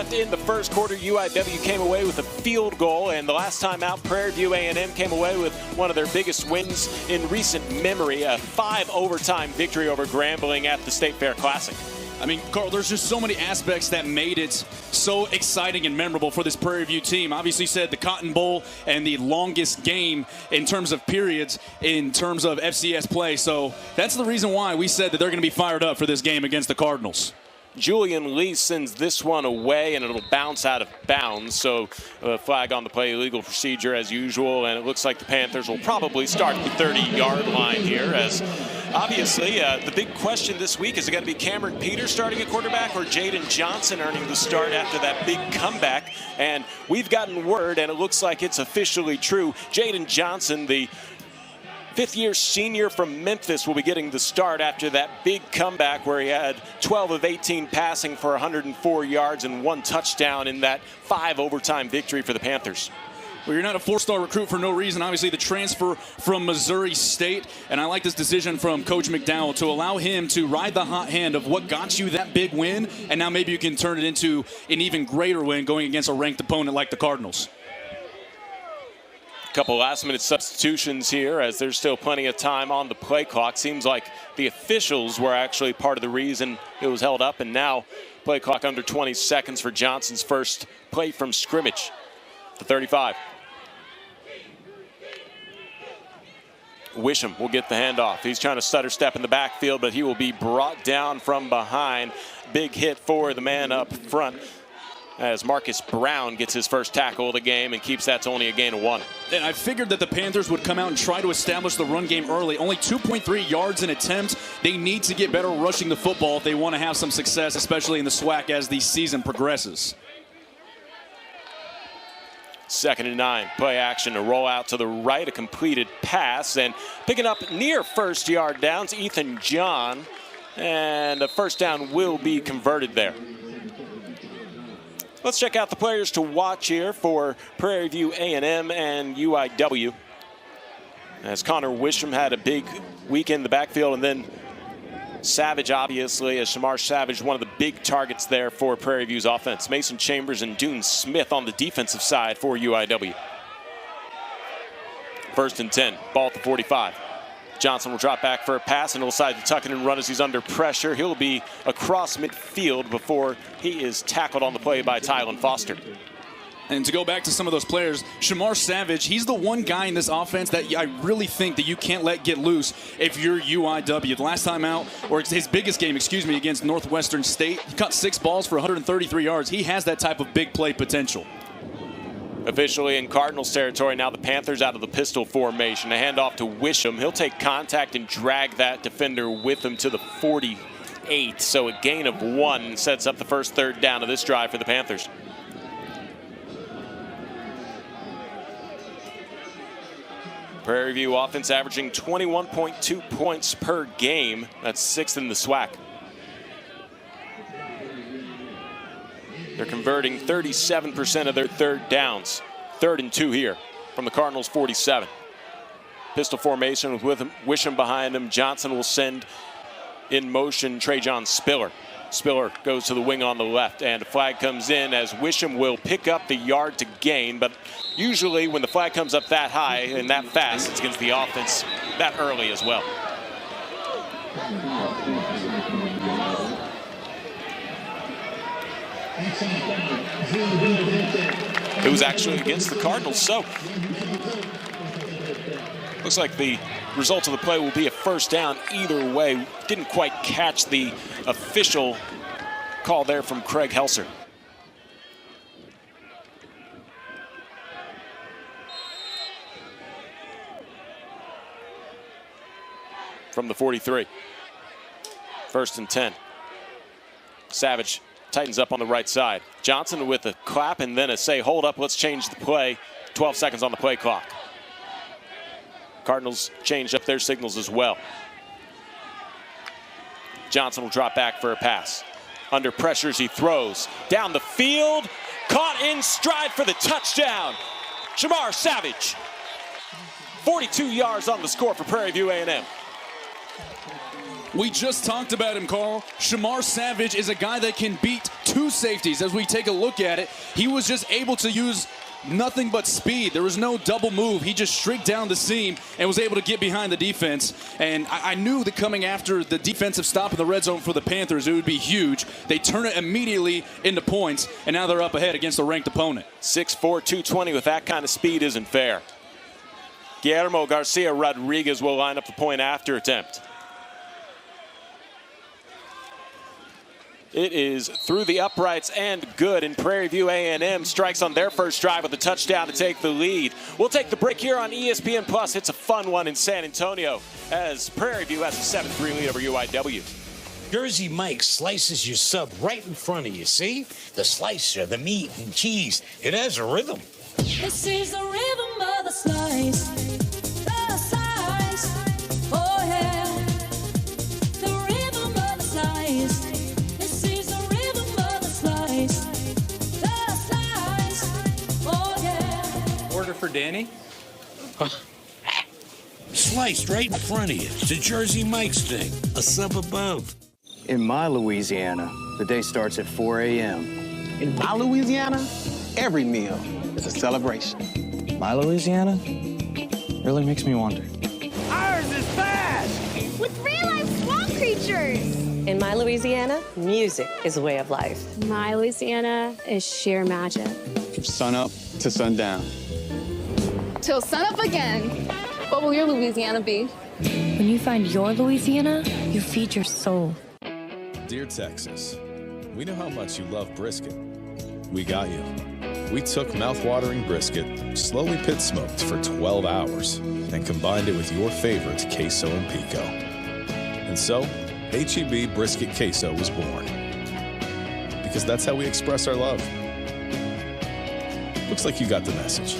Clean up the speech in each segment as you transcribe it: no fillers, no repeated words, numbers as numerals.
left in the first quarter. UIW came away with a field goal, and the last time out, Prairie View A&M came away with one of their biggest wins in recent memory, a 5-overtime victory over Grambling at the State Fair Classic. I mean, Carl, there's just so many aspects that made it so exciting and memorable for this Prairie View team. Obviously said the Cotton Bowl and the longest game in terms of periods, in terms of FCS play. So that's the reason why we said that they're going to be fired up for this game against the Cardinals. Julian Lee sends this one away, and it'll bounce out of bounds. So a flag on the play, legal procedure as usual, and it looks like the Panthers will probably start at the 30-yard line here, as obviously the big question this week is it going to be Cameron Peters starting at quarterback or Jaden Johnson earning the start after that big comeback. And we've gotten word, and it looks like it's officially true, Jaden Johnson, the fifth-year senior from Memphis, will be getting the start after that big comeback where he had 12 of 18 passing for 104 yards and 1 touchdown in that 5-overtime victory for the Panthers. Well, you're not a 4-star recruit for no reason. Obviously, the transfer from Missouri State, and I like this decision from Coach McDowell to allow him to ride the hot hand of what got you that big win, and now maybe you can turn it into an even greater win going against a ranked opponent like the Cardinals. Couple last-minute substitutions here as there's still plenty of time on the play clock. Seems like the officials were actually part of the reason it was held up, and now play clock under 20 seconds for Johnson's first play from scrimmage. The 35. Wisham will get the handoff. He's trying to stutter step in the backfield, but he will be brought down from behind. Big hit for the man up front, as Marcus Brown gets his first tackle of the game and keeps that to only a gain of 1. And I figured that the Panthers would come out and try to establish the run game early. Only 2.3 yards an attempt. They need to get better rushing the football if they want to have some success, especially in the SWAC as the season progresses. 2nd and 9, play action, a roll out to the right, a completed pass, and picking up near first yard downs, Ethan John, and a first down will be converted there. Let's check out the players to watch here for Prairie View A&M and UIW. As Connor Wisham had a big week in the backfield, and then Savage, obviously, as Shamar Savage, one of the big targets there for Prairie View's offense. Mason Chambers and Dune Smith on the defensive side for UIW. 1st and 10, ball at the 45. Johnson will drop back for a pass and will decide to tuck it and run as he's under pressure. He'll be across midfield before he is tackled on the play by Tylen Foster. And to go back to some of those players, Shamar Savage, he's the one guy in this offense that I really think that you can't let get loose if you're UIW. The last time out, or his biggest game, against Northwestern State, he caught 6 balls for 133 yards. He has that type of big play potential. Officially in Cardinals territory now, the Panthers out of the pistol formation. A handoff to Wisham. He'll take contact and drag that defender with him to the 48. So a gain of 1 sets up the first 3rd down of this drive for the Panthers. Prairie View offense averaging 21.2 points per game. That's 6th in the SWAC. They're converting 37% of their 3rd downs. 3rd and 2 here from the Cardinals' 47. Pistol formation with Wisham behind him. Johnson will send in motion Trajan Spiller. Spiller goes to the wing on the left, and a flag comes in as Wisham will pick up the yard to gain, but usually when the flag comes up that high and that fast, it's against the offense that early as well. It was actually against the Cardinals, so looks like the result of the play will be a first down either way. Didn't quite catch the official call there from Craig Helser. From the 43. 1st and 10. Savage tightens up on the right side. Johnson with a clap and then a say, hold up, let's change the play. 12 seconds on the play clock. Cardinals changed up their signals as well. Johnson will drop back for a pass. Under pressure as he throws. Down the field. Caught in stride for the touchdown. Shamar Savage. 42 yards on the score for Prairie View A&M. We just talked about him, Carl. Shamar Savage is a guy that can beat two safeties. As we take a look at it, he was just able to use nothing but speed. There was no double move. He just streaked down the seam and was able to get behind the defense. And I knew that coming after the defensive stop in the red zone for the Panthers, it would be huge. They turn it immediately into points, and now they're up ahead against a ranked opponent. 6'4", 220 with that kind of speed isn't fair. Guillermo Garcia Rodriguez will line up the point after attempt. It is through the uprights and good, and Prairie View A&M strikes on their first drive with a touchdown to take the lead. We'll take the break here on ESPN Plus. It's a fun one in San Antonio as Prairie View has a 7-3 lead over UIW. Jersey Mike slices your sub right in front of you, see? The slicer, the meat and cheese, it has a rhythm. This is the rhythm of the slice. The slice. Oh yeah. The rhythm of the slice. This is the rhythm of the slice. The slice. Oh yeah. Order for Danny. Sliced right in front of you. It's a Jersey Mike's thing. A sub above. In my Louisiana, the day starts at 4 a.m. In my Louisiana, every meal is a celebration. My Louisiana really makes me wonder. Ours is fast! With real-life swamp creatures! In my Louisiana, music is a way of life. My Louisiana is sheer magic. From sunup to sundown. Till sunup again. What will your Louisiana be? When you find your Louisiana, you feed your soul. Dear Texas, we know how much you love brisket. We got you. We took mouth-watering brisket, slowly pit-smoked for 12 hours, and combined it with your favorite queso and pico. And so, H-E-B Brisket Queso was born. Because that's how we express our love. Looks like you got the message.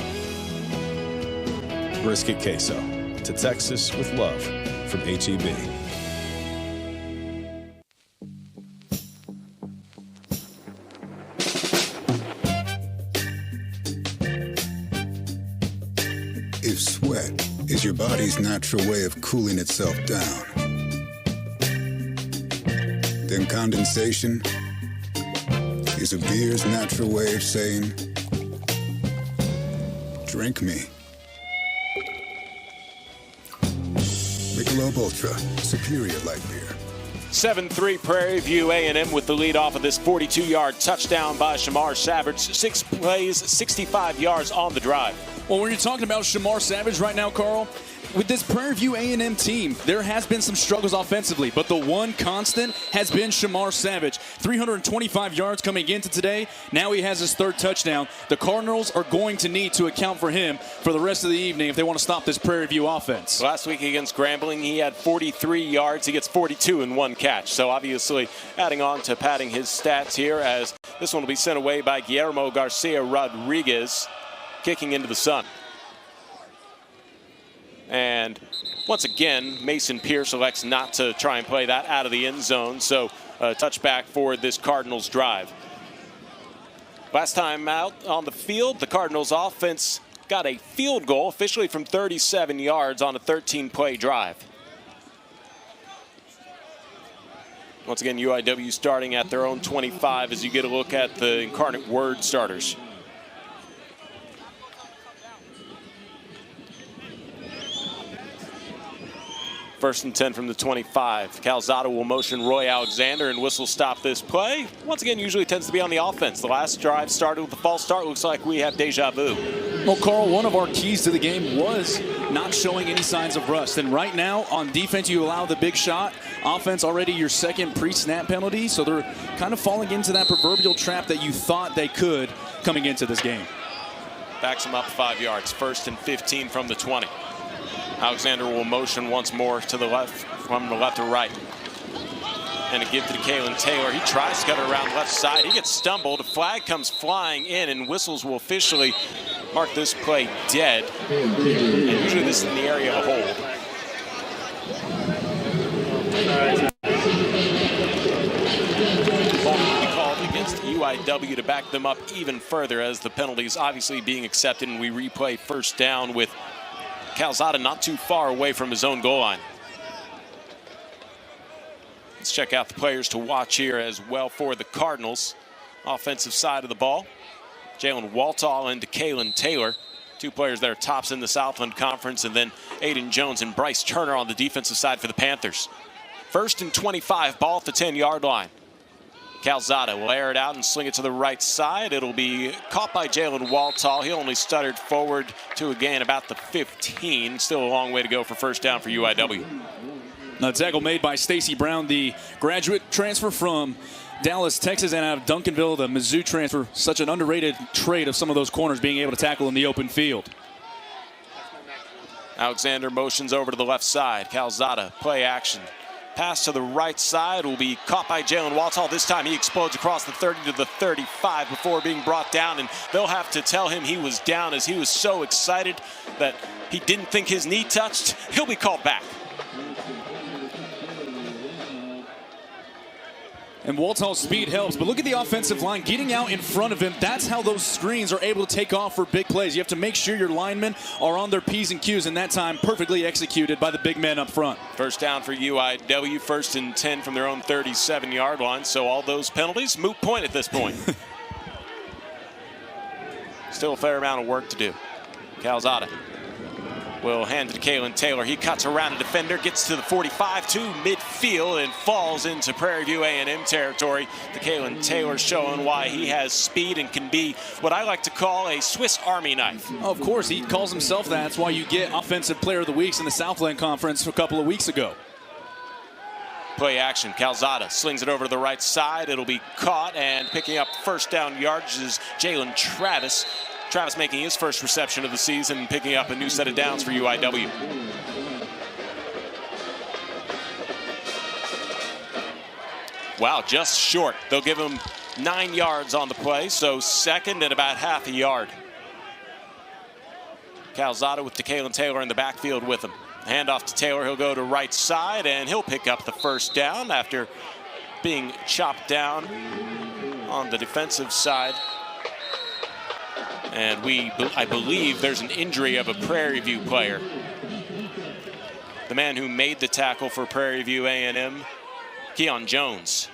Brisket Queso, to Texas with love, from H-E-B. If sweat is your body's natural way of cooling itself down, then condensation is a beer's natural way of saying, drink me. Michelob Ultra, superior light beer. 7-3 Prairie View A&M with the lead off of this 42-yard touchdown by Shamar Savage. 6 plays, 65 yards on the drive. Well, when you're talking about Shamar Savage right now, Carl, with this Prairie View A&M team, there has been some struggles offensively, but the one constant has been Shamar Savage. 325 yards coming into today. Now he has his third touchdown. The Cardinals are going to need to account for him for the rest of the evening if they want to stop this Prairie View offense. Last week against Grambling, he had 43 yards. He gets 42 in one catch. So obviously adding on to padding his stats here, as this one will be sent away by Guillermo Garcia Rodriguez, kicking into the sun. And once again, Mason Pierce elects not to try and play that out of the end zone. So a touchback for this Cardinals drive. Last time out on the field, the Cardinals offense got a field goal officially from 37 yards on a 13-play drive. Once again, UIW starting at their own 25 as you get a look at the Incarnate Word starters. First and 10 from the 25. Calzada will motion Roy Alexander and whistle stop this play. Once again, usually tends to be on the offense. The last drive started with a false start. Looks like we have deja vu. Well, Carl, one of our keys to the game was not showing any signs of rust. And right now, on defense, you allow the big shot. Offense, already your second pre-snap penalty. So they're kind of falling into that proverbial trap that you thought they could coming into this game. Backs him up 5 yards. First and 15 from the 20. Alexander will motion once more to the left, from the left to right. And a give to Kalen Taylor. He tries to cut it around left side. He gets stumbled. A flag comes flying in, and whistles will officially mark this play dead. And usually this is in the area of a hold. Holding will be called against UIW to back them up even further, as the penalty is obviously being accepted, and we replay first down with Calzada not too far away from his own goal line. Let's check out the players to watch here as well for the Cardinals. Offensive side of the ball, Jalen Waltall and Kalen Taylor. Two players that are tops in the Southland Conference, and then Aiden Jones and Bryce Turner on the defensive side for the Panthers. 1st and 25, ball at the 10-yard line. Calzada will air it out and sling it to the right side. It'll be caught by Jalen Waltall. He only stuttered forward to a gain about the 15. Still a long way to go for first down for UIW. A tackle made by Stacy Brown, the graduate transfer from Dallas, Texas, and out of Duncanville, the Mizzou transfer. Such an underrated trait of some of those corners being able to tackle in the open field. Alexander motions over to the left side. Calzada, play action. Pass to the right side will be caught by Jalen Waltall. This time he explodes across the 30 to the 35 before being brought down, and they'll have to tell him he was down as he was so excited that he didn't think his knee touched. He'll be called back. And Waltall's speed helps, but look at the offensive line getting out in front of him. That's how those screens are able to take off for big plays. You have to make sure your linemen are on their P's and Q's, and that time perfectly executed by the big men up front. First down for UIW, 1st and 10 from their own 37-yard line. So all those penalties, moot point at this point. Still a fair amount of work to do. Calzada will hand it to Kalen Taylor. He cuts around a defender, gets to the 45 to midfield, and falls into Prairie View A&M territory. The Kalen Taylor showing why he has speed and can be what I like to call a Swiss Army knife. Of course, he calls himself that. That's why you get Offensive Player of the Week in the Southland Conference a couple of weeks ago. Play action. Calzada slings it over to the right side. It'll be caught, and picking up first down yardage is Jalen Travis. Travis making his first reception of the season and picking up a new set of downs for UIW. Wow, just short. They'll give him 9 yards on the play, so second and about half a yard. Calzada with Kalen Taylor in the backfield with him. Handoff to Taylor. He'll go to right side, and he'll pick up the first down after being chopped down on the defensive side. And I believe there's an injury of a Prairie View player. The man who made the tackle for Prairie View A&M, Keon Jones.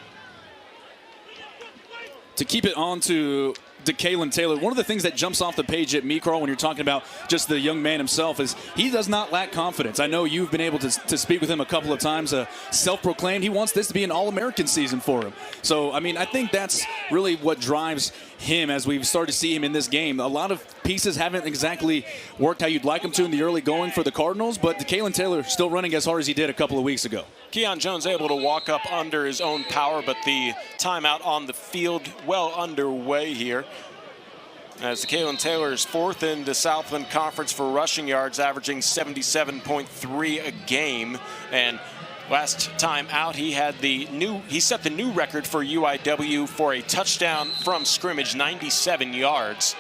To keep it on to Kalen Taylor, one of the things that jumps off the page at me, Carl, when you're talking about just the young man himself, is he does not lack confidence. I know you've been able to speak with him a couple of times. Self-proclaimed, he wants this to be an All-American season for him. So, I mean, I think that's really what drives him as we've started to see him in this game. A lot of pieces haven't exactly worked how you'd like them to in the early going for the Cardinals, but Kalen Taylor still running as hard as he did a couple of weeks ago. Keon Jones able to walk up under his own power, but the timeout on the field well underway here. As Kalen Taylor is 4th in the Southland Conference for rushing yards, averaging 77.3 a game. And last time out, he set the new record for UIW for a touchdown from scrimmage, 97 yards,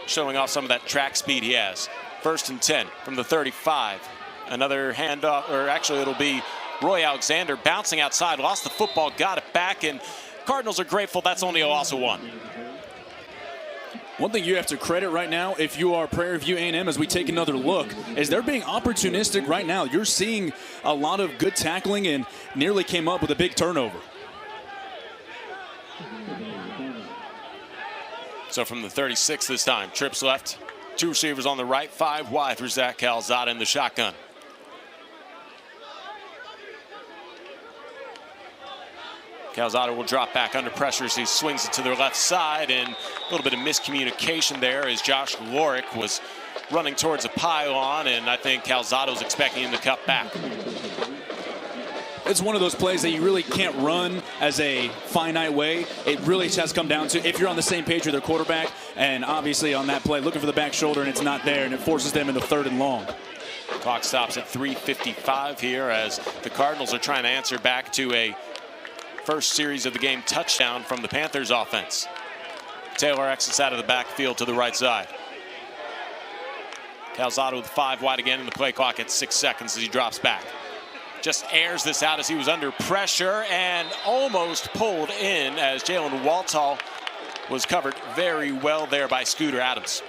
showing off some of that track speed he has. 1st and 10 from the 35. Another handoff, or actually it'll be Roy Alexander bouncing outside, lost the football, got it back, and Cardinals are grateful that's only a loss of 1. One thing you have to credit right now, if you are Prairie View A&M, as we take another look, is they're being opportunistic right now. You're seeing a lot of good tackling and nearly came up with a big turnover. So from the 36 this time, trips left, 2 receivers on the right, 5 wide for Zach Calzada in the shotgun. Calzada will drop back under pressure as he swings it to the left side, and a little bit of miscommunication there as Josh Lorick was running towards a pylon, and I think Calzada was expecting him to cut back. It's one of those plays that you really can't run as a finite way. It really has come down to if you're on the same page with their quarterback, and obviously on that play, looking for the back shoulder, and it's not there, and it forces them into 3rd and long. Clock stops at 3:55 here as the Cardinals are trying to answer back to a first series of the game touchdown from the Panthers offense. Taylor exits out of the backfield to the right side. Calzada with 5 wide again in the play clock at 6 seconds as he drops back. Just airs this out as he was under pressure and almost pulled in as Jalen Waltall was covered very well there by Scooter Adams.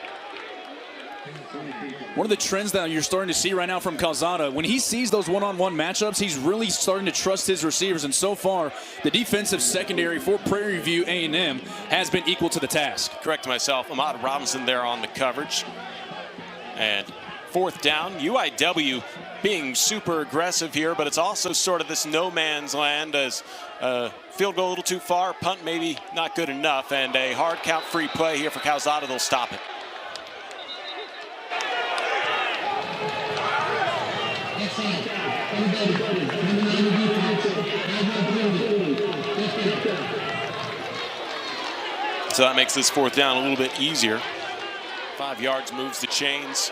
One of the trends that you're starting to see right now from Calzada, when he sees those one-on-one matchups, he's really starting to trust his receivers. And so far, the defensive secondary for Prairie View A&M has been equal to the task. Correct myself. Ahmad Robinson there on the coverage. And fourth down, UIW being super aggressive here, but it's also sort of this no man's land as field goal a little too far, punt maybe not good enough, and a hard count free play here for Calzada. They'll stop it. So that makes this fourth down a little bit easier. 5 yards moves the chains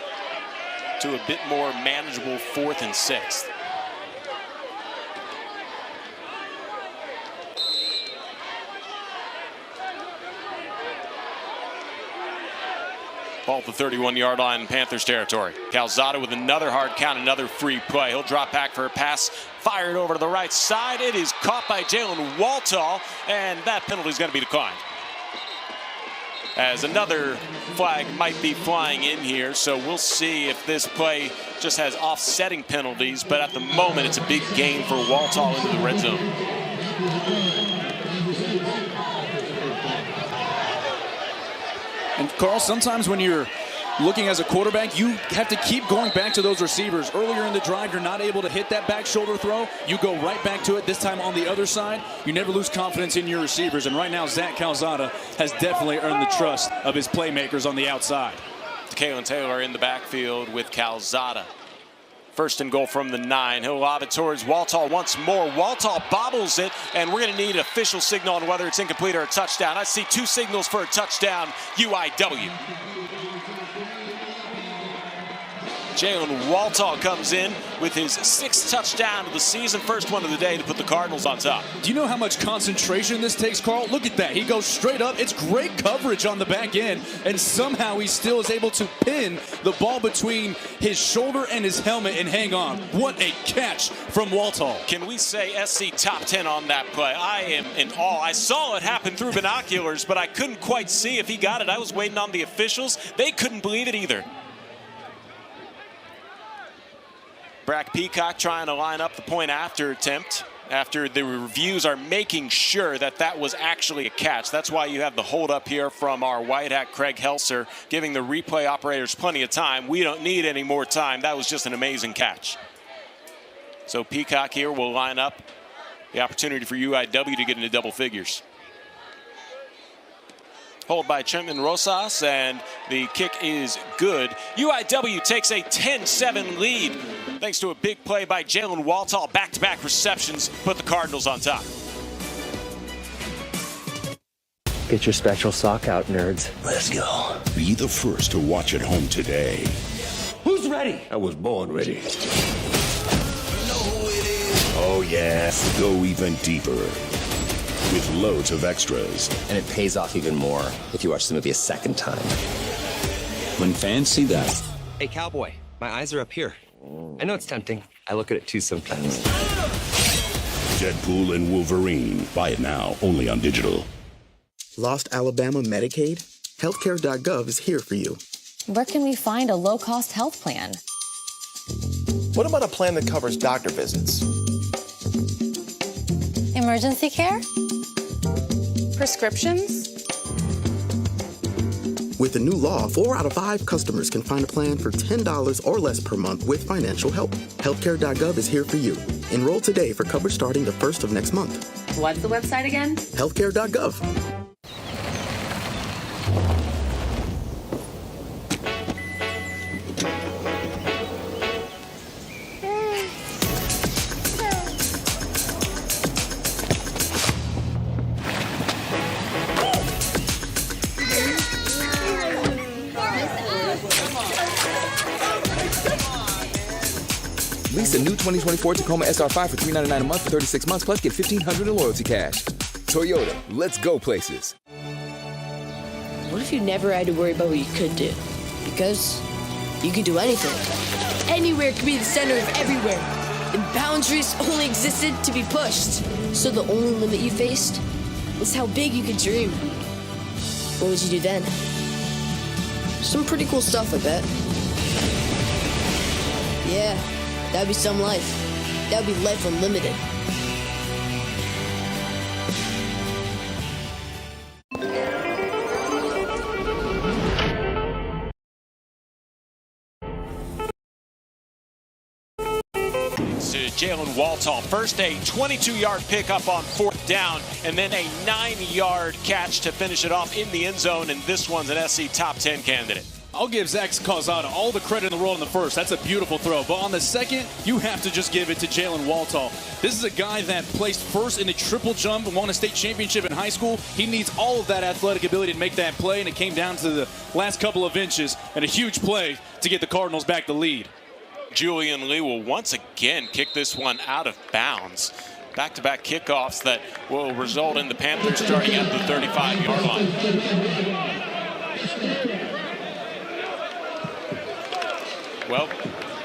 to a bit more manageable 4th and 6th. Ball at the 31-yard line in Panthers territory. Calzada with another hard count, another free play. He'll drop back for a pass, fired over to the right side. It is caught by Jalen Waltall, and that penalty is going to be declined. As another flag might be flying in here, so we'll see if this play just has offsetting penalties, but at the moment it's a big gain for Waltall into the red zone. And Carl, sometimes when you're looking as a quarterback, you have to keep going back to those receivers. Earlier in the drive, you're not able to hit that back shoulder throw. You go right back to it, this time on the other side. You never lose confidence in your receivers. And right now, Zach Calzada has definitely earned the trust of his playmakers on the outside. Kalen Taylor in the backfield with Calzada. First and goal from the 9. He'll lob it towards Waltall once more. Waltall bobbles it, and we're going to need an official signal on whether it's incomplete or a touchdown. I see 2 signals for a touchdown, UIW. Jalen Waltall comes in with his 6th touchdown of the season, first one of the day to put the Cardinals on top. Do you know how much concentration this takes, Carl? Look at that. He goes straight up. It's great coverage on the back end, and somehow he still is able to pin the ball between his shoulder and his helmet and hang on. What a catch from Waltall. Can we say SC top 10 on that play? I am in awe. I saw it happen through binoculars, but I couldn't quite see if he got it. I was waiting on the officials. They couldn't believe it either. Brack Peacock trying to line up the point after attempt after the reviews are making sure that that was actually a catch. That's why you have the hold up here from our white hat Craig Helser, giving the replay operators plenty of time. We don't need any more time. That was just an amazing catch. So Peacock here will line up the opportunity for UIW to get into double figures. Hold by Trenton Rosas, and the kick is good. UIW takes a 10-7 lead thanks to a big play by Jalen Waltall. Back-to-back receptions put the Cardinals on top. Get your spectral sock out, nerds. Let's go. Be the first to watch at home today. Who's ready? I was born ready. Oh, yes. Go even deeper. With loads of extras. And it pays off even more if you watch the movie a second time. When fans see that. Hey, cowboy, my eyes are up here. I know it's tempting. I look at it too sometimes. Deadpool and Wolverine. Buy it now, only on digital. Lost Alabama Medicaid? Healthcare.gov is here for you. Where can we find a low-cost health plan? What about a plan that covers doctor visits? Emergency care? Prescriptions? With the new law, 4 out of 5 customers can find a plan for $10 or less per month with financial help. Healthcare.gov is here for you. Enroll today for coverage starting the 1st of next month. What's the website again? Healthcare.gov. Lease a new 2024 Tacoma SR5 for $399 a month for 36 months, plus get $1,500 in loyalty cash. Toyota, let's go places. What if you never had to worry about what you could do? Because you could do anything. Anywhere could be the center of everywhere. And boundaries only existed to be pushed. So the only limit you faced was how big you could dream. What would you do then? Some pretty cool stuff, I bet. Yeah, that'd be some life. That'd be life unlimited. Jalen Waltall. First a 22-yard pickup on 4th down, and then a 9-yard catch to finish it off in the end zone, and this one's an SC top 10 candidate. I'll give Zach Calzada all the credit in the world on the first. That's a beautiful throw. But on the second, you have to just give it to Jalen Waltall. This is a guy that placed first in a triple jump and won a state championship in high school. He needs all of that athletic ability to make that play, and it came down to the last couple of inches and a huge play to get the Cardinals back the lead. Julian Lee will once again kick this one out of bounds. Back-to-back kickoffs that will result in the Panthers starting at the 35-yard line. Well,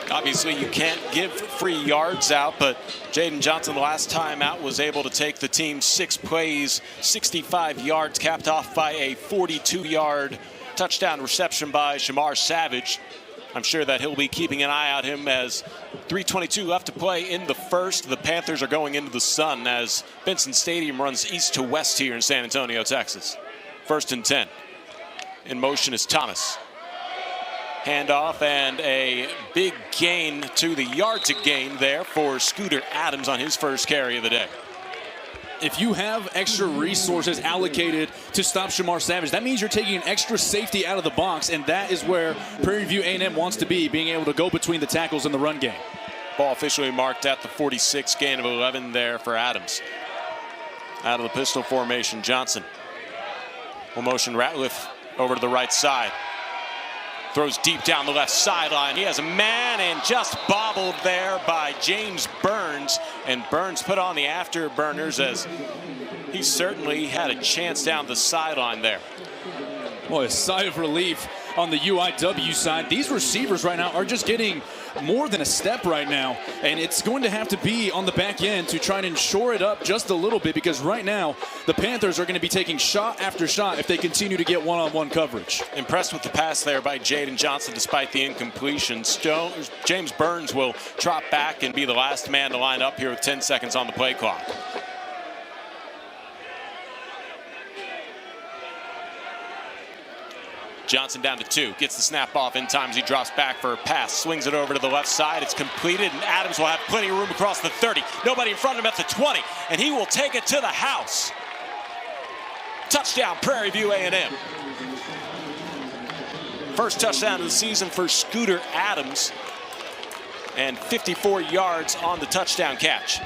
obviously you can't give free yards out, but Jaden Johnson the last time out was able to take the team 6 plays, 65 yards, capped off by a 42-yard touchdown reception by Shamar Savage. I'm sure that he'll be keeping an eye on him as 3:22 left to play in the first. The Panthers are going into the sun as Benson Stadium runs east to west here in San Antonio, Texas. 1st and 10. In motion is Thomas. Handoff and a big gain to the yard to gain there for Scooter Adams on his first carry of the day. If you have extra resources allocated to stop Shamar Savage, that means you're taking an extra safety out of the box, and that is where Prairie View A&M wants to be, being able to go between the tackles in the run game. Ball officially marked at the 46, gain of 11 there for Adams. Out of the pistol formation, Johnson will motion Ratliff over to the right side. Throws deep down the left sideline. He has a man and just bobbled there by James Burns. And Burns put on the afterburners as he certainly had a chance down the sideline there. Boy, a sigh of relief on the UIW side. These receivers right now are just getting more than a step right now, and it's going to have to be on the back end to try and shore it up just a little bit, because right now the Panthers are going to be taking shot after shot if they continue to get one-on-one coverage. Impressed with the pass there by Jaden Johnson despite the incompletion. James Burns will trot back and be the last man to line up here with 10 seconds on the play clock. Johnson down to 2, gets the snap off in time as he drops back for a pass, swings it over to the left side, it's completed, and Adams will have plenty of room across the 30. Nobody in front of him at the 20, and he will take it to the house. Touchdown, Prairie View A&M. First touchdown of the season for Scooter Adams, and 54 yards on the touchdown catch.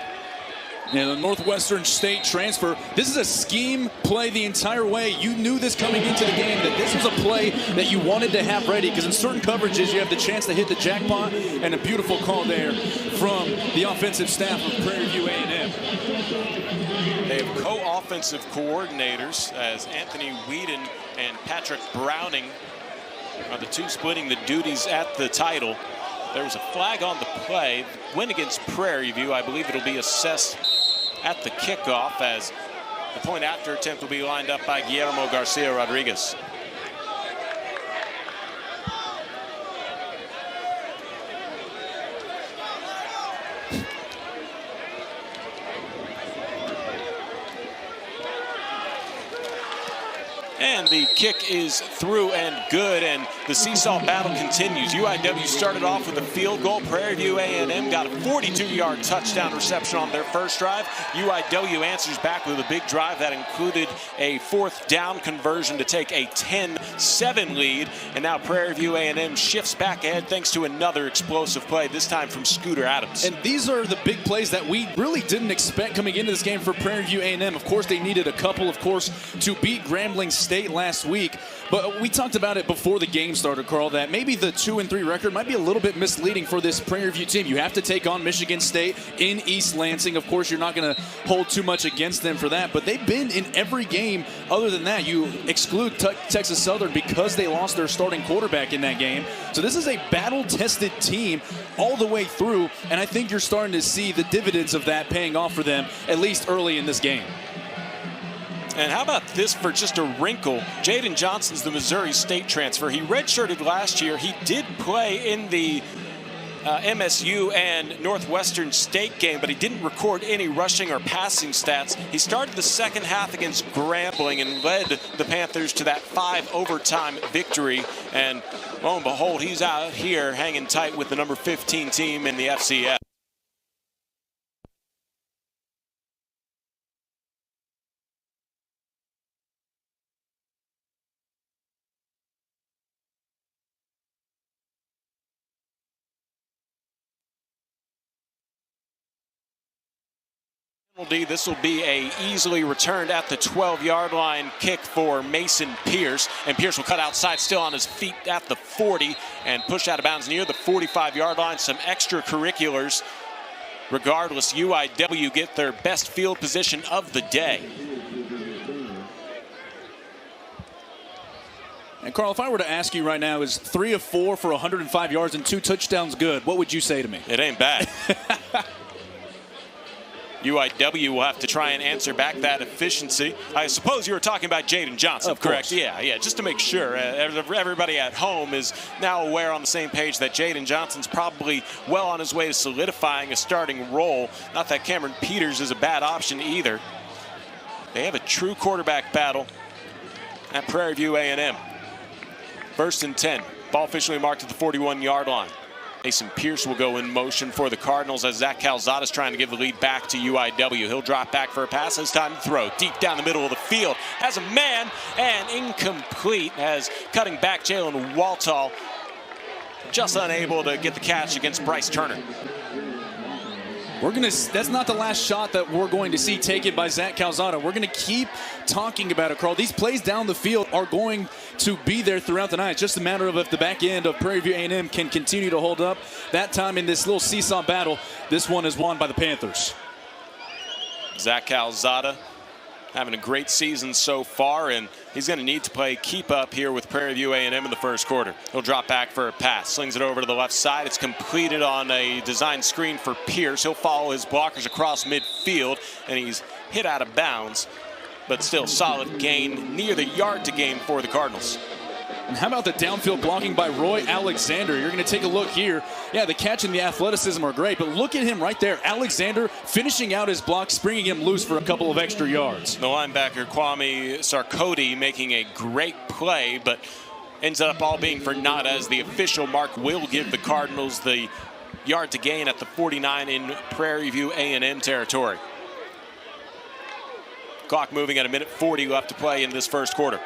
Yeah, the Northwestern State transfer. This is a scheme play the entire way. You knew this coming into the game, that this was a play that you wanted to have ready, because in certain coverages you have the chance to hit the jackpot, and a beautiful call there from the offensive staff of Prairie View A&M. They have co-offensive coordinators as Anthony Whedon and Patrick Browning are the two splitting the duties at the title. There was a flag on the play. Win against Prairie View. I believe it'll be assessed at the kickoff as the point after attempt will be lined up by Guillermo Garcia Rodriguez. And the kick is through and good, and the seesaw battle continues. UIW started off with a field goal. Prairie View A&M got a 42-yard touchdown reception on their first drive. UIW answers back with a big drive that included a 4th down conversion to take a 10-7 lead. And now Prairie View A&M shifts back ahead thanks to another explosive play, this time from Scooter Adams. And these are the big plays that we really didn't expect coming into this game for Prairie View A&M. Of course, they needed a couple, of course, to beat Grambling State last week, but we talked about it before the game started, Carl, that maybe the 2-3 record might be a little bit misleading for this Prairie View team. You have to take on Michigan State in East Lansing. Of course, you're not going to hold too much against them for that, but they've been in every game other than that. You exclude Texas Southern because they lost their starting quarterback in that game. So this is a battle-tested team all the way through, and I think you're starting to see the dividends of that paying off for them, at least early in this game. And how about this for just a wrinkle? Jaden Johnson's the Missouri State transfer. He redshirted last year. He did play in the MSU and Northwestern State game, but he didn't record any rushing or passing stats. He started the second half against Grambling and led the Panthers to that 5 overtime victory. And lo and behold, he's out here hanging tight with the number 15 team in the FCS. This will be a easily returned at the 12-yard line kick for Mason Pierce, and Pierce will cut outside, still on his feet at the 40 and push out of bounds near the 45-yard line. Some extracurriculars. Regardless, UIW get their best field position of the day. And Carl, if I were to ask you right now, is 3 of 4 for 105 yards and 2 touchdowns good? What would you say to me? It ain't bad. UIW will have to try and answer back that efficiency. I suppose you were talking about Jaden Johnson, correct? Yeah, just to make sure everybody at home is now aware on the same page that Jaden Johnson's probably well on his way to solidifying a starting role. Not that Cameron Peters is a bad option either. They have a true quarterback battle at Prairie View A&M. 1st and 10. Ball officially marked at the 41-yard line. Mason Pierce will go in motion for the Cardinals as Zach Calzada is trying to give the lead back to UIW. He'll drop back for a pass. It's time to throw. Deep down the middle of the field. Has a man and incomplete as cutting back Jalen Waltall. Just unable to get the catch against Bryce Turner. That's not the last shot that we're going to see taken by Zach Calzada. We're going to keep talking about it, Carl. These plays down the field are going to be there throughout the night. It's just a matter of if the back end of Prairie View A&M can continue to hold up. That time in this little seesaw battle, this one is won by the Panthers. Zach Calzada having a great season so far, and he's going to need to play keep up here with Prairie View A&M in the first quarter. He'll drop back for a pass, slings it over to the left side. It's completed on a design screen for Pierce. He'll follow his blockers across midfield, and he's hit out of bounds, but still solid gain near the yard to gain for the Cardinals. And how about the downfield blocking by Roy Alexander? You're going to take a look here. Yeah, the catch and the athleticism are great, but look at him right there. Alexander finishing out his block, springing him loose for a couple of extra yards. The linebacker Kwame Sarkodie making a great play, but ends up all being for naught as the official mark will give the Cardinals the yard to gain at the 49 in Prairie View A&M territory. Clock moving at 1:40 left to play in this first quarter.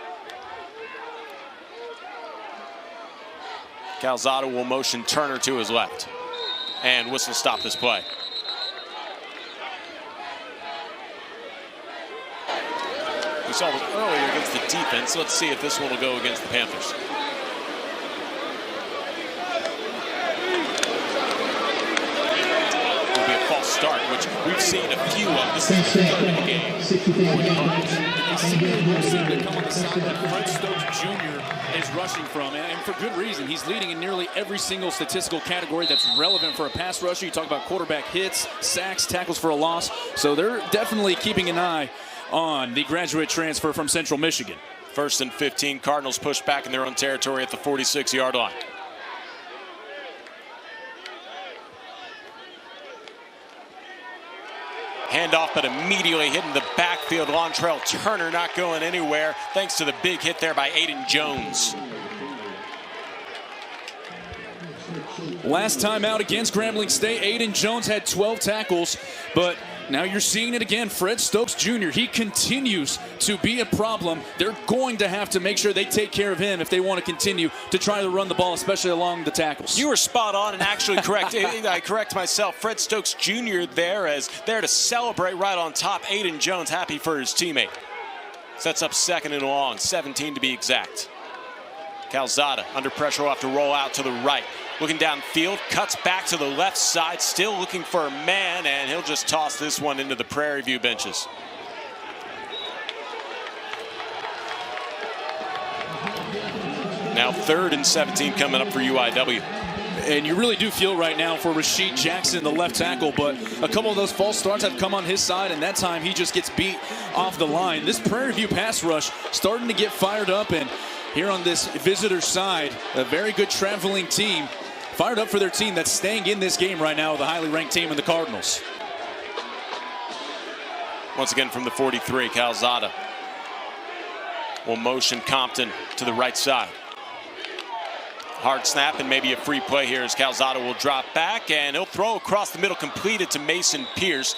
Calzada will motion Turner to his left and whistle stop this play. We saw it earlier against the defense. Let's see if this one will go against the Panthers. Will be a false start, which we've seen a few of. This is the third in the game for the Cardinals. To come on the side that Fred Stokes Jr. is rushing from, and for good reason. He's leading in nearly every single statistical category that's relevant for a pass rusher. You talk about quarterback hits, sacks, tackles for a loss. So they're definitely keeping an eye on the graduate transfer from Central Michigan. 1st and 15, Cardinals push back in their own territory at the 46-yard line. Handoff, but immediately hitting the backfield. Lontrell Turner not going anywhere thanks to the big hit there by Aiden Jones. Last time out against Grambling State, Aiden Jones had 12 tackles, but now you're seeing it again. Fred Stokes Jr., he continues to be a problem. They're going to have to make sure they take care of him if they want to continue to try to run the ball, especially along the tackles. You were spot on and actually correct. I correct myself. Fred Stokes Jr. there to celebrate right on top. Aiden Jones happy for his teammate. Sets up 2nd and long, 17 to be exact. Calzada under pressure will have to roll out to the right. Looking downfield, cuts back to the left side, still looking for a man, and he'll just toss this one into the Prairie View benches. Now 3rd and 17 coming up for UIW. And you really do feel right now for Rasheed Jackson, the left tackle, but a couple of those false starts have come on his side, and that time he just gets beat off the line. This Prairie View pass rush starting to get fired up, and here on this visitor side, a very good traveling team fired up for their team that's staying in this game right now, the highly ranked team in the Cardinals. Once again from the 43, Calzada will motion Compton to the right side. Hard snap and maybe a free play here as Calzada will drop back, and he'll throw across the middle, completed to Mason Pierce.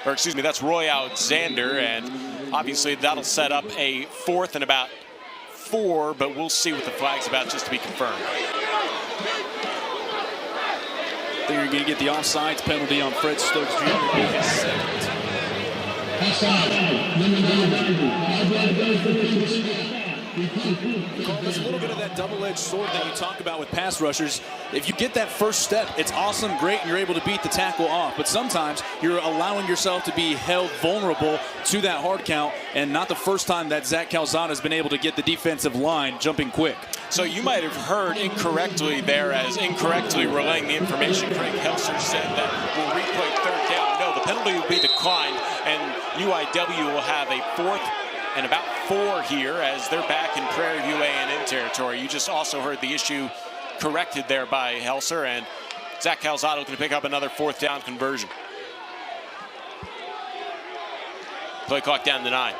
Or excuse me, that's Roy Alexander, and obviously that'll set up a 4th and about 4, but we'll see what the flag's about, just to be confirmed. I think you're going to get the offsides penalty on Fred Stokes Jr. His 7th. Carl, there's a little bit of that double-edged sword that you talk about with pass rushers. If you get that first step, it's awesome, great, and you're able to beat the tackle off. But sometimes you're allowing yourself to be held vulnerable to that hard count, and not the first time that Zach Calzada has been able to get the defensive line jumping quick. So you might have heard incorrectly there, as incorrectly relaying the information. Craig Helser said that we'll replay 3rd down. No, the penalty will be declined, and UIW will have a 4th and about 4 here as they're back in Prairie View A&M territory. You just also heard the issue corrected there by Helser, and Zach Calzada going to pick up another 4th down conversion. Play clock down to 9.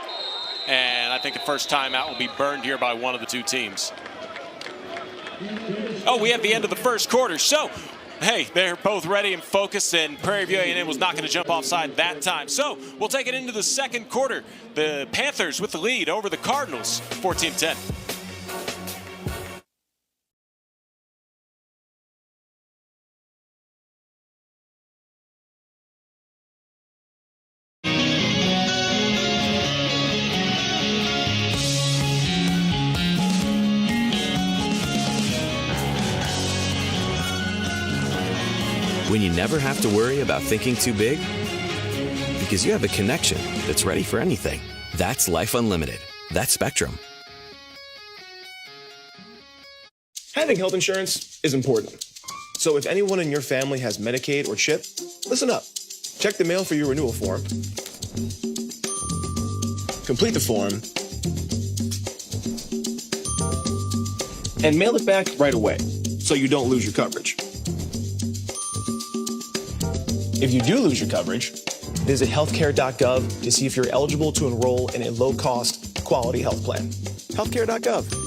And I think the first timeout will be burned here by one of the two teams. Oh, we have the end of the first quarter. So, hey, they're both ready and focused, and Prairie View A&M was not going to jump offside that time. So we'll take it into the second quarter. The Panthers with the lead over the Cardinals, 14-10. When you never have to worry about thinking too big? Because you have a connection that's ready for anything. That's Life Unlimited. That's Spectrum. Having health insurance is important. So if anyone in your family has Medicaid or CHIP, listen up. Check the mail for your renewal form. Complete the form. And mail it back right away so you don't lose your coverage. If you do lose your coverage, visit healthcare.gov to see if you're eligible to enroll in a low-cost, quality health plan. Healthcare.gov.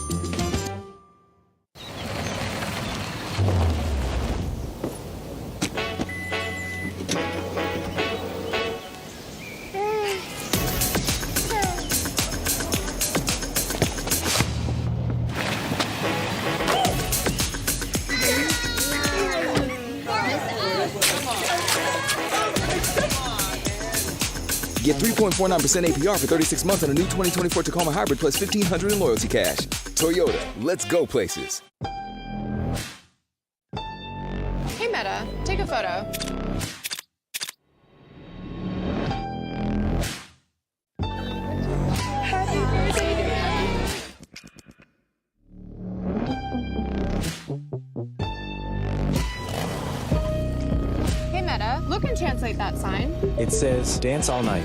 Get 3.49% APR for 36 months on a new 2024 Tacoma Hybrid plus $1,500 in loyalty cash. Toyota, let's go places. Hey, Meta, take a photo. Hey, Meta, look and translate that sign. It says, dance all night.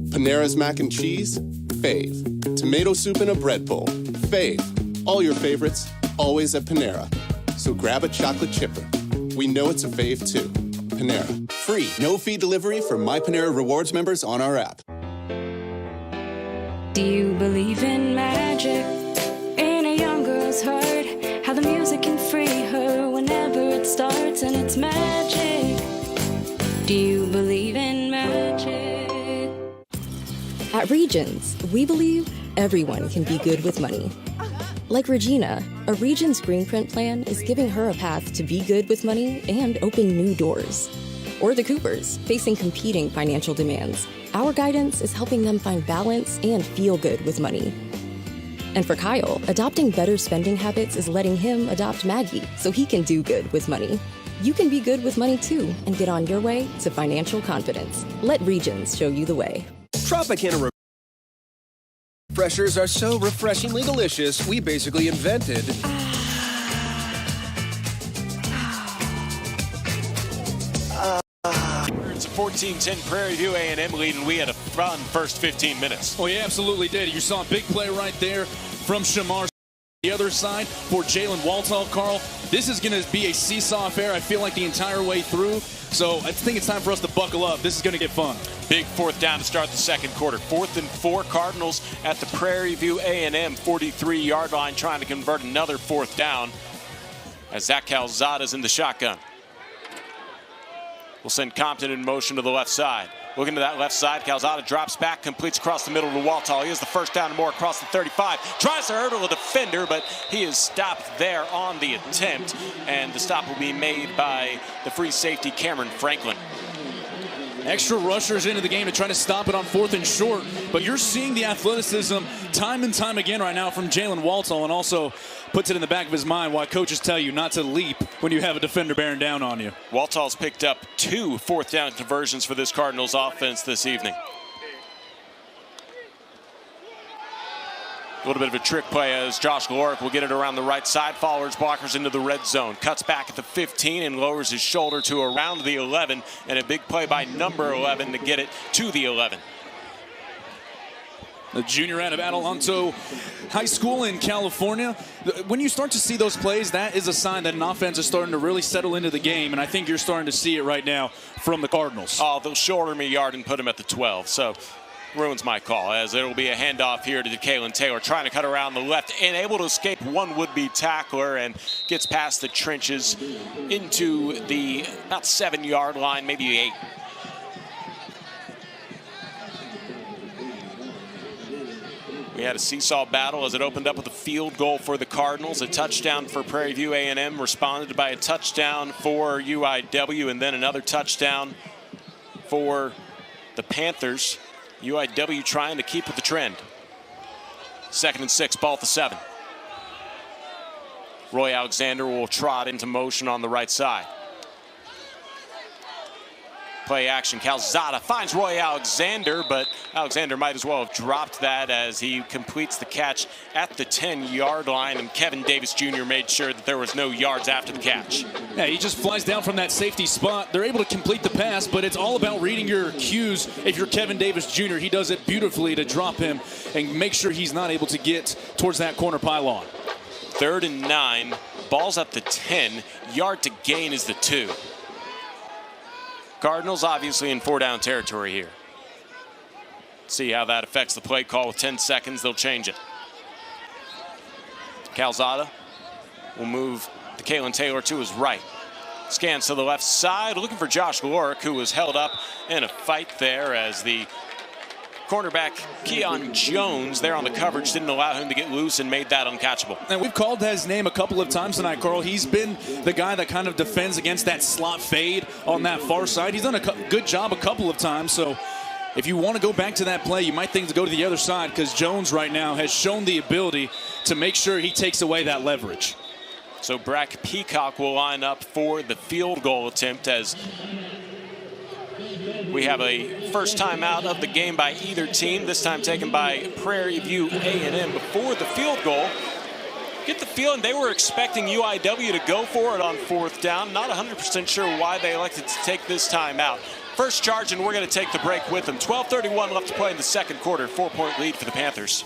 Panera's mac and cheese? Fave. Tomato soup in a bread bowl? Fave. All your favorites, always at Panera. So grab a chocolate chipper. We know it's a fave too. Panera. Free, no-fee delivery for My Panera Rewards members on our app. Do you believe in magic? In a young girl's heart, how the music can free her whenever it starts, and it's magic. Do you believe in magic? At Regions, we believe everyone can be good with money. Like Regina, a Regions Green Print plan is giving her a path to be good with money and open new doors. Or the Coopers, facing competing financial demands. Our guidance is helping them find balance and feel good with money. And for Kyle, adopting better spending habits is letting him adopt Maggie so he can do good with money. You can be good with money too and get on your way to financial confidence. Let Regions show you the way. Tropicana refreshers are so refreshingly delicious, we basically invented... It's a 14 14-10 Prairie View A&M lead, and we had a fun first 15 minutes. Well, you absolutely did. You saw a big play right there from Shamar. The other side for Jalen Waltall. Carl, this is going to be a seesaw affair, I feel like, the entire way through. So I think it's time for us to buckle up. This is going to get fun. Big fourth down to start the second quarter. 4th and 4, Cardinals at the Prairie View A&M 43-yard line, trying to convert another fourth down as Zach Calzada's in the shotgun. We'll send Compton in motion to the left side. Looking to that left side, Calzada drops back, completes across the middle to Waltall. He has the first down and more across the 35. Tries to hurdle a defender, but he is stopped there on the attempt. And the stop will be made by the free safety, Cameron Franklin. Extra rushers into the game to try to stop it on 4th and short. But you're seeing the athleticism time and time again right now from Jalen Waltall, and also puts it in the back of his mind why coaches tell you not to leap when you have a defender bearing down on you. Waltall's picked up 2 fourth down conversions for this Cardinals offense this evening. A little bit of a trick play as Josh Lorick will get it around the right side, follows blockers into the red zone, cuts back at the 15 and lowers his shoulder to around the 11, and a big play by number 11 to get it to the 11. The junior out of Adelanto High School in California. When you start to see those plays, that is a sign that an offense is starting to really settle into the game, and I think you're starting to see it right now from the Cardinals. Oh, they'll shoulder him a yard and put him at the 12, so ruins my call, as there will be a handoff here to Kalen Taylor, trying to cut around the left and able to escape one would-be tackler, and gets past the trenches into the about 7-yard line, maybe 8. We had a seesaw battle as it opened up with a field goal for the Cardinals, a touchdown for Prairie View A&M, responded by a touchdown for UIW, and then another touchdown for the Panthers. UIW trying to keep with the trend. 2nd and 6, ball at the 7. Roy Alexander will trot into motion on the right side. Play action, Calzada finds Roy Alexander, but Alexander might as well have dropped that as he completes the catch at the 10-yard line, and Kevin Davis Jr. made sure that there was no yards after the catch. Yeah, he just flies down from that safety spot. They're able to complete the pass, but it's all about reading your cues. If you're Kevin Davis Jr., he does it beautifully to drop him and make sure he's not able to get towards that corner pylon. 3rd and 9, ball's at the 10, yard to gain is the 2. Cardinals obviously in 4-down territory here. See how that affects the play call. With 10 seconds, they'll change it. Calzada will move to Kalen Taylor to his right. Scans to the left side, looking for Josh Lorick, who was held up in a fight there as the cornerback Keon Jones there on the coverage didn't allow him to get loose and made that uncatchable. And we've called his name a couple of times tonight, Carl. He's been the guy that kind of defends against that slot fade on that far side. He's done a good job a couple of times. So if you want to go back to that play, you might think to go to the other side, because Jones right now has shown the ability to make sure he takes away that leverage. So Brack Peacock will line up for the field goal attempt as we have a first time out of the game by either team, this time taken by Prairie View A&M. Before the field goal, get the feeling they were expecting UIW to go for it on 4th down. Not 100% sure why they elected to take this time out. First charge, and we're going to take the break with them. 12:31 left to play in the second quarter. 4-point lead for the Panthers.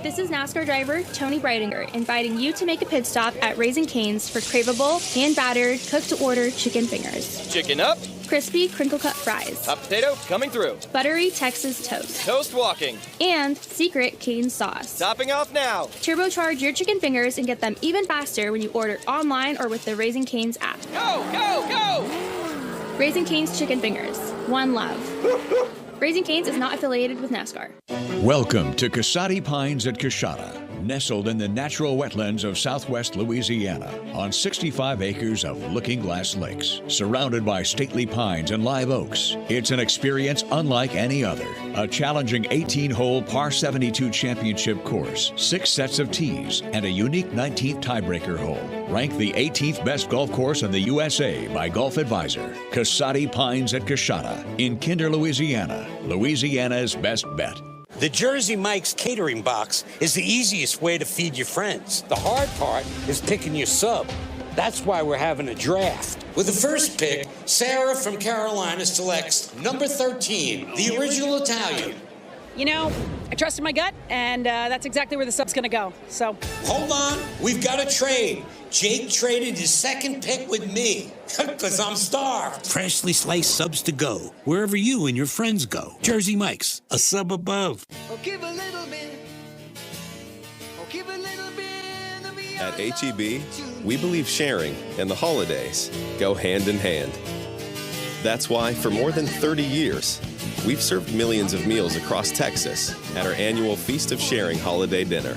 This is NASCAR driver Tony Breidinger inviting you to make a pit stop at Raising Cane's for craveable, hand-battered, cooked-to-order chicken fingers. Chicken up. Crispy, crinkle-cut fries. Hot potato coming through. Buttery Texas toast. Toast walking. And secret Cane sauce. Topping off now. Turbocharge your chicken fingers and get them even faster when you order online or with the Raising Cane's app. Go, go, go! Raising Cane's Chicken Fingers. One love. Raising Cane's is not affiliated with NASCAR. Welcome to Casati Pines at Coshada, nestled in the natural wetlands of southwest Louisiana on 65 acres of Looking Glass Lakes, surrounded by stately pines and live oaks. It's an experience unlike any other. A challenging 18-hole par 72 championship course, 6 sets of tees, and a unique 19th tiebreaker hole. Ranked the 18th best golf course in the USA by Golf Advisor. Casati Pines at Coshada in Kinder, Louisiana. Louisiana's best bet. The Jersey Mike's catering box is the easiest way to feed your friends. The hard part is picking your sub. That's why we're having a draft. With the first pick, Sarah from Carolina selects number 13, the original Italian. You know, I trusted my gut, and that's exactly where the sub's going to go. So Hold on, we've got a trade. Jake traded his second pick with me, because I'm starved. Freshly sliced subs to go, wherever you and your friends go. Jersey Mike's, a sub above. At HEB, we believe sharing and the holidays go hand in hand. That's why, for more than 30 years, we've served millions of meals across Texas at our annual Feast of Sharing holiday dinner.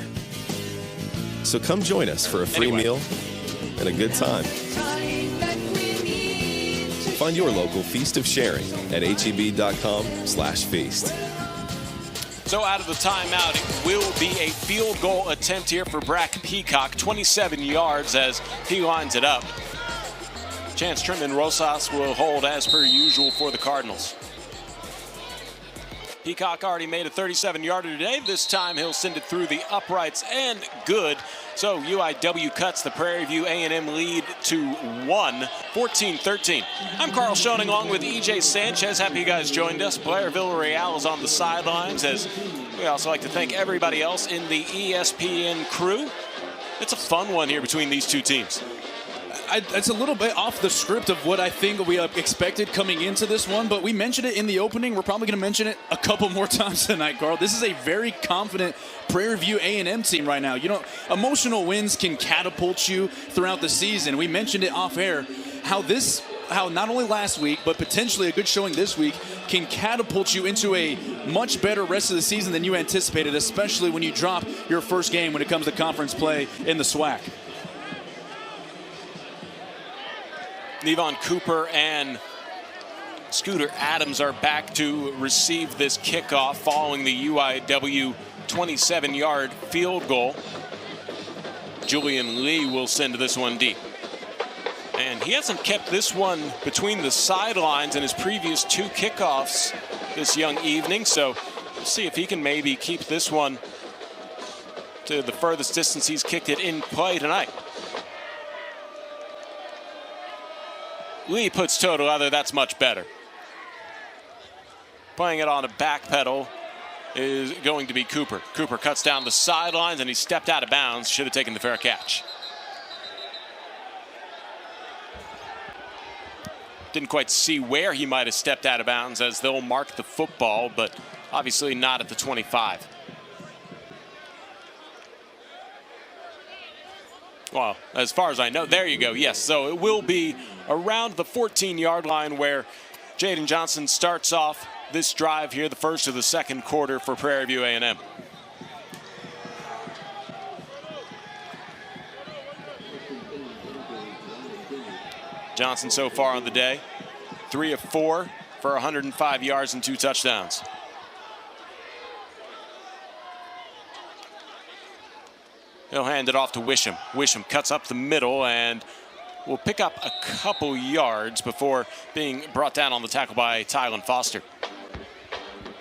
So come join us for a free meal and a good time. Find your local Feast of Sharing at heb.com/feast. So out of the timeout, it will be a field goal attempt here for Brack Peacock. 27 yards as he lines it up. Chance Trim and Rosas will hold as per usual for the Cardinals. Peacock already made a 37-yarder today. This time he'll send it through the uprights and good. So UIW cuts the Prairie View A&M lead to 1, 14-13. I'm Carl Schoening along with EJ Sanchez. Happy you guys joined us. Blair Villarreal is on the sidelines, as we also like to thank everybody else in the ESPN crew. It's a fun one here between these two teams. It's a little bit off the script of what I think we expected coming into this one, but we mentioned it in the opening. We're probably going to mention it a couple more times tonight, Carl. This is a very confident Prairie View A&M team right now. You know, emotional wins can catapult you throughout the season. We mentioned it off air, how not only last week, but potentially a good showing this week can catapult you into a much better rest of the season than you anticipated, especially when you drop your first game when it comes to conference play in the SWAC. Nevon Cooper and Scooter Adams are back to receive this kickoff following the UIW 27-yard field goal. Julian Lee will send this one deep. And he hasn't kept this one between the sidelines in his previous two kickoffs this young evening, so we'll see if he can maybe keep this one to the furthest distance he's kicked it in play tonight. Lee puts toe to leather. That's much better. Playing it on a back pedal is going to be Cooper. Cooper cuts down the sidelines, and he stepped out of bounds. Should have taken the fair catch. Didn't quite see where he might have stepped out of bounds, as they'll mark the football, but obviously not at the 25. Well, as far as I know, there you go. Yes, so it will be around the 14-yard line where Jaden Johnson starts off this drive here, the first of the second quarter for Prairie View A&M. Johnson so far on the day, 3 of 4 for 105 yards and 2 touchdowns. He'll hand it off to Wisham. Wisham cuts up the middle and will pick up a couple yards before being brought down on the tackle by Tylen Foster.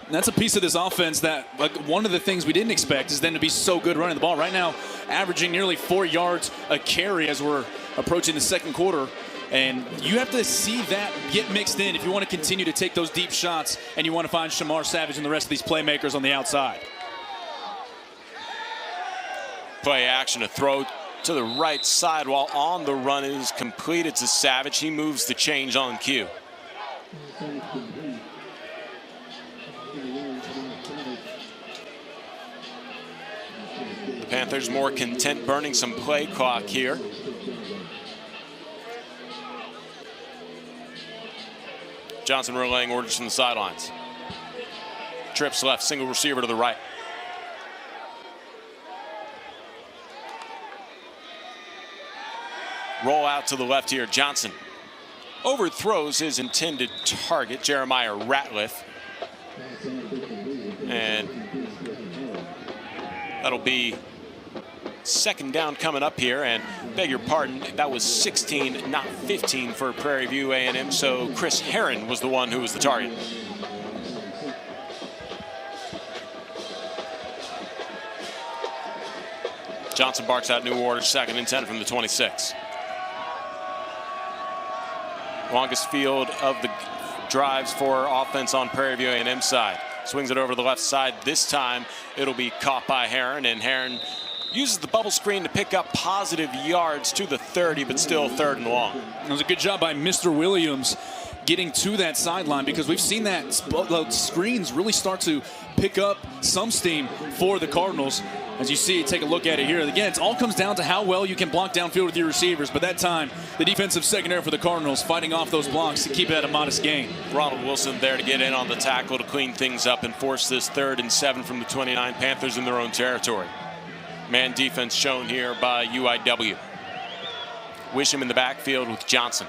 And that's a piece of this offense that, like, one of the things we didn't expect is them to be so good running the ball. Right now, averaging nearly 4 yards a carry as we're approaching the second quarter. And you have to see that get mixed in if you want to continue to take those deep shots and you want to find Shamar Savage and the rest of these playmakers on the outside. Play action, a throw to the right side while on the run is completed to Savage. He moves the change on cue. The Panthers more content burning some play clock here. Johnson relaying orders from the sidelines. Trips left, single receiver to the right. Roll out to the left here. Johnson overthrows his intended target, Jeremiah Ratliff. And that'll be second down coming up here. And beg your pardon, that was 16, not 15 for Prairie View A&M. So Chris Herron was the one who was the target. Johnson barks out new orders, 2nd and 10 from the 26. Longest field of the drives for offense on Prairie View A&M side. Swings it over to the left side. This time it'll be caught by Heron, and Heron uses the bubble screen to pick up positive yards to the 30, but still 3rd and long. It was a good job by Mr. Williams getting to that sideline, because we've seen that screens really start to pick up some steam for the Cardinals. As you see, take a look at it here. Again, it all comes down to how well you can block downfield with your receivers. But that time, the defensive secondary for the Cardinals fighting off those blocks to keep it at a modest gain. Ronald Wilson there to get in on the tackle to clean things up and force this 3rd and 7 from the 29. Panthers in their own territory. Man defense shown here by UIW. Wisham in the backfield with Johnson.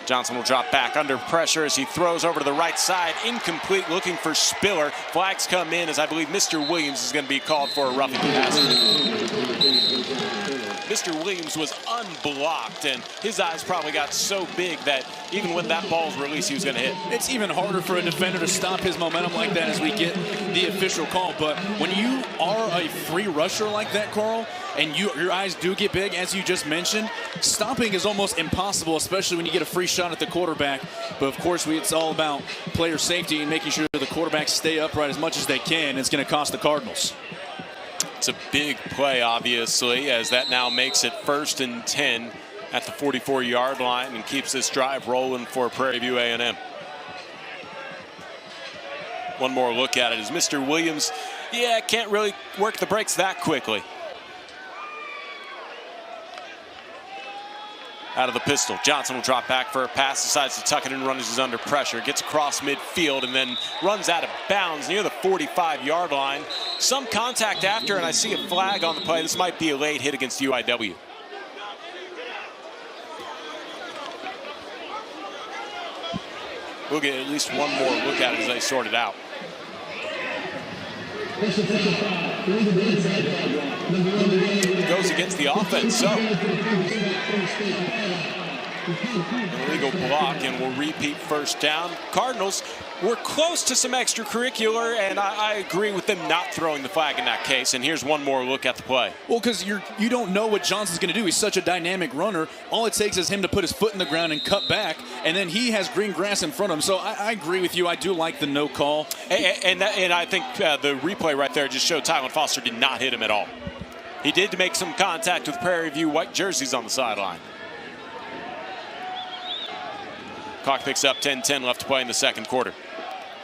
Johnson will drop back under pressure as he throws over to the right side. Incomplete, looking for Spiller. Flags come in as I believe Mr. Williams is going to be called for a roughing the passer. Mr. Williams was unblocked, and his eyes probably got so big that even when that ball was released, he was going to hit. It's even harder for a defender to stop his momentum like that as we get the official call. But when you are a free rusher like that, Carl, and your eyes do get big, as you just mentioned, stopping is almost impossible, especially when you get a free shot at the quarterback. But of course, it's all about player safety and making sure the quarterbacks stay upright as much as they can. It's going to cost the Cardinals. It's a big play, obviously, as that now makes it 1st and 10 at the 44-yard line and keeps this drive rolling for Prairie View A&M. One more look at it as Mr. Williams, can't really work the brakes that quickly. Out of the pistol, Johnson will drop back for a pass, decides to tuck it and run as he's under pressure. Gets across midfield and then runs out of bounds near the 45-yard line. Some contact after, and I see a flag on the play. This might be a late hit against UIW. We'll get at least one more look at it as they sort it out. It goes against the offense, so an illegal block, and we'll repeat 1st down. Cardinals were close to some extracurricular, and I agree with them not throwing the flag in that case. And here's one more look at the play. Well, because you don't know what Johnson's going to do. He's such a dynamic runner. All it takes is him to put his foot in the ground and cut back, and then he has green grass in front of him. So I agree with you. I do like the no call. And I think the replay right there just showed Tylen Foster did not hit him at all. He did make some contact with Prairie View white jerseys on the sideline. Clock picks up 10-10 left to play in the 2nd quarter.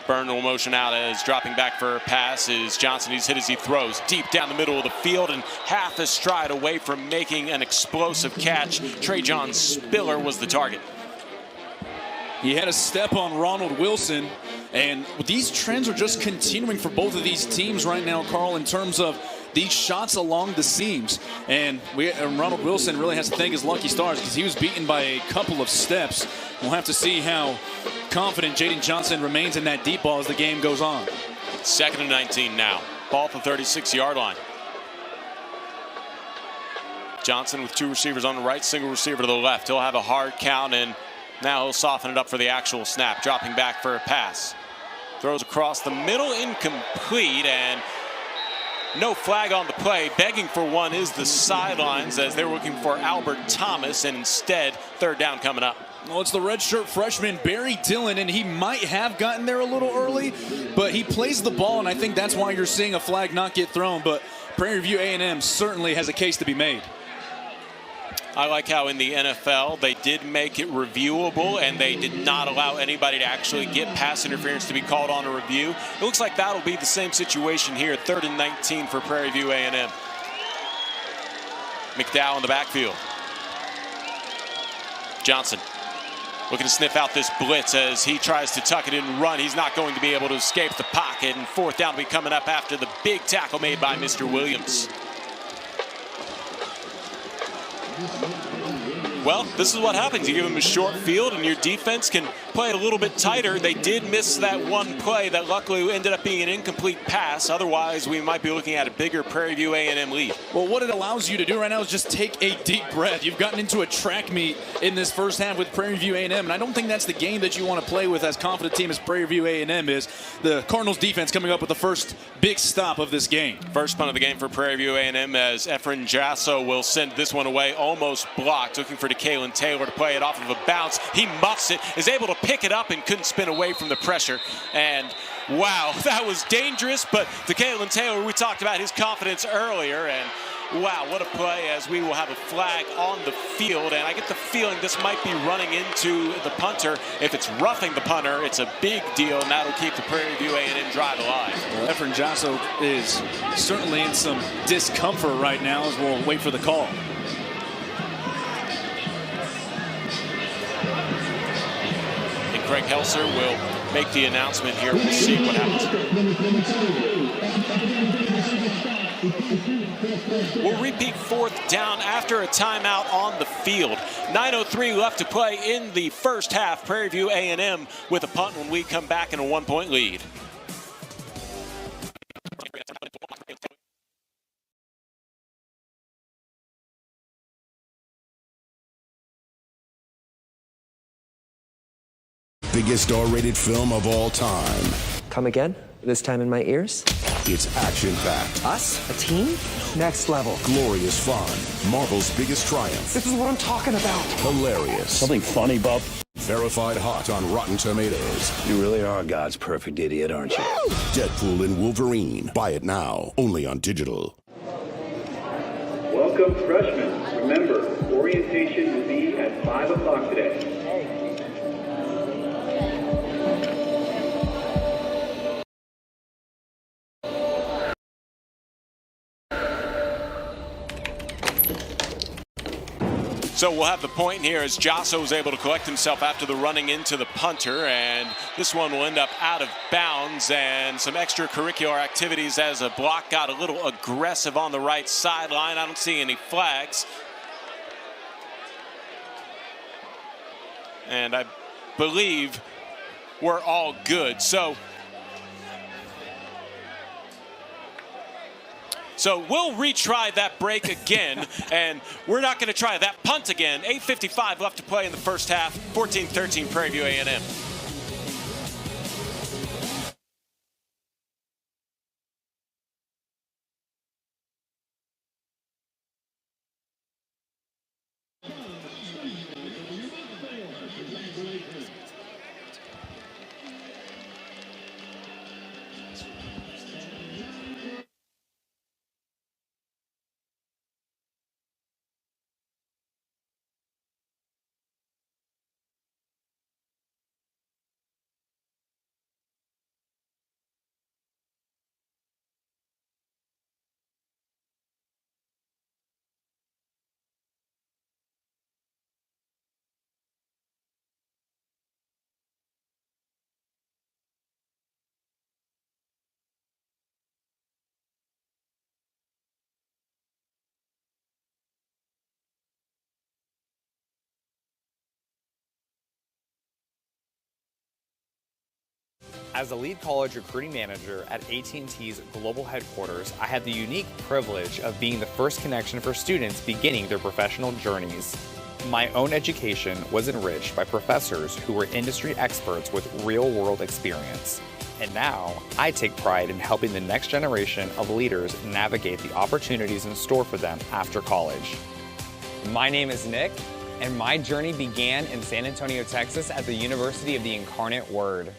Byrne will motion out as dropping back for a pass is Johnson. He's hit as he throws deep down the middle of the field and half a stride away from making an explosive catch. Trajan Spiller was the target. He had a step on Ronald Wilson, and these trends are just continuing for both of these teams right now, Carl, in terms of these shots along the seams. And Ronald Wilson really has to thank his lucky stars because he was beaten by a couple of steps. We'll have to see how confident Jaden Johnson remains in that deep ball as the game goes on. 2nd and 19 now. Ball at the 36-yard line. Johnson with 2 receivers on the right, single receiver to the left. He'll have a hard count, and now he'll soften it up for the actual snap. Dropping back for a pass. Throws across the middle, incomplete, and no flag on the play. Begging for one is the sidelines as they're looking for Albert Thomas, and instead, 3rd down coming up. Well, it's the redshirt freshman, Barry Dillon, and he might have gotten there a little early, but he plays the ball, and I think that's why you're seeing a flag not get thrown. But Prairie View A&M certainly has a case to be made. I like how in the NFL they did make it reviewable and they did not allow anybody to actually get pass interference to be called on a review. It looks like that'll be the same situation here. 3rd and 19 for Prairie View A&M. McDowell in the backfield. Johnson looking to sniff out this blitz as he tries to tuck it in and run. He's not going to be able to escape the pocket, and 4th down will be coming up after the big tackle made by Mr. Williams. Well, this is what happens. You give them a short field and your defense can play it a little bit tighter. They did miss that one play that luckily ended up being an incomplete pass. Otherwise, we might be looking at a bigger Prairie View A&M lead. Well, what it allows you to do right now is just take a deep breath. You've gotten into a track meet in this first half with Prairie View A&M, and I don't think that's the game that you want to play with as confident team as Prairie View A&M is. The Cardinals defense coming up with the first big stop of this game. First punt of the game for Prairie View A&M as Efren Jasso will send this one away, almost blocked, looking for DeKalen Taylor to play it off of a bounce. He muffs it, is able to pick it up and couldn't spin away from the pressure. And wow, that was dangerous, but DeKalen Taylor, we talked about his confidence earlier, and wow, what a play, as we will have a flag on the field. And I get the feeling this might be running into the punter. If it's roughing the punter, it's a big deal, and that'll keep the Prairie View A&M drive alive. Well, Efren Jasso is certainly in some discomfort right now as we'll wait for the call. And Craig Helser will make the announcement here. We'll see what happens. We'll repeat fourth down after a timeout on the field. 9:03 left to play in the first half. Prairie View A&M with a punt when we come back in a 1-point lead. Biggest R-rated film of all time. Come again? This time in my ears? It's action-packed. Us? A team? Next level. Glorious fun. Marvel's biggest triumph. This is what I'm talking about. Hilarious. Something funny, Bob? Verified hot on Rotten Tomatoes. You really are God's perfect idiot, aren't you? Deadpool and Wolverine. Buy it now. Only on digital. Welcome, freshmen. Remember, orientation will be at 5 o'clock today. So we'll have the point here as Jasso was able to collect himself after the running into the punter, and this one will end up out of bounds, and some extracurricular activities as a block got a little aggressive on the right sideline. I don't see any flags. And I believe we're all good. So we'll retry that break again, and we're not going to try that punt again. 8:55 left to play in the first half. 14-13 Prairie View A&M. As the lead college recruiting manager at AT&T's global headquarters, I had the unique privilege of being the first connection for students beginning their professional journeys. My own education was enriched by professors who were industry experts with real-world experience. And now, I take pride in helping the next generation of leaders navigate the opportunities in store for them after college. My name is Nick, and my journey began in San Antonio, Texas at the University of the Incarnate Word.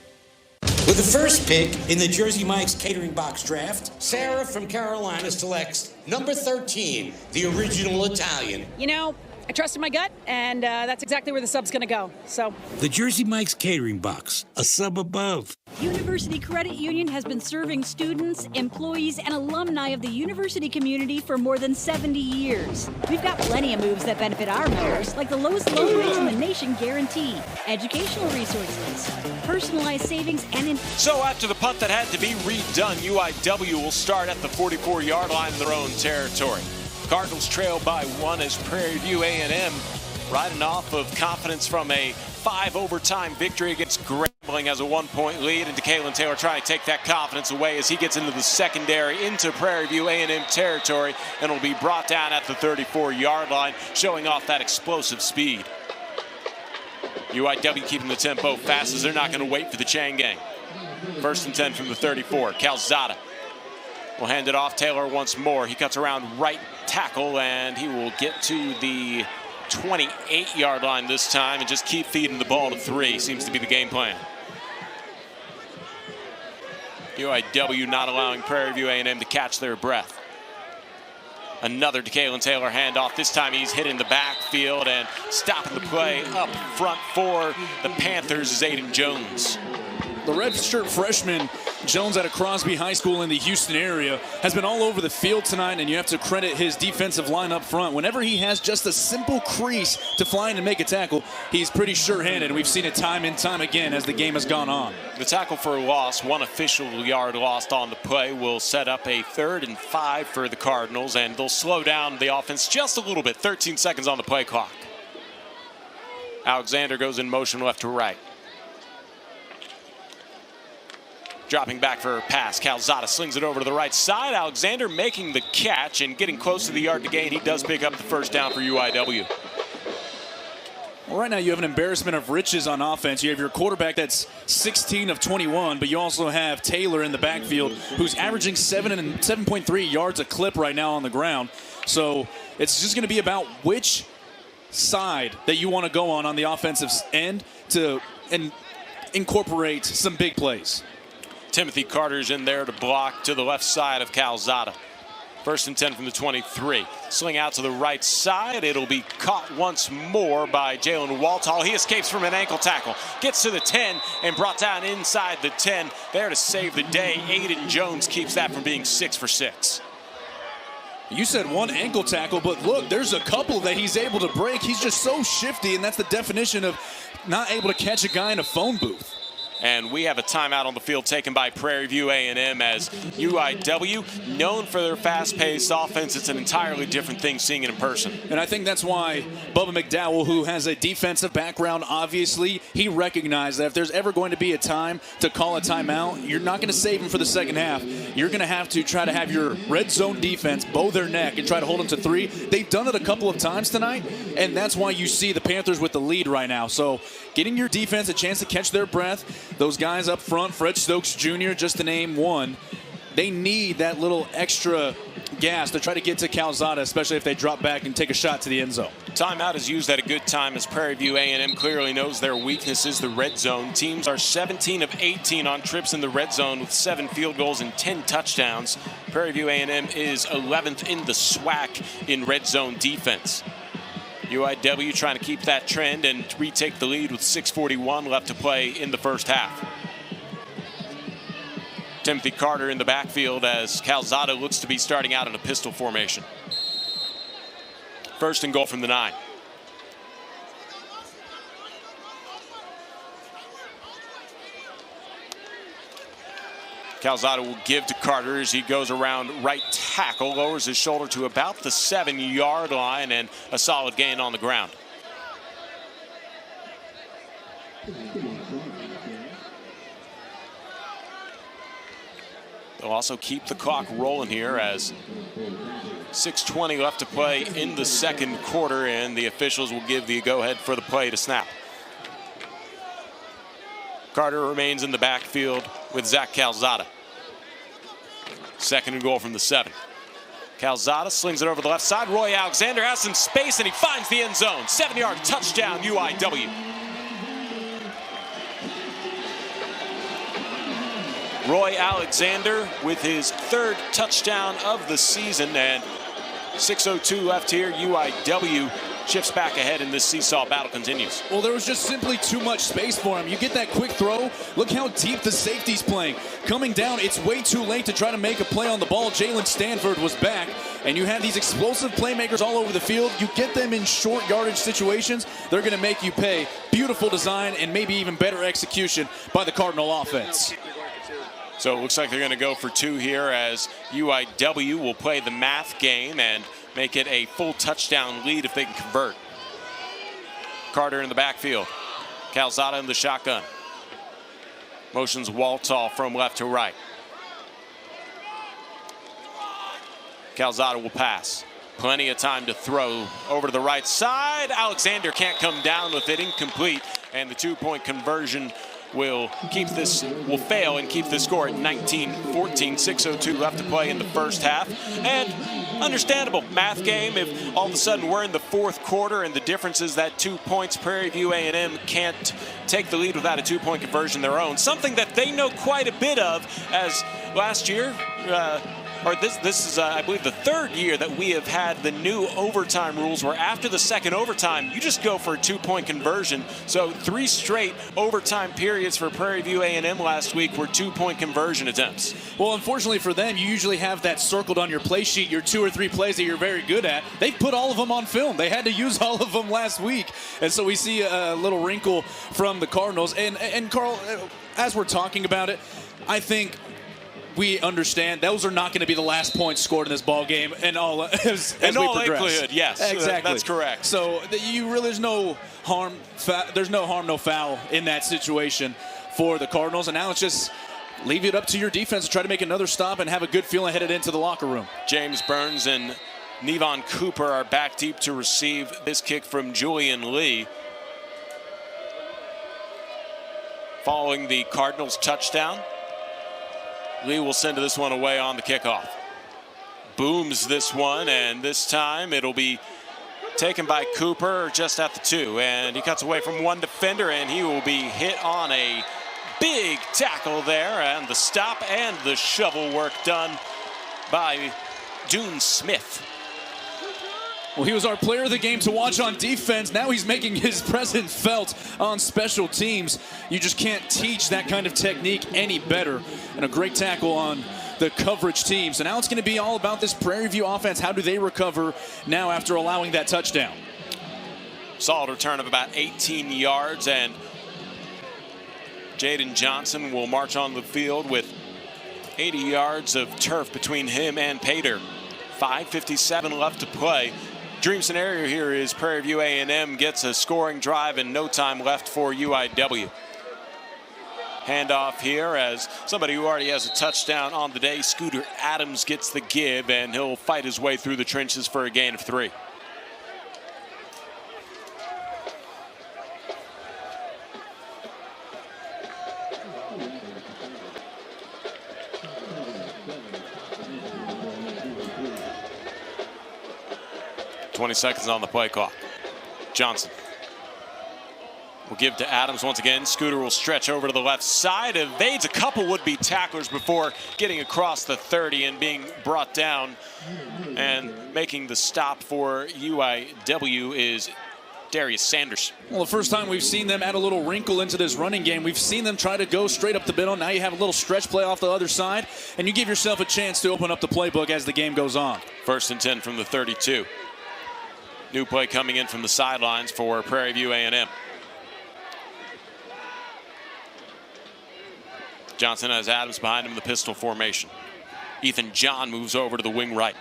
With the first pick in the Jersey Mike's Catering Box Draft, Sarah from Carolina selects number 13, the original Italian. You know, I trusted my gut, and that's exactly where the sub's going to go. So, The Jersey Mike's Catering Box, a sub above. University Credit Union has been serving students, employees, and alumni of the university community for more than 70 years. We've got plenty of moves that benefit our members, like the lowest loan rates in the nation guarantee, educational resources, personalized savings, and... So after the punt that had to be redone, UIW will start at the 44-yard line in their own territory. Cardinals trail by 1 as Prairie View A&M riding off of confidence from a 5 overtime victory against Grambling as a 1-point lead, and DeKalen Taylor trying to take that confidence away as he gets into the secondary into Prairie View A&M territory, and will be brought down at the 34-yard line, showing off that explosive speed. UIW keeping the tempo fast as they're not going to wait for the chain gang. 1st and 10 from the 34. Calzada will hand it off. Taylor once more. He cuts around right tackle, and he will get to the 28-yard line this time and just keep feeding the ball to 3. Seems to be the game plan. UIW not allowing Prairie View A&M to catch their breath. Another DeKalen Taylor handoff. This time he's hitting the backfield, and stopping the play up front for the Panthers is Aiden Jones. The redshirt freshman, Jones out of Crosby High School in the Houston area, has been all over the field tonight, and you have to credit his defensive line up front. Whenever he has just a simple crease to fly in and make a tackle, he's pretty sure-handed. We've seen it time and time again as the game has gone on. The tackle for a loss, 1 official yard lost on the play, will set up a 3rd and 5 for the Cardinals, and they'll slow down the offense just a little bit. 13 seconds on the play clock. Alexander goes in motion left to right. Dropping back for a pass. Calzada slings it over to the right side. Alexander making the catch and getting close to the yard to gain. He does pick up the first down for UIW. Well, right now you have an embarrassment of riches on offense. You have your quarterback that's 16 of 21, but you also have Taylor in the backfield, who's averaging 7.3 yards a clip right now on the ground. So it's just going to be about which side that you want to go on the offensive end to incorporate some big plays. Timothy Carter's in there to block to the left side of Calzada. 1st and 10 from the 23. Sling out to the right side. It'll be caught once more by Jalen Waltall. He escapes from an ankle tackle. Gets to the 10 and brought down inside the 10. There to save the day. Aiden Jones keeps that from being 6 for 6. You said 1 ankle tackle, but look, there's a couple that he's able to break. He's just so shifty, and that's the definition of not able to catch a guy in a phone booth. And we have a timeout on the field taken by Prairie View A&M as UIW, known for their fast-paced offense. It's an entirely different thing seeing it in person. And I think that's why Bubba McDowell, who has a defensive background, obviously, he recognized that if there's ever going to be a time to call a timeout, you're not going to save him for the second half. You're going to have to try to have your red zone defense bow their neck and try to hold them to 3. They've done it a couple of times tonight, and that's why you see the Panthers with the lead right now. So getting your defense a chance to catch their breath. Those guys up front, Fred Stokes Jr., just to name one, they need that little extra gas to try to get to Calzada, especially if they drop back and take a shot to the end zone. Timeout is used at a good time as Prairie View A&M clearly knows their weakness is the red zone. Teams are 17 of 18 on trips in the red zone with 7 field goals and 10 touchdowns. Prairie View A&M is 11th in the SWAC in red zone defense. UIW trying to keep that trend and retake the lead with 6:41 left to play in the first half. Timothy Carter in the backfield as Calzada looks to be starting out in a pistol formation. 1st and goal from the 9. Calzada will give to Carter as he goes around right tackle, lowers his shoulder to about the 7-yard line, and a solid gain on the ground. They'll also keep the clock rolling here as 6:20 left to play in the second quarter, and the officials will give the go-ahead for the play to snap. Carter remains in the backfield with Zach Calzada. 2nd and goal from the 7. Calzada slings it over the left side. Roy Alexander has some space, and he finds the end zone. 7-yard touchdown, UIW. Roy Alexander with his 3rd touchdown of the season, and 6:02 left here. UIW shifts back ahead, and this seesaw battle continues. Well, there was just simply too much space for him. You get that quick throw. Look how deep the safety's playing. Coming down, it's way too late to try to make a play on the ball. Jalen Stanford was back, and you have these explosive playmakers all over the field. You get them in short yardage situations, they're going to make you pay. Beautiful design and maybe even better execution by the Cardinal offense. So it looks like they're going to go for 2 here as UIW will play the math game and make it a full touchdown lead if they can convert. Carter in the backfield. Calzada in the shotgun. Motions Waltall from left to right. Calzada will pass. Plenty of time to throw over to the right side. Alexander can't come down with it, incomplete. And the 2-point conversion will fail and keep the score at 19-14. 6:02 left to play in the first half. And understandable math game if all of a sudden we're in the fourth quarter and the difference is that 2 points. Prairie View A&M can't take the lead without a 2-point conversion of their own. Something that they know quite a bit of, as last year, this is, I believe, the third year that we have had the new overtime rules where after the second overtime, you just go for a 2-point conversion. So 3 straight overtime periods for Prairie View A&M last week were 2-point conversion attempts. Well, unfortunately for them, you usually have that circled on your play sheet, your 2 or 3 plays that you're very good at. They put all of them on film. They had to use all of them last week. And so we see a little wrinkle from the Cardinals. And Carl, as we're talking about it, I think we understand those are not going to be the last points scored in this ball game, and all as we progress. Likelihood, yes, exactly, that's correct. So there's no harm, no foul in that situation for the Cardinals, and now let's just leave it up to your defense to try to make another stop and have a good feeling headed into the locker room. James Burns and Nevon Cooper are back deep to receive this kick from Julian Lee. Following the Cardinals touchdown, Lee will send this one away on the kickoff. Booms this one, and this time it'll be taken by Cooper just at the 2. And he cuts away from one defender, and he will be hit on a big tackle there. And the stop and the shovel work done by Dune Smith. Well, he was our player of the game to watch on defense. Now he's making his presence felt on special teams. You just can't teach that kind of technique any better. And a great tackle on the coverage team. So now it's going to be all about this Prairie View offense. How do they recover now after allowing that touchdown? Solid return of about 18 yards, and Jaden Johnson will march on the field with 80 yards of turf between him and Pater. 5:57 left to play. Dream scenario here is Prairie View A&M gets a scoring drive and no time left for UIW. Handoff here as somebody who already has a touchdown on the day. Scooter Adams gets the give, and he'll fight his way through the trenches for a gain of 3. .20 seconds on the play clock. Johnson will give to Adams once again. Scooter will stretch over to the left side, evades a couple would-be tacklers before getting across the 30 and being brought down. And making the stop for UIW is Darius Sanders. Well, the first time we've seen them add a little wrinkle into this running game. We've seen them try to go straight up the middle. Now you have a little stretch play off the other side, and you give yourself a chance to open up the playbook as the game goes on. 1st and 10 from the 32. New play coming in from the sidelines for Prairie View A&M. Johnson has Adams behind him in the pistol formation. Ethan John moves over to the wing right.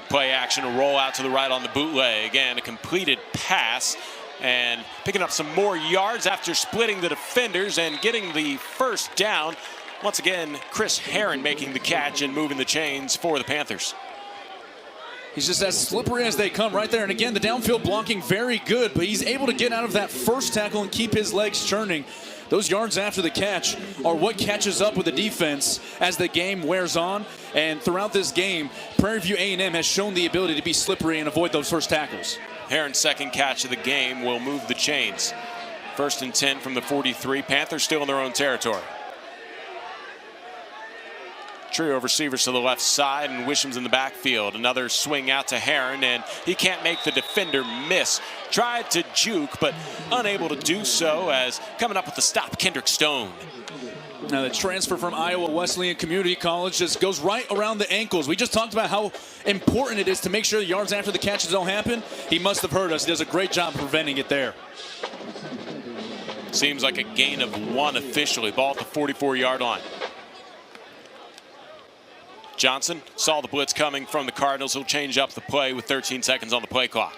Play action, a roll out to the right on the bootleg. Again, a completed pass, and picking up some more yards after splitting the defenders and getting the first down. Once again, Chris Herron making the catch and moving the chains for the Panthers. He's just as slippery as they come right there. And again, the downfield blocking very good, but he's able to get out of that first tackle and keep his legs churning. Those yards after the catch are what catches up with the defense as the game wears on. And throughout this game, Prairie View A&M has shown the ability to be slippery and avoid those first tackles. Herron's second catch of the game will move the chains. 1st and 10 from the 43. Panthers still in their own territory. Trio of receivers to the left side, and Wisham's in the backfield. Another swing out to Herron, and he can't make the defender miss. Tried to juke, but unable to do so, as coming up with the stop, Kendrick Stone. Now the transfer from Iowa Wesleyan Community College just goes right around the ankles. We just talked about how important it is to make sure the yards after the catches don't happen. He must have heard us. He does a great job preventing it there. Seems like a gain of 1 officially. Ball at the 44-yard line. Johnson saw the blitz coming from the Cardinals. He'll change up the play with 13 seconds on the play clock.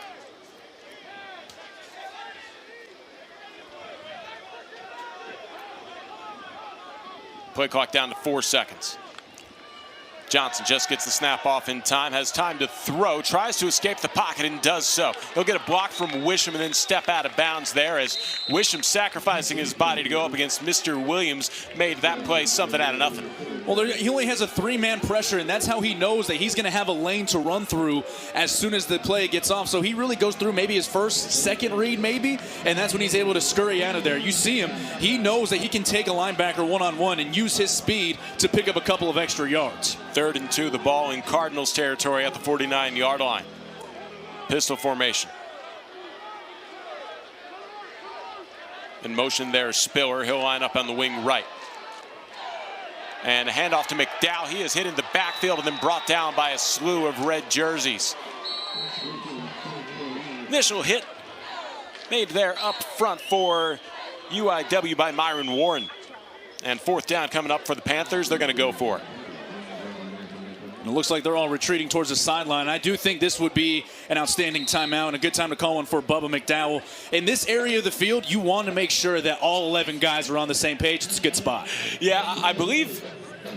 Play clock down to 4 seconds. Johnson just gets the snap off in time, has time to throw, tries to escape the pocket and does so. He'll get a block from Wisham and then step out of bounds there as Wisham, sacrificing his body to go up against Mr. Williams, made that play something out of nothing. Well, he only has a 3-man pressure, and that's how he knows that he's going to have a lane to run through as soon as the play gets off. So he really goes through maybe his first, second read maybe, and that's when he's able to scurry out of there. You see him, he knows that he can take a linebacker one-on-one and use his speed to pick up a couple of extra yards. 3rd and 2, the ball in Cardinals territory at the 49-yard line. Pistol formation. In motion there, Spiller. He'll line up on the wing right. And a handoff to McDowell. He is hit in the backfield and then brought down by a slew of red jerseys. Initial hit made there up front for UIW by Myron Warren. And 4th down coming up for the Panthers. They're going to go for it. It looks like they're all retreating towards the sideline. I do think this would be an outstanding timeout and a good time to call one for Bubba McDowell. In this area of the field, you want to make sure that all 11 guys are on the same page. It's a good spot. Yeah, I believe,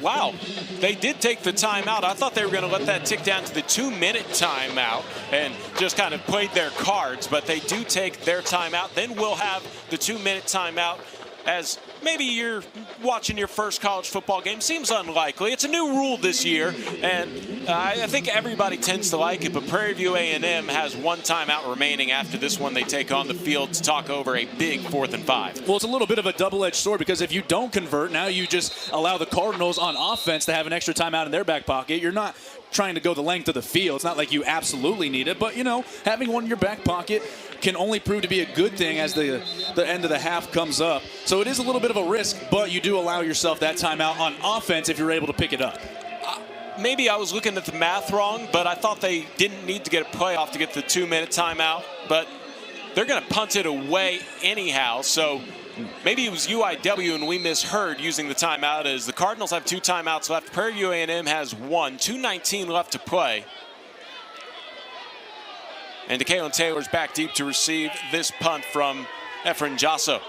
wow, they did take the timeout. I thought they were going to let that tick down to the 2-minute timeout and just kind of played their cards, but they do take their timeout. Then we'll have the 2-minute timeout as maybe you're watching your first college football game. Seems unlikely. It's a new rule this year, and I think everybody tends to like it, but Prairie View A&M has 1 timeout remaining after this one. They take on the field to talk over a big 4th and 5. Well, it's a little bit of a double-edged sword because if you don't convert, now you just allow the Cardinals on offense to have an extra timeout in their back pocket. You're not trying to go the length of the field. It's not like you absolutely need it, but, you know, having one in your back pocket can only prove to be a good thing as the end of the half comes up. So it is a little bit of a risk, but you do allow yourself that timeout on offense if you're able to pick it up. Maybe I was looking at the math wrong, but I thought they didn't need to get a playoff to get the 2-minute timeout, but they're going to punt it away anyhow. So maybe it was UIW and we misheard using the timeout, as the Cardinals have 2 timeouts left. Prairie View A&M has 1. 2:19 left to play. And DeKalen Taylor's back deep to receive this punt from Efren Jasso.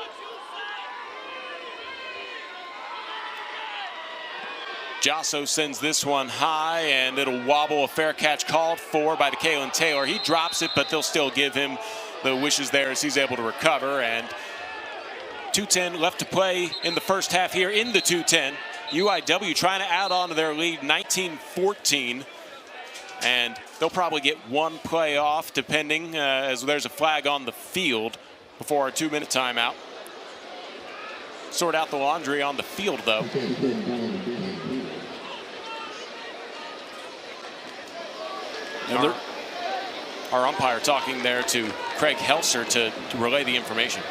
Jasso sends this one high, and it'll wobble. A fair catch called for by DeKalen Taylor. He drops it, but they'll still give him the wishes there as he's able to recover. And 2:10 left to play in the first half here in the 2:10. UIW trying to add on to their lead, 19-14. And they'll probably get 1 play off, depending, as there's a flag on the field before our 2-minute timeout. Sort out the laundry on the field, though. Our umpire talking there to Craig Helser to relay the information.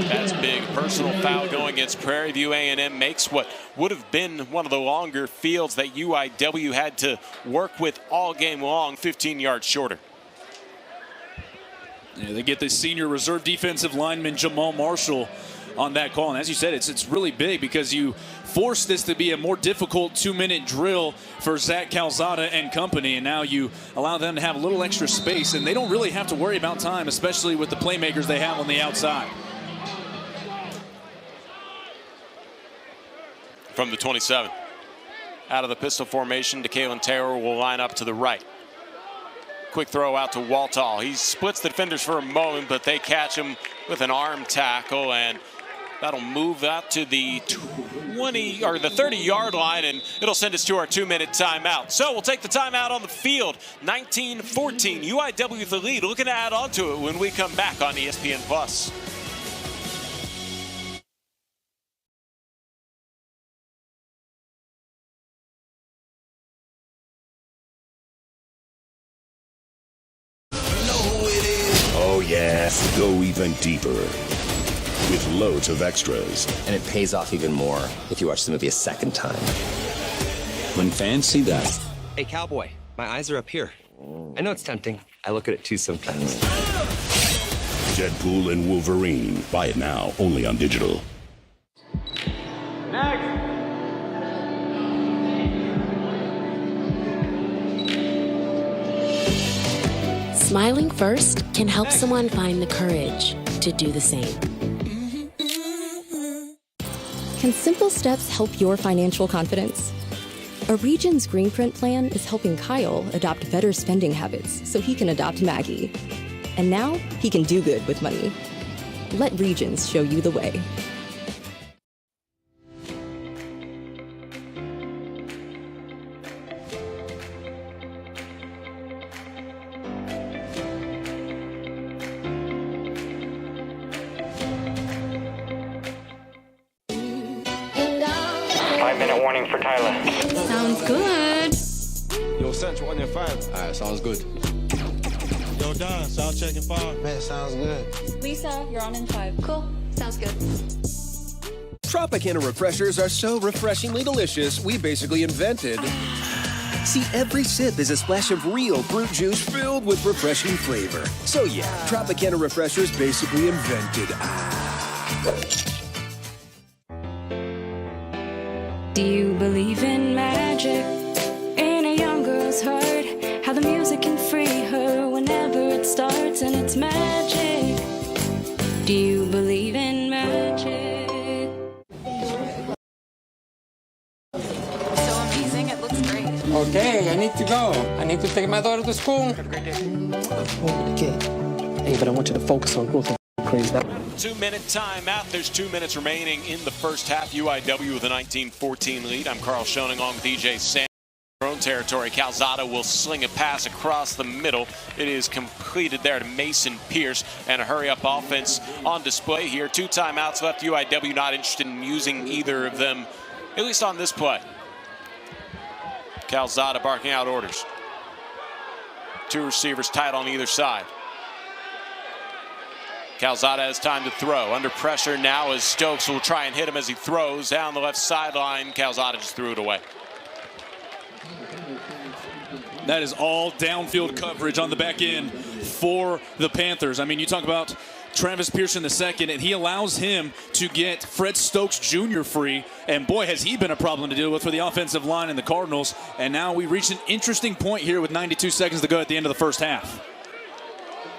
That's big. Personal foul going against Prairie View A&M. Makes what would have been one of the longer fields that UIW had to work with all game long 15 yards shorter. Yeah, they get the senior reserve defensive lineman Jamal Marshall on that call. And as you said, it's really big because you force this to be a more difficult 2-minute drill for Zach Calzada and company. And now you allow them to have a little extra space, and they don't really have to worry about time, especially with the playmakers they have on the outside. From the 27, out of the pistol formation, DeKalen Taylor will line up to the right. Quick throw out to Waltall. He splits the defenders for a moment, but they catch him with an arm tackle, and that'll move out to the 20 or the 30-yard line, and it'll send us to our 2-minute timeout. So we'll take the timeout on the field. 19-14, UIW with the lead. Looking to add on to it when we come back on ESPN Plus. Oh yes, go even deeper with loads of extras. And it pays off even more if you watch the movie a second time. When fans see that. Hey, cowboy, my eyes are up here. I know it's tempting. I look at it too sometimes. Deadpool and Wolverine. Buy it now, only on digital. Next. Smiling first can help someone find the courage to do the same. Can simple steps help your financial confidence? A Regions Greenprint plan is helping Kyle adopt better spending habits so he can adopt Maggie. And now he can do good with money. Let Regions show you the way. Five-minute warning for Tyler. Sounds good. Yo, Central on your 5. All right, sounds good. Yo, Don, sound checking 5. Man, sounds good. Lisa, you're on in 5. Cool. Sounds good. Tropicana refreshers are so refreshingly delicious, we basically invented. See, every sip is a splash of real fruit juice filled with refreshing flavor. So yeah, Tropicana refreshers basically invented. Do you believe in magic? In a young girl's heart, how the music can free her whenever it starts, and it's magic. Do you believe in magic? So amazing. It looks great. Okay, I need to go. I need to take my daughter to school. Okay. Hey, but I want you to focus on growth. Crazy. 2-minute timeout. There's 2 minutes remaining in the first half. UIW with a 19-14 lead. I'm Carl Schoening along with DJ Sam. Their own territory. Calzada will sling a pass across the middle. It is completed there to Mason Pierce, and a hurry-up offense on display here. 2 timeouts left. UIW not interested in using either of them, at least on this play. Calzada barking out orders. 2 receivers tight on either side. Calzada has time to throw. Under pressure now as Stokes will try and hit him as he throws down the left sideline. Calzada just threw it away. That is all downfield coverage on the back end for the Panthers. I mean, you talk about Travis Pearson II, and he allows him to get Fred Stokes Jr. free. And boy, has he been a problem to deal with for the offensive line and the Cardinals. And now we reach an interesting point here with 92 seconds to go at the end of the first half.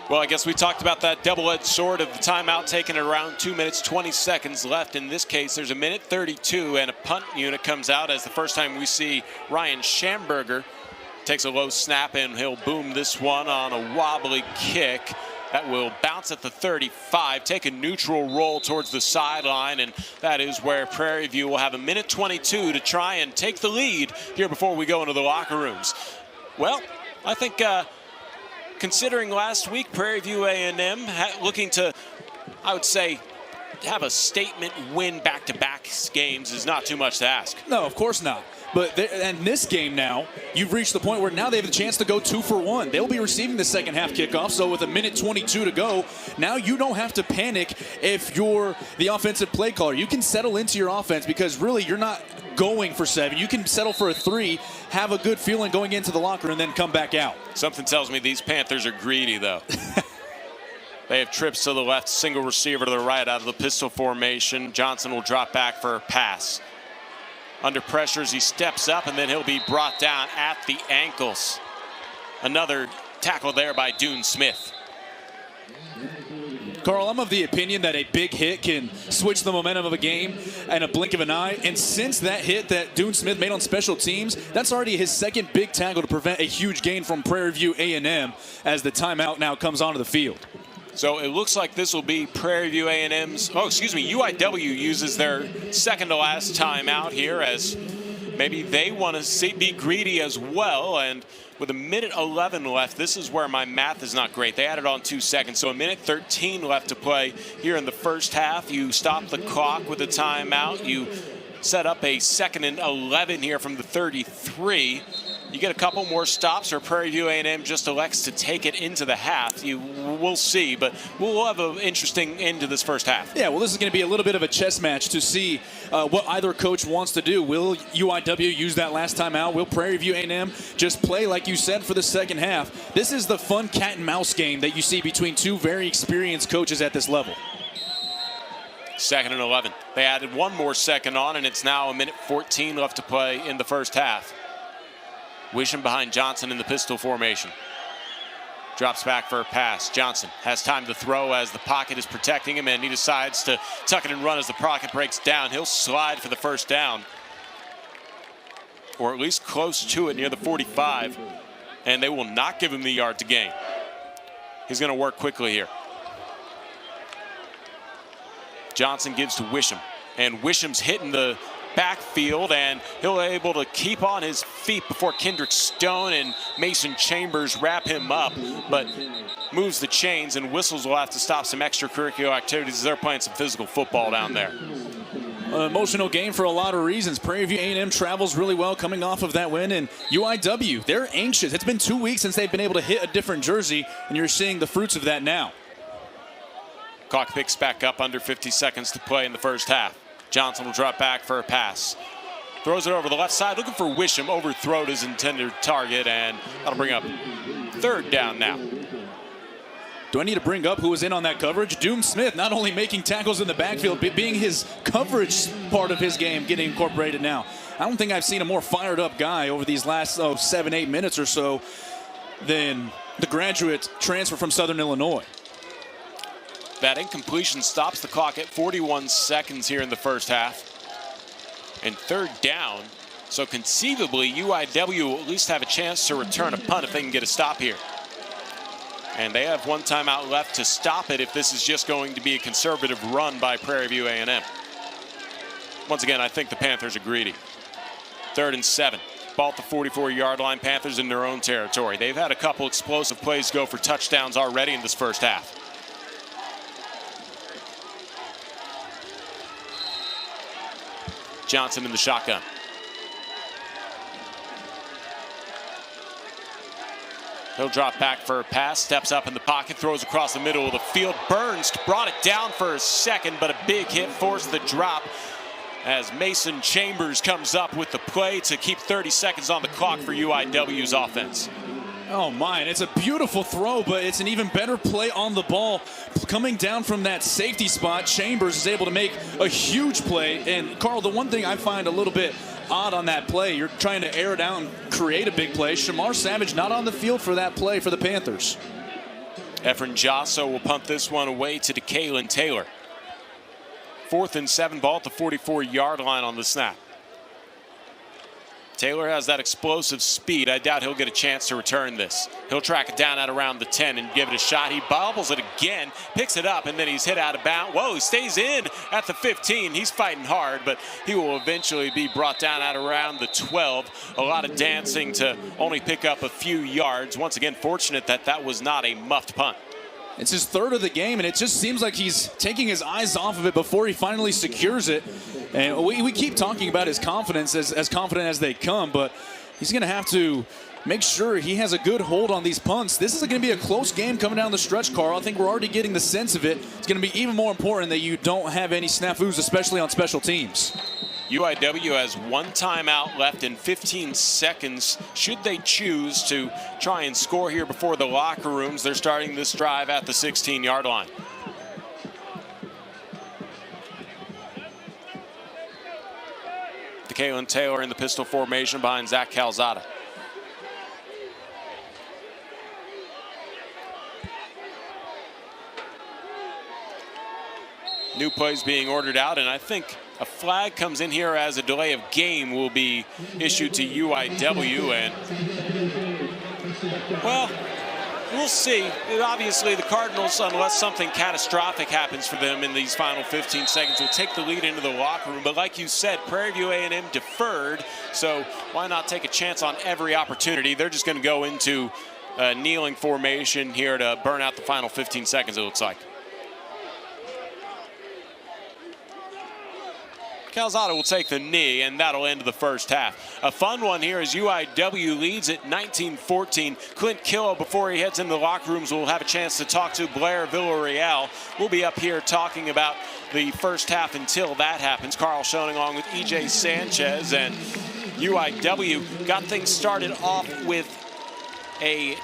Well, I guess we talked about that double-edged sword of the timeout taken at around 2 minutes, 20 seconds left. In this case, there's a minute 32, and a punt unit comes out as the first time we see Ryan Schamberger. Takes a low snap, and he'll boom this one on a wobbly kick. That will bounce at the 35, take a neutral roll towards the sideline, and that is where Prairie View will have a minute 22 to try and take the lead here before we go into the locker rooms. Well, I think considering last week, Prairie View A&M looking to, I would say, have a statement win back-to-back games is not too much to ask. No, of course not. But in this game now, you've reached the point where now they have the chance to go 2 for 1. They'll be receiving the second half kickoff, so with a minute 22 to go, now you don't have to panic if you're the offensive play caller. You can settle into your offense because really you're not going for 7. You can settle for a 3, have a good feeling going into the locker, and then come back out. Something tells me these Panthers are greedy, though. They have trips to the left, single receiver to the right out of the pistol formation. Johnson will drop back for a pass. Under pressure as he steps up, and then he'll be brought down at the ankles. Another tackle there by Dune Smith. Carl, I'm of the opinion that a big hit can switch the momentum of a game in a blink of an eye. And since that hit that Dune Smith made on special teams, that's already his second big tackle to prevent a huge gain from Prairie View A&M as the timeout now comes onto the field. So it looks like this will be Prairie View A&M's, UIW uses their second to last timeout here as maybe they want to be greedy as well. And with a minute 11 left, this is where my math is not great. They added on 2 seconds, so a minute 13 left to play here in the first half. You stop the clock with a timeout. You set up a 2nd and 11 here from the 33. You get a couple more stops, or Prairie View A&M just elects to take it into the half. We'll see, but we'll have an interesting end to this first half. Yeah, well, this is going to be a little bit of a chess match to see what either coach wants to do. Will UIW use that last time out? Will Prairie View A&M just play, like you said, for the second half? This is the fun cat and mouse game that you see between 2 very experienced coaches at this level. 2nd and 11. They added 1 more second on, and it's now a minute 14 left to play in the first half. Wisham behind Johnson in the pistol formation. Drops back for a pass. Johnson has time to throw as the pocket is protecting him, and he decides to tuck it and run as the pocket breaks down. He'll slide for the first down, or at least close to it near the 45, and they will not give him the yard to gain. He's going to work quickly here. Johnson gives to Wisham, and Wisham's hitting the backfield, and he'll be able to keep on his feet before Kendrick Stone and Mason Chambers wrap him up, but moves the chains, and Whistles will have to stop some extracurricular activities as they're playing some physical football down there. An emotional game for a lot of reasons. Prairie View A&M travels really well coming off of that win, and UIW, they're anxious. It's been 2 weeks since they've been able to hit a different jersey, and you're seeing the fruits of that now. Clock picks back up, under 50 seconds to play in the first half. Johnson will drop back for a pass. Throws it over the left side, looking for Wisham. Overthrowed his intended target, and that'll bring up third down now. Do I need to bring up who was in on that coverage? Doom Smith not only making tackles in the backfield, but being his coverage part of his game getting incorporated now. I don't think I've seen a more fired up guy over these last 7-8 minutes or so than the graduate transfer from Southern Illinois. That incompletion stops the clock at 41 seconds here in the first half. And third down, so conceivably UIW will at least have a chance to return a punt if they can get a stop here. And they have one timeout left to stop it if this is just going to be a conservative run by Prairie View A&M. Once again, I think the Panthers are greedy. 3rd and 7. Ball at the 44-yard line. Panthers in their own territory. They've had a couple explosive plays go for touchdowns already in this first half. Johnson in the shotgun. He'll drop back for a pass, steps up in the pocket, throws across the middle of the field. Burns brought it down for a second, but a big hit forced the drop as Mason Chambers comes up with the play to keep 30 seconds on the clock for UIW's offense. Oh my, it's a beautiful throw, but it's an even better play on the ball. Coming down from that safety spot, Chambers is able to make a huge play. And Carl, the one thing I find a little bit odd on that play, you're trying to air it out and create a big play. Shamar Savage not on the field for that play for the Panthers. Efren Josso will punt this one away to DeKalen Taylor. 4th and 7, ball at the 44-yard line on the snap. Taylor has that explosive speed. I doubt he'll get a chance to return this. He'll track it down at around the 10 and give it a shot. He bobbles it again, picks it up, and then he's hit out of bounds. Whoa, he stays in at the 15. He's fighting hard, but he will eventually be brought down at around the 12. A lot of dancing to only pick up a few yards. Once again, fortunate that that was not a muffed punt. It's his 3rd of the game, and it just seems like he's taking his eyes off of it before he finally secures it. And we keep talking about his confidence as confident as they come, but he's going to have to make sure he has a good hold on these punts. This is going to be a close game coming down the stretch, Carl. I think we're already getting the sense of it. It's going to be even more important that you don't have any snafus, especially on special teams. UIW has one timeout left in 15 seconds. Should they choose to try and score here before the locker rooms, they're starting this drive at the 16-yard line. DeKalen Taylor in the pistol formation behind Zach Calzada. New plays being ordered out, and I think a flag comes in here as a delay of game will be issued to UIW, and well, we'll see. Obviously, the Cardinals, unless something catastrophic happens for them in these final 15 seconds, will take the lead into the locker room. But like you said, Prairie View A&M deferred, so why not take a chance on every opportunity? They're just going to go into a kneeling formation here to burn out the final 15 seconds, it looks like. Calzada will take the knee, and that'll end the first half. A fun one here as UIW leads at 19-14. Clint Killo, before he heads into the locker rooms, will have a chance to talk to Blair Villarreal. We'll be up here talking about the first half until that happens. Carl Schoening along with EJ Sanchez, and UIW got things started off with a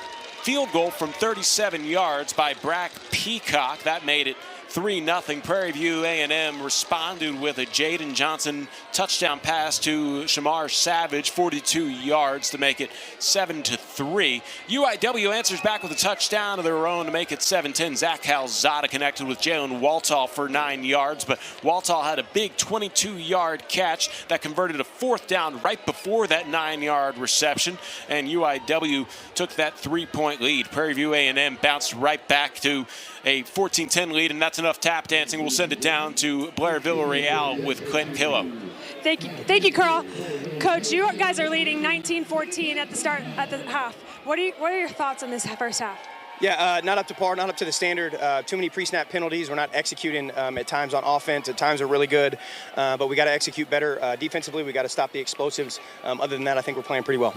field goal from 37 yards by Brack Peacock. That made it 3-0. Prairie View A&M responded with a Jaden Johnson touchdown pass to Shamar Savage, 42 yards to make it 7-3. 3. UIW answers back with a touchdown of their own to make it 7-10. Zach Calzada connected with Jalen Waltall for 9 yards, but Waltall had a big 22-yard catch that converted a 4th down right before that 9-yard reception, and UIW took that 3-point lead. Prairie View A&M bounced right back to a 14-10 lead, and that's enough tap dancing. We'll send it down to Blair Villarreal with Clint Pillow. Thank you, Carl. Coach, you guys are leading 19-14 at the half. What are your thoughts on this first half? Yeah, not up to par, not up to the standard. Too many pre-snap penalties. We're not executing at times on offense. At times are really good, but we got to execute better defensively. We got to stop the explosives. Other than that, I think we're playing pretty well.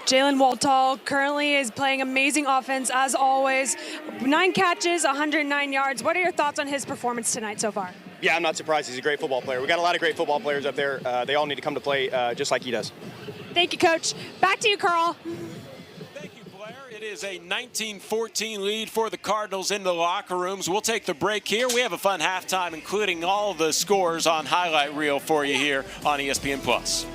Jalen Waltall currently is playing amazing offense as always. 9 catches, 109 yards. What are your thoughts on his performance tonight so far? Yeah, I'm not surprised. He's a great football player. We got a lot of great football players up there. They all need to come to play just like he does. Thank you, Coach. Back to you, Carl. Thank you, Blair. It is a 19-14 lead for the Cardinals in the locker rooms. We'll take the break here. We have a fun halftime, including all the scores on highlight reel for you here on ESPN+.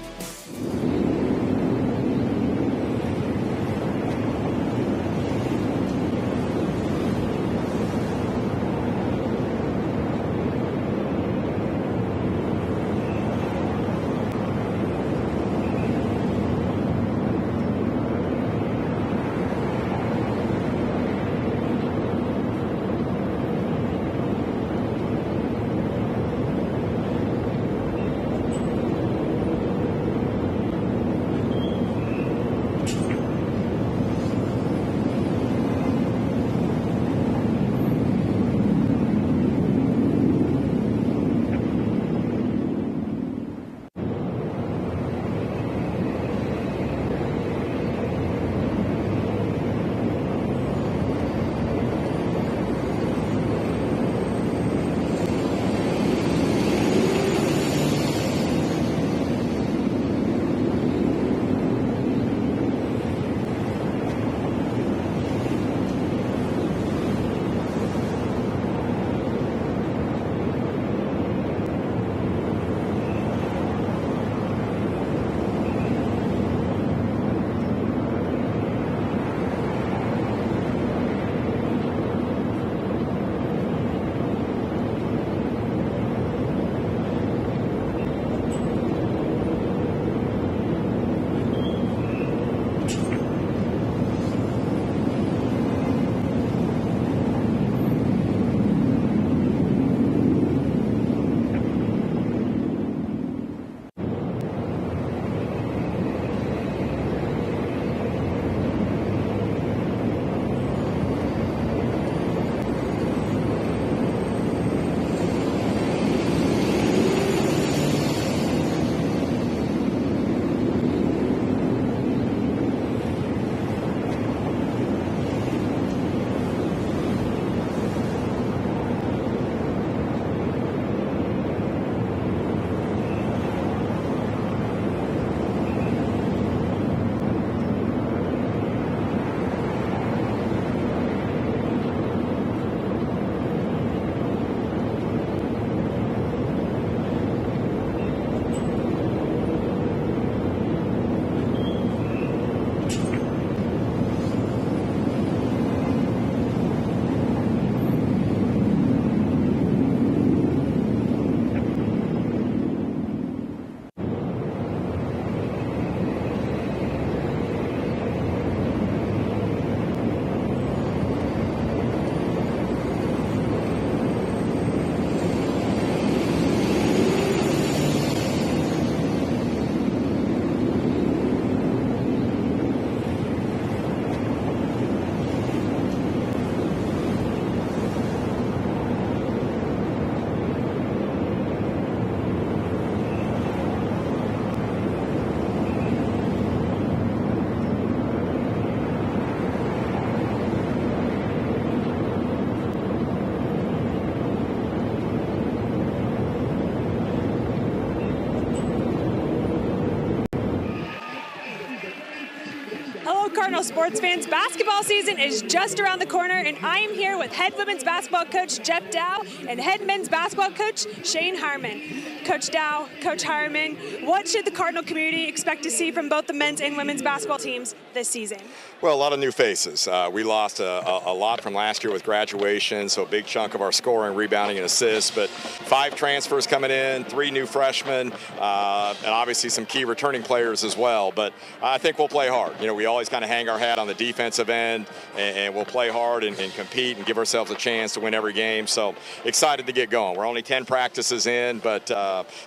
Cardinal sports fans, basketball season is just around the corner, and I am here with head women's basketball coach Jeff Dow and head men's basketball coach Shane Harmon. Coach Dow, Coach Hireman, what should the Cardinal community expect to see from both the men's and women's basketball teams this season? Well, a lot of new faces. We lost a lot from last year with graduation, so a big chunk of our scoring, rebounding, and assists. But 5 transfers coming in, 3 new freshmen, and obviously some key returning players as well. But I think we'll play hard. You know, we always kind of hang our hat on the defensive end, and we'll play hard and compete and give ourselves a chance to win every game. So excited to get going. We're only 10 practices in, but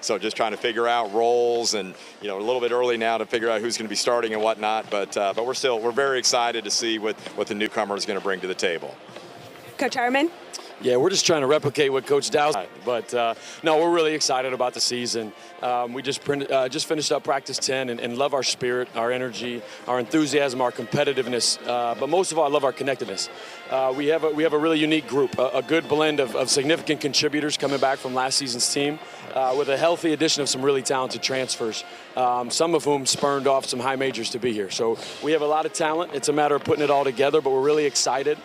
so just trying to figure out roles and, you know, a little bit early now to figure out who's going to be starting and whatnot. But we're very excited to see what the newcomer is going to bring to the table. Coach Hireman? Yeah, we're just trying to replicate what Coach Dow's. But no, we're really excited about the season. We just finished up practice 10 and love our spirit, our energy, our enthusiasm, our competitiveness. But most of all, I love our connectedness. We have a really unique group, a good blend of significant contributors coming back from last season's team, with a healthy addition of some really talented transfers, some of whom spurned off some high majors to be here. So we have a lot of talent. It's a matter of putting it all together, but we're really excited.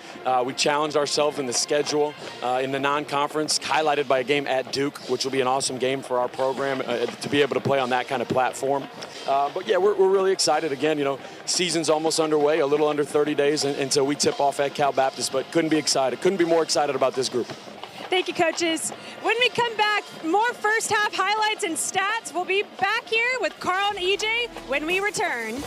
We challenged ourselves in the schedule, in the non-conference, highlighted by a game at Duke, which will be an awesome game for our program to be able to play on that kind of platform. But yeah, we're really excited. Again, you know, season's almost underway, a little under 30 days until we tip off at Cal Baptist, but couldn't be more excited about this group. Thank you, coaches. When we come back, more first half highlights and stats. We'll be back here with Carl and EJ when we return.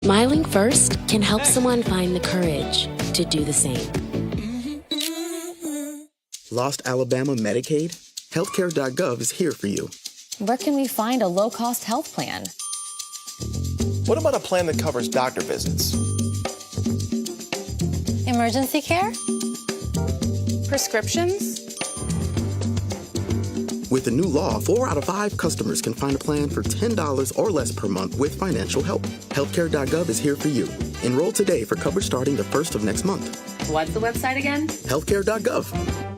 Smiling first can help someone find the courage to do the same. Lost Alabama Medicaid? Healthcare.gov is here for you. Where can we find a low-cost health plan? What about a plan that covers doctor visits? Emergency care? Prescriptions? With the new law, 4 out of 5 customers can find a plan for $10 or less per month with financial help. Healthcare.gov is here for you. Enroll today for coverage starting the 1st of next month. What's the website again? Healthcare.gov.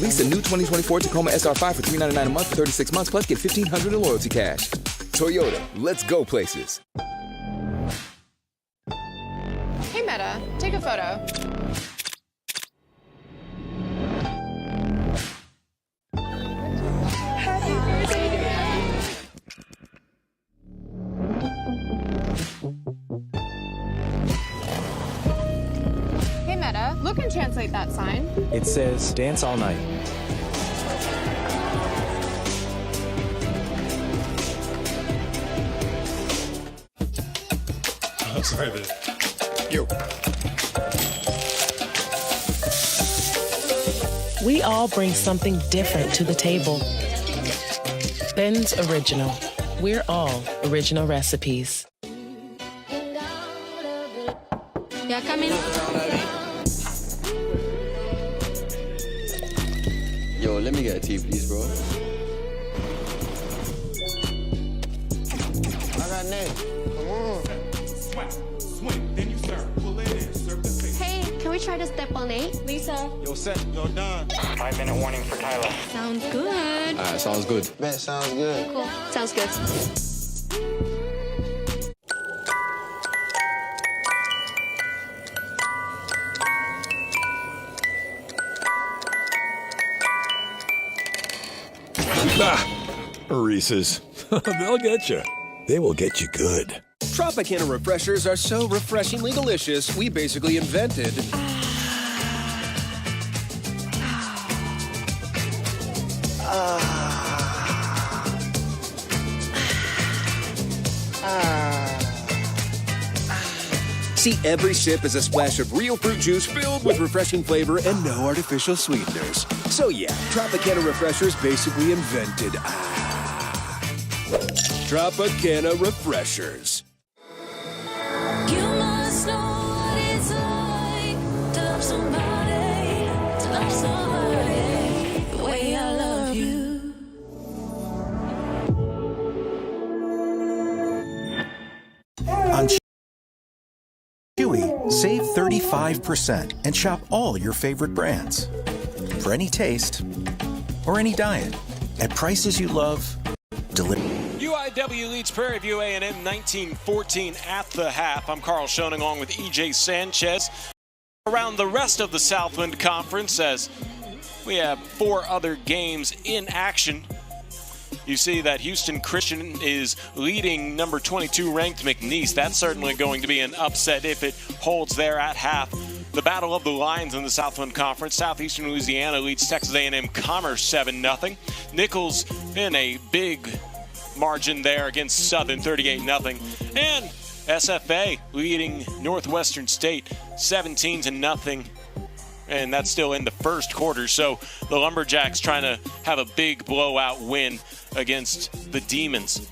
Lease a new 2024 Tacoma SR5 for $399 a month for 36 months, plus get $1,500 in loyalty cash. Toyota, let's go places. Hey, Meta, take a photo. Hey, Meta, look and translate that sign. It says, dance all night. I'm sorry, babe. Yo. We all bring something different to the table. Ben's Original. We're all original recipes. Yeah, come in. Yo, let me get a tea, please, bro. I got Nate. Come on. Swing, then you serve. Pull it in, serve the face. Hey, can we try to step on 8? Lisa. Yo, set. Yo, Don. 5-minute warning for Tyler. Sounds good. Sounds good. Man, sounds good. Cool. Sounds good. Reese's. They'll get you. They will get you good. Tropicana refreshers are so refreshingly delicious, we basically invented. See, every sip is a splash of real fruit juice filled with refreshing flavor and no artificial sweeteners. So yeah, Tropicana refreshers basically invented. Tropicana refreshers. You must 5% and shop all your favorite brands. For any taste or any diet, at prices you love, deliver. UIW leads Prairie View A&M 19-14 at the half. I'm Carl Schoening along with EJ Sanchez. Around the rest of the Southland Conference as we have 4 other games in action. You see that Houston Christian is leading number 22 ranked McNeese. That's certainly going to be an upset if it holds there at half. The Battle of the Lions in the Southland Conference. Southeastern Louisiana leads Texas A&M Commerce 7-0. Nichols in a big margin there against Southern 38-0. And SFA leading Northwestern State 17-0. And that's still in the first quarter. So the Lumberjacks trying to have a big blowout win against the Demons.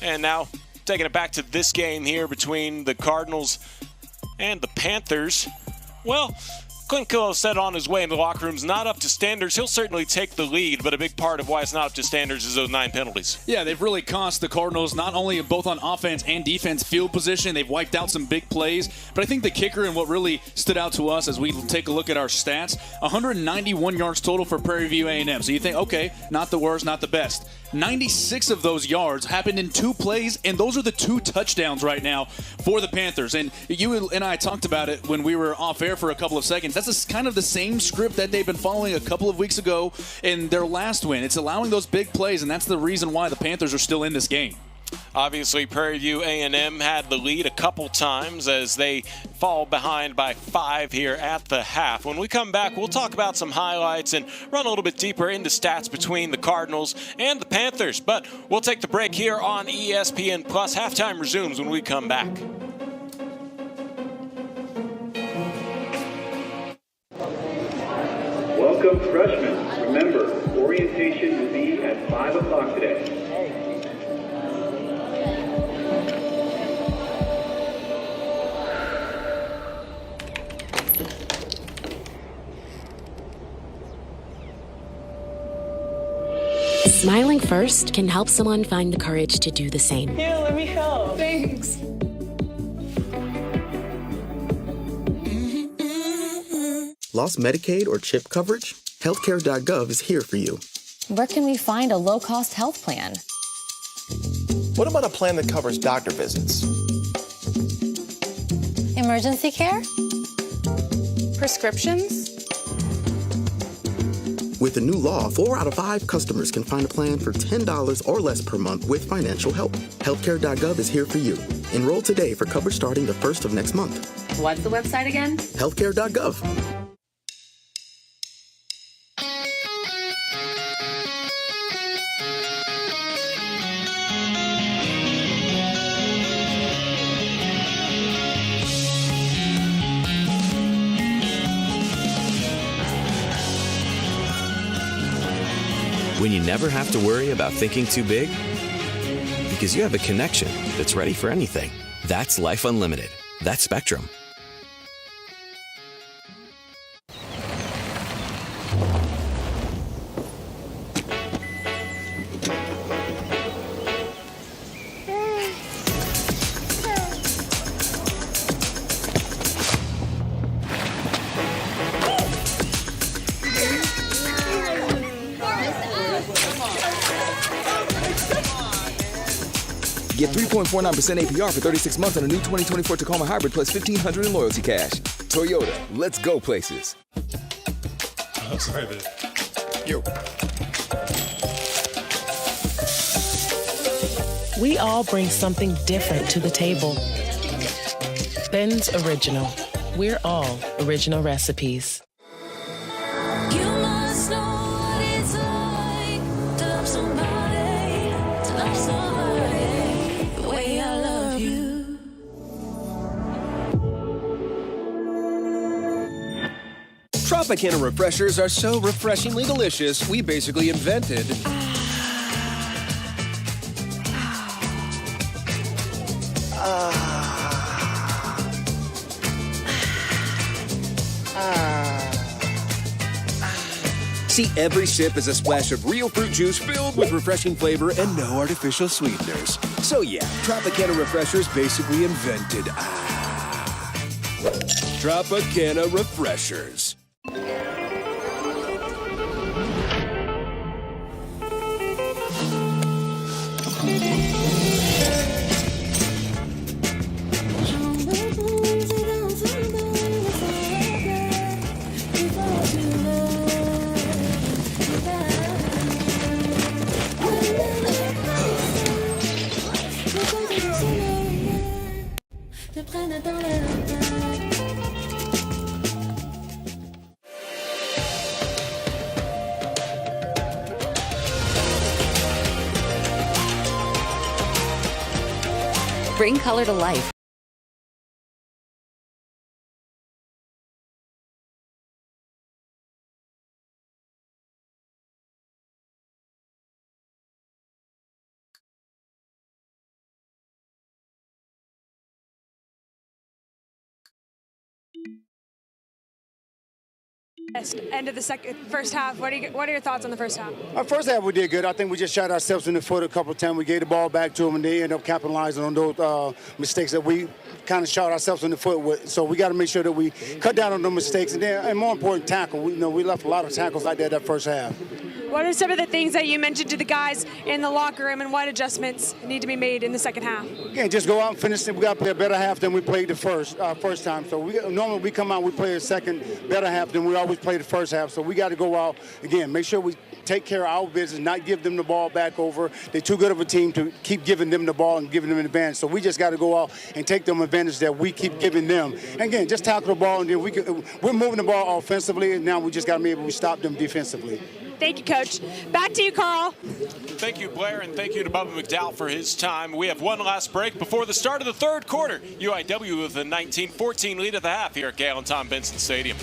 And now taking it back to this game here between the Cardinals and the Panthers. Well, Clint Killow said on his way in the locker room's not up to standards. He'll certainly take the lead, but a big part of why it's not up to standards is those 9 penalties. Yeah, they've really cost the Cardinals, not only both on offense and defense field position. They've wiped out some big plays, but I think the kicker and what really stood out to us as we take a look at our stats, 191 yards total for Prairie View A&M. So you think, okay, not the worst, not the best. 96 of those yards happened in 2 plays, and those are the 2 touchdowns right now for the Panthers. And you and I talked about it when we were off air for a couple of seconds. That's kind of the same script that they've been following a couple of weeks ago in their last win. It's allowing those big plays, and that's the reason why the Panthers are still in this game. Obviously, Prairie View A&M had the lead a couple times as they fall behind by 5 here at the half. When we come back, we'll talk about some highlights and run a little bit deeper into stats between the Cardinals and the Panthers. But we'll take the break here on ESPN+. Halftime resumes when we come back. Welcome, freshmen. Remember, orientation will be at 5 o'clock today. Smiling first can help someone find the courage to do the same. Here, let me help. Thanks. Lost Medicaid or CHIP coverage? Healthcare.gov is here for you. Where can we find a low-cost health plan? What about a plan that covers doctor visits? Emergency care? Prescriptions? With the new law, 4 out of 5 customers can find a plan for $10 or less per month with financial help. Healthcare.gov is here for you. Enroll today for coverage starting the 1st of next month. What's the website again? Healthcare.gov. When you never have to worry about thinking too big? Because you have a connection that's ready for anything. That's Life Unlimited. That's Spectrum. Get 3.49% APR for 36 months on a new 2024 Tacoma Hybrid plus $1,500 in loyalty cash. Toyota, let's go places. I'm sorry, man. Yo. We all bring something different to the table. Ben's Original. We're all original recipes. You must know what it's like to love somebody, the way I love you. Tropicana refreshers are so refreshingly delicious, we basically invented See, every sip is a splash of real fruit juice filled with refreshing flavor and no artificial sweeteners. So yeah, Tropicana refreshers basically invented Tropicana Refreshers. Bring color to life. End of the first half. What are your thoughts on the first half? Our first half we did good. I think we just shot ourselves in the foot a couple of times. We gave the ball back to them, and they ended up capitalizing on those mistakes that we kind of shot ourselves in the foot with. So we got to make sure that we cut down on those mistakes, and more important, tackle. We left a lot of tackles like that first half. What are some of the things that you mentioned to the guys in the locker room, and what adjustments need to be made in the second half? Yeah, just go out and finish it. We got to play a better half than we played the first time. So normally we come out, we play a second better half than we always play the first half. So we got to go out again, make sure we take care of our business, not give them the ball back over. They're too good of a team to keep giving them the ball and giving them an advantage. So we just got to go out and take them advantage that we keep giving them. And again, just tackle the ball, and then we're moving the ball offensively, and now we just got to be able to stop them defensively. Thank you, Coach. Back to you, Carl. Thank you, Blair, and thank you to Bubba McDowell for his time. We have one last break before the start of the third quarter. UIW with a 19-14 lead at the half here at Gale and Tom Benson Stadium.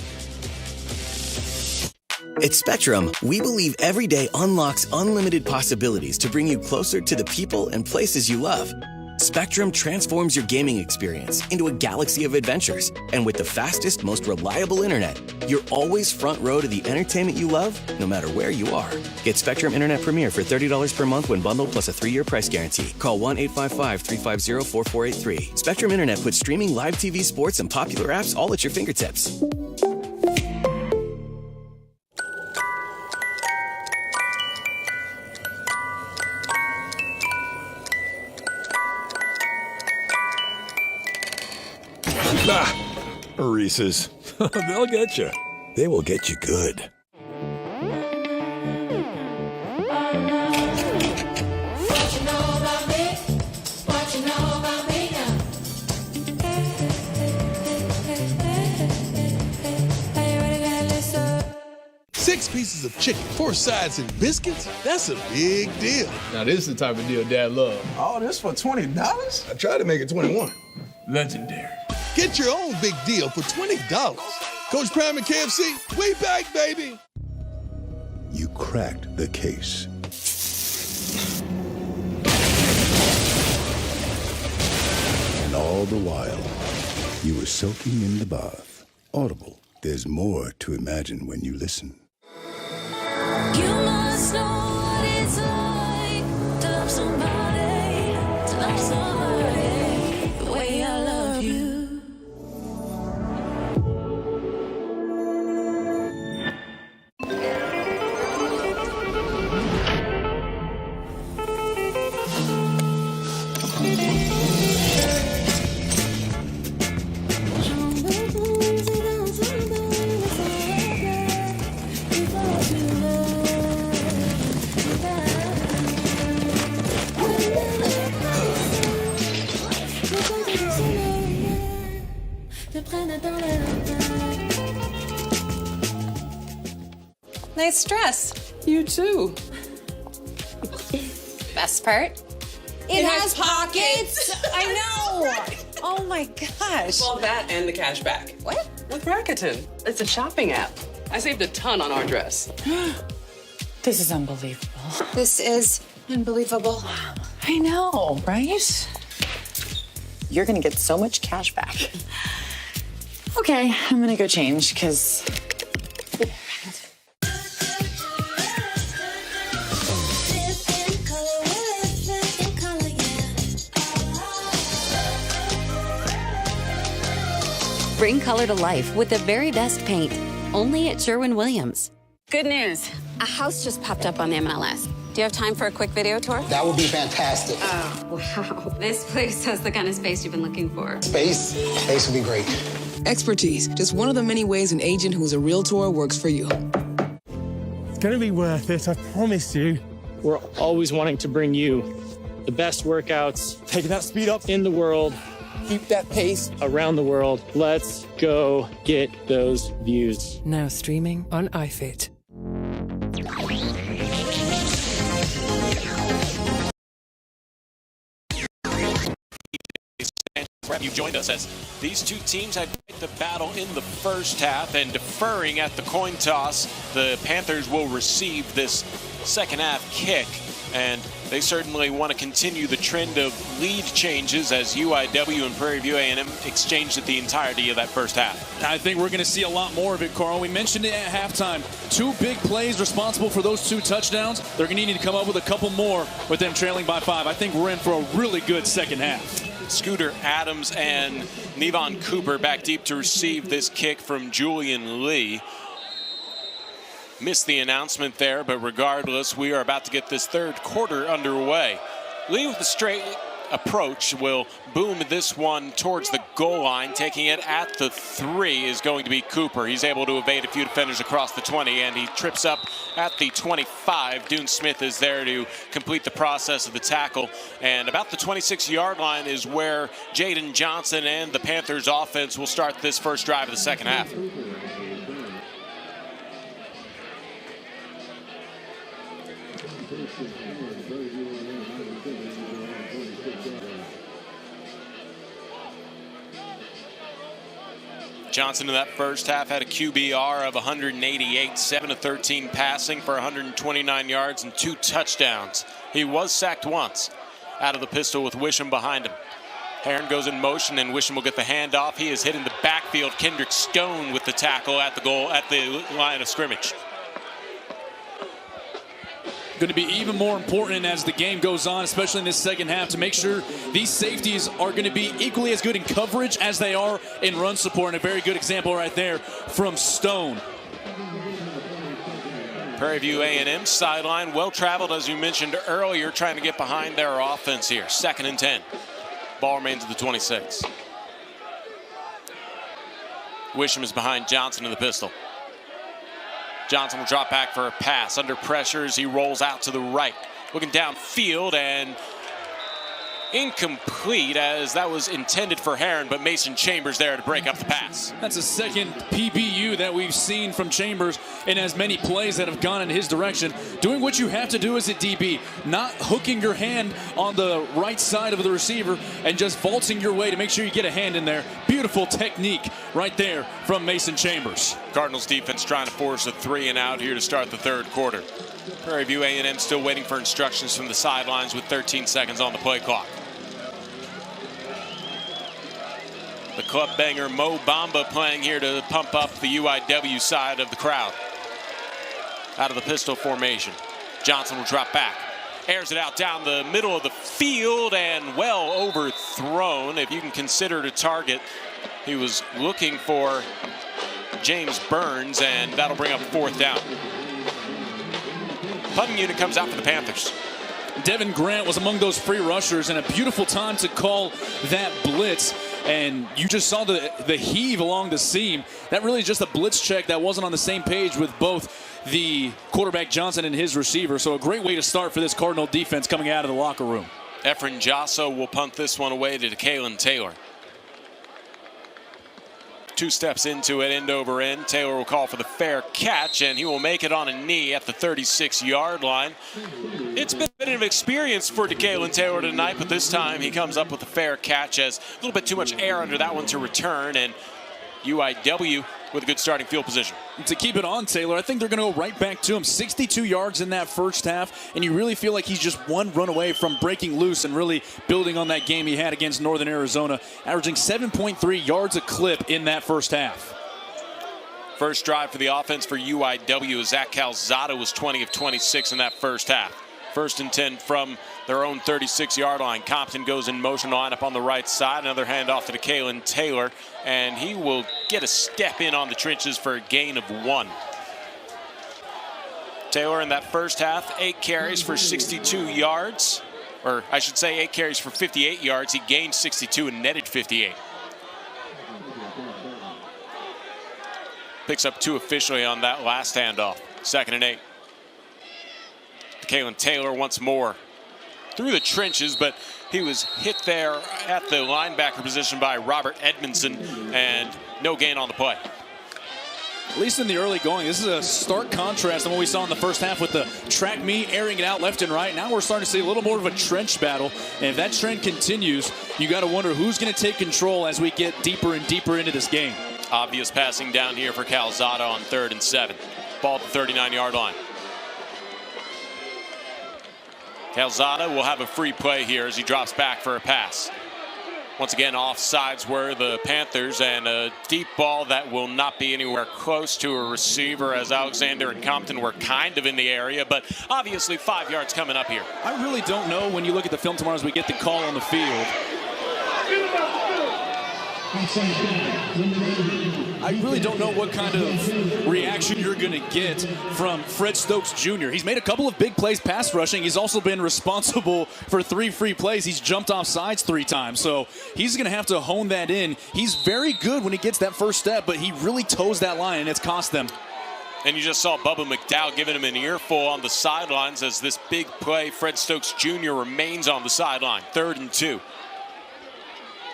At Spectrum, we believe every day unlocks unlimited possibilities to bring you closer to the people and places you love. Spectrum transforms your gaming experience into a galaxy of adventures. And with the fastest, most reliable internet, you're always front row to the entertainment you love, no matter where you are. Get Spectrum Internet Premier for $30 per month when bundled plus a 3-year price guarantee. Call 1-855-350-4483. Spectrum Internet puts streaming live TV, sports, and popular apps all at your fingertips. Reese's. They'll get you. They will get you good. Six pieces of chicken, 4 sides, and biscuits? That's a big deal. Now this is the type of deal Dad loves. All this for $20? I tried to make it 21. Legendary. Get your own big deal for $20. Coach Prime and KFC, we back, baby. You cracked the case. And all the while, you were soaking in the bath. Audible, there's more to imagine when you listen. You must know what it's like to love somebody, the way I love you. Nice dress. You too. Best part? It has pockets. I know. Oh my gosh. Well, that and the cash back. What? With Rakuten. It's a shopping app. I saved a ton on our dress. This is unbelievable. This is unbelievable. I know, right? You're gonna get so much cash back. Okay, I'm gonna go change because. Bring color to life with the very best paint. Only at Sherwin-Williams. Good news. A house just popped up on the MLS. Do you have time for a quick video tour? That would be fantastic. Oh, wow. This place has the kind of space you've been looking for. Space would be great. Expertise, just one of the many ways an agent who's a realtor works for you. It's gonna be worth it, I promise you. We're always wanting to bring you the best workouts. Taking that speed up in the world. Keep that pace around the world. Let's go get those views. Now streaming on iFit. You joined us as these two teams had the battle in the first half, and deferring at the coin toss, the Panthers will receive this second half kick, and they certainly want to continue the trend of lead changes as UIW and Prairie View A&M exchanged it the entirety of that first half. I think we're going to see a lot more of it, Carl. We mentioned it at halftime. 2 big plays responsible for those 2 touchdowns. They're going to need to come up with a couple more with them trailing by 5. I think we're in for a really good second half. Scooter Adams and Nevon Cooper back deep to receive this kick from Julian Lee. Missed the announcement there, but regardless, we are about to get this third quarter underway. Lee with the straight approach will boom this one towards the goal line. Taking it at the 3 is going to be Cooper. He's able to evade a few defenders across the 20, and he trips up at the 25. Dune Smith is there to complete the process of the tackle. And about the 26-yard line is where Jaden Johnson and the Panthers offense will start this first drive of the second half. Johnson in that first half had a QBR of 188, 7 of 13 passing for 129 yards and 2 touchdowns. He was sacked once. Out of the pistol with Wisham behind him. Heron goes in motion and Wisham will get the handoff. He is hit in the backfield. Kendrick Stone with the tackle at the goal, at the line of scrimmage. Going to be even more important as the game goes on, especially in this second half, to make sure these safeties are going to be equally as good in coverage as they are in run support. And a very good example right there from Stone. Prairie View A&M sideline, well traveled as you mentioned earlier, trying to get behind their offense here. 2nd and 10. Ball remains at the 26. Wisham is behind Johnson in the pistol. Johnson will drop back for a pass. Under pressure as he rolls out to the right. Looking downfield and incomplete, as that was intended for Heron, but Mason Chambers there to break up the pass. That's the second PBU that we've seen from Chambers in as many plays that have gone in his direction. Doing what you have to do as a DB, not hooking your hand on the right side of the receiver and just vaulting your way to make sure you get a hand in there. Beautiful technique right there from Mason Chambers. Cardinals defense trying to force a 3 and out here to start the third quarter. Prairie View A&M still waiting for instructions from the sidelines with 13 seconds on the play clock. The club banger Mo Bamba playing here to pump up the UIW side of the crowd. Out of the pistol formation. Johnson will drop back. Airs it out down the middle of the field and well overthrown. If you can consider it a target, he was looking for James Burns, and that'll bring up 4th down. Punting unit comes out for the Panthers. Devin Grant was among those free rushers, and a beautiful time to call that blitz. And you just saw the heave along the seam. That really is just a blitz check that wasn't on the same page with both the quarterback Johnson and his receiver. So a great way to start for this Cardinal defense coming out of the locker room. Efren Jasso will punt this one away to Kalen Taylor. 2 steps into it, end over end. Taylor will call for the fair catch, and he will make it on a knee at the 36-yard line. It's been a bit of experience for Kalen Taylor tonight, but this time he comes up with a fair catch as a little bit too much air under that one to return, and UIW with a good starting field position. To keep it on Taylor, I think they're going to go right back to him. 62 yards in that first half, and you really feel like he's just one run away from breaking loose and really building on that game he had against Northern Arizona, averaging 7.3 yards a clip in that first half. First drive for the offense for UIW. Zach Calzada was 20 of 26 in that first half. First and 10 from their own 36-yard line. Compton goes in motion, line up on the right side. Another handoff to Kalen Taylor, and he will get a step in on the trenches for a gain of 1. Taylor in that first half, 8 carries for 62 yards. Or I should say 8 carries for 58 yards. He gained 62 and netted 58. Picks up 2 officially on that last handoff. 2nd and 8. Kalen Taylor once more through the trenches, but he was hit there at the linebacker position by Robert Edmondson, and no gain on the play. At least in the early going, this is a stark contrast than what we saw in the first half with the track meet airing it out left and right. Now we're starting to see a little more of a trench battle, and if that trend continues, you got to wonder who's going to take control as we get deeper and deeper into this game. Obvious passing down here for Calzada on 3rd and 7. Ball at the 39-yard line. Calzada will have a free play here as he drops back for a pass. Once again, offsides were the Panthers, and a deep ball that will not be anywhere close to a receiver, as Alexander and Compton were kind of in the area, but obviously 5 yards coming up here. I really don't know when you look at the film tomorrow as we get the call on the field. I really don't know what kind of reaction you're going to get from Fred Stokes Jr. He's made a couple of big plays pass rushing. He's also been responsible for 3 free plays. He's jumped off sides 3 times, so he's going to have to hone that in. He's very good when he gets that first step, but he really toes that line, and it's cost them. And you just saw Bubba McDowell giving him an earful on the sidelines as this big play, Fred Stokes Jr. remains on the sideline. 3rd and 2.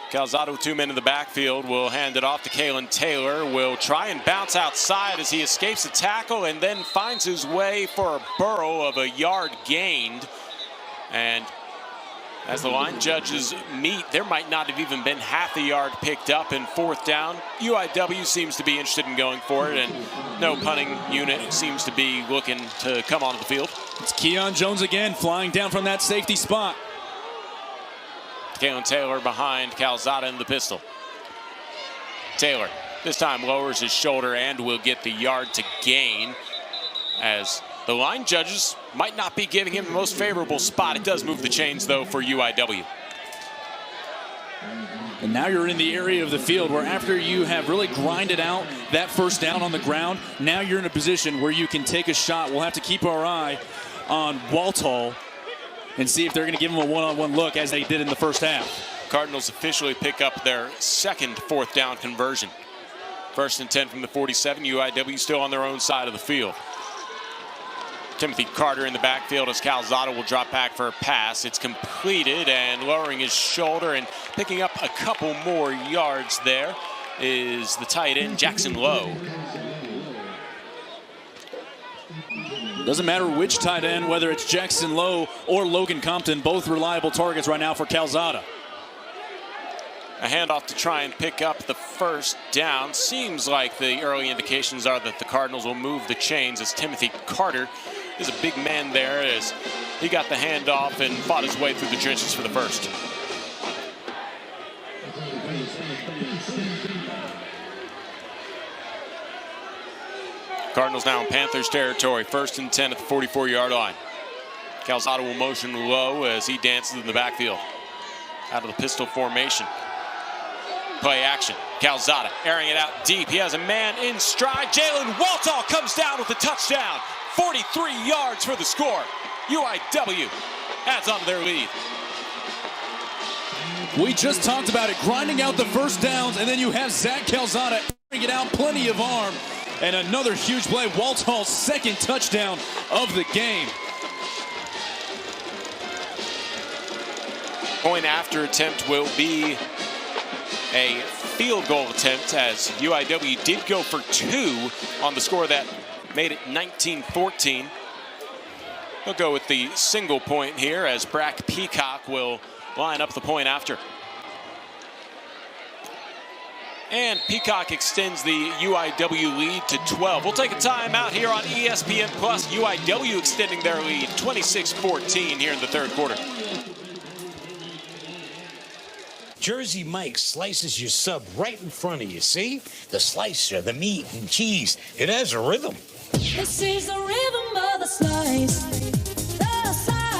Calzada with 2 men in the backfield will hand it off to Kalen Taylor. Will try and bounce outside as he escapes a tackle and then finds his way for a burrow of a yard gained. And as the line judges meet, there might not have even been half a yard picked up in 4th down. UIW seems to be interested in going for it, and no punting unit seems to be looking to come onto the field. It's Keon Jones again, flying down from that safety spot. Kalen Taylor behind Calzada in the pistol. Taylor this time lowers his shoulder and will get the yard to gain, as the line judges might not be giving him the most favorable spot. It does move the chains, though, for UIW. And now you're in the area of the field where after you have really grinded out that first down on the ground, now you're in a position where you can take a shot. We'll have to keep our eye on Walthall and see if they're going to give him a one-on-one look as they did in the first half. Cardinals officially pick up their 2nd 4th down conversion. 1st and 10 from the 47. UIW still on their own side of the field. Timothy Carter in the backfield as Calzada will drop back for a pass. It's completed, and lowering his shoulder and picking up a couple more yards there is the tight end, Jackson Lowe. Doesn't matter which tight end, whether it's Jackson Lowe or Logan Compton, both reliable targets right now for Calzada. A handoff to try and pick up the 1st down. Seems like the early indications are that the Cardinals will move the chains, as Timothy Carter is a big man there as he got the handoff and fought his way through the trenches for the 1st. Cardinals now in Panthers territory. 1st and 10 at the 44-yard line. Calzada will motion low as he dances in the backfield. Out of the pistol formation. Play action. Calzada airing it out deep. He has a man in stride. Jalen Walthall comes down with the touchdown. 43 yards for the score. UIW adds on to their lead. We just talked about it, grinding out the first downs, and then you have Zach Calzada airing it out, plenty of arm. And another huge play, Walthall's 2nd touchdown of the game. Point after attempt will be a field goal attempt, as UIW did go for 2 on the score that made it 19-14. They'll go with the single point here as Brack Peacock will line up the point after. And Peacock extends the UIW lead to 12. We'll take a timeout here on ESPN+. UIW extending their lead 26-14 here in the 3rd quarter. Jersey Mike slices your sub right in front of you, see? The slicer, the meat and cheese, it has a rhythm. This is the rhythm of the slice. The slice.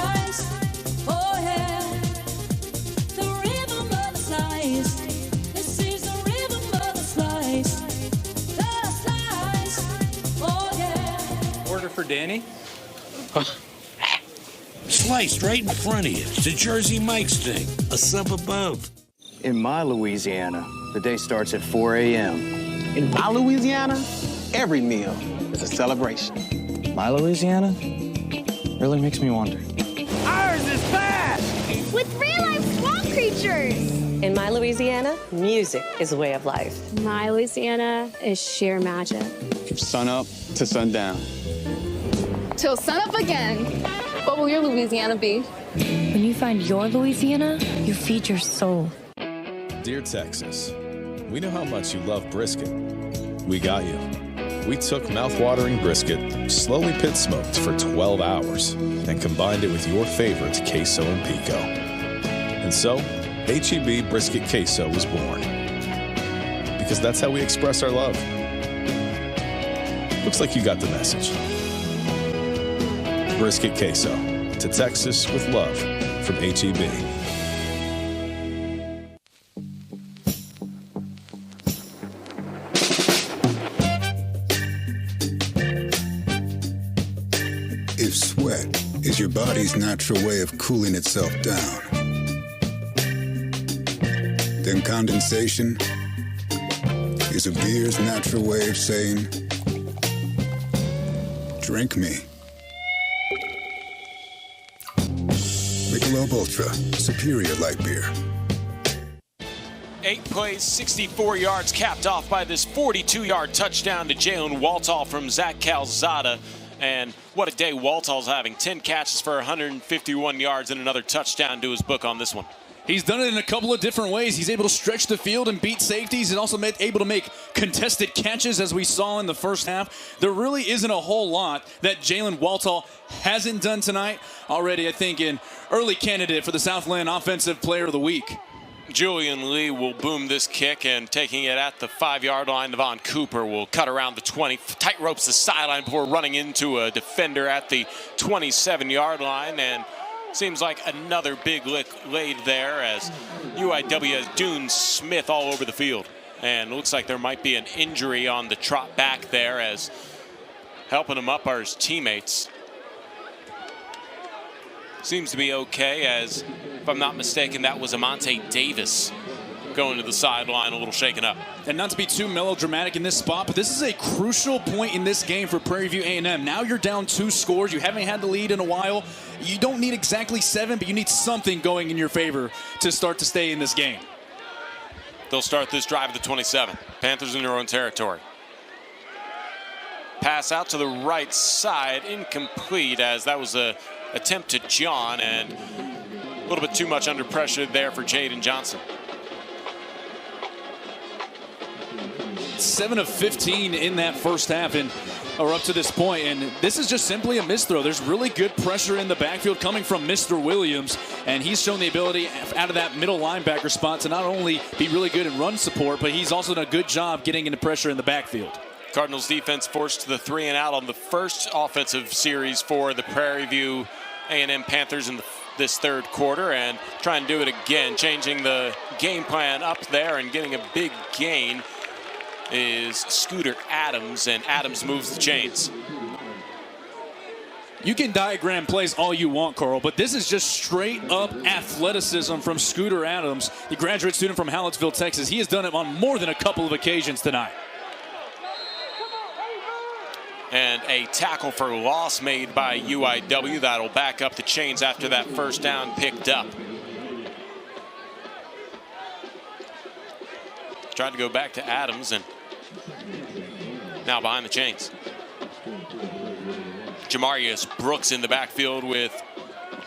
Danny. Sliced right in front of you. It's the Jersey Mike's thing. A sub above. In my Louisiana, the day starts at 4 a.m. In my Louisiana, every meal is a celebration. My Louisiana really makes me wonder. Ours is fast! With real-life swamp creatures! In my Louisiana, music is a way of life. My Louisiana is sheer magic. From sun up to sundown. Till sunup again. What will your Louisiana be? When you find your Louisiana, you feed your soul. Dear Texas, we know how much you love brisket. We got you. We took mouth-watering brisket, slowly pit-smoked for 12 hours, and combined it with your favorite queso and pico. And so, H-E-B Brisket Queso was born. Because that's how we express our love. Looks like you got the message. Brisket Queso, to Texas with love, from H-E-B. If sweat is your body's natural way of cooling itself down, then condensation is a beer's natural way of saying, drink me. Michelob Ultra, superior light beer. 8 plays, 64 yards, capped off by this 42-yard touchdown to Jalen Waltall from Zach Calzada. And what a day Waltall's having. 10 catches for 151 yards and another touchdown to his book on this one. He's done it in a couple of different ways. He's able to stretch the field and beat safeties, and also able to make contested catches, as we saw in the first half. There really isn't a whole lot that Jalen Waltall hasn't done tonight. Already, I think, an early candidate for the Southland Offensive Player of the Week. Julian Lee will boom this kick, and taking it at the 5-yard line, Devon Cooper will cut around the 20, tight ropes the sideline before running into a defender at the 27-yard line, and seems like another big lick laid there as UIW has Dune Smith all over the field. And looks like there might be an injury on the trot back there, as helping him up are his teammates. Seems to be okay, as if I'm not mistaken, that was Amante Davis going to the sideline, a little shaken up. And not to be too melodramatic in this spot, but this is a crucial point in this game for Prairie View A&M. Now you're down 2 scores. You haven't had the lead in a while. You don't need exactly 7, but you need something going in your favor to start to stay in this game. They'll start this drive at the 27. Panthers in their own territory. Pass out to the right side, incomplete, as that was a attempt to John, and a little bit too much under pressure there for Jaden Johnson. 7 of 15 in that first half, or up to this point, and this is just simply a misthrow. There's really good pressure in the backfield coming from Mr. Williams, and he's shown the ability out of that middle linebacker spot to not only be really good in run support, but he's also done a good job getting into pressure in the backfield. Cardinals defense forced to the 3-and-out on the first offensive series for the Prairie View A&M Panthers in this third quarter, and trying to do it again, changing the game plan up there and getting a big gain is Scooter Adams, and Adams moves the chains. You can diagram plays all you want, Carl, but this is just straight up athleticism from Scooter Adams, the graduate student from Hallettsville, Texas. He has done it on more than a couple of occasions tonight. And a tackle for loss made by UIW. That'll back up the chains after that first down picked up. Tried to go back to Adams, and now behind the chains. Jamarius Brooks in the backfield with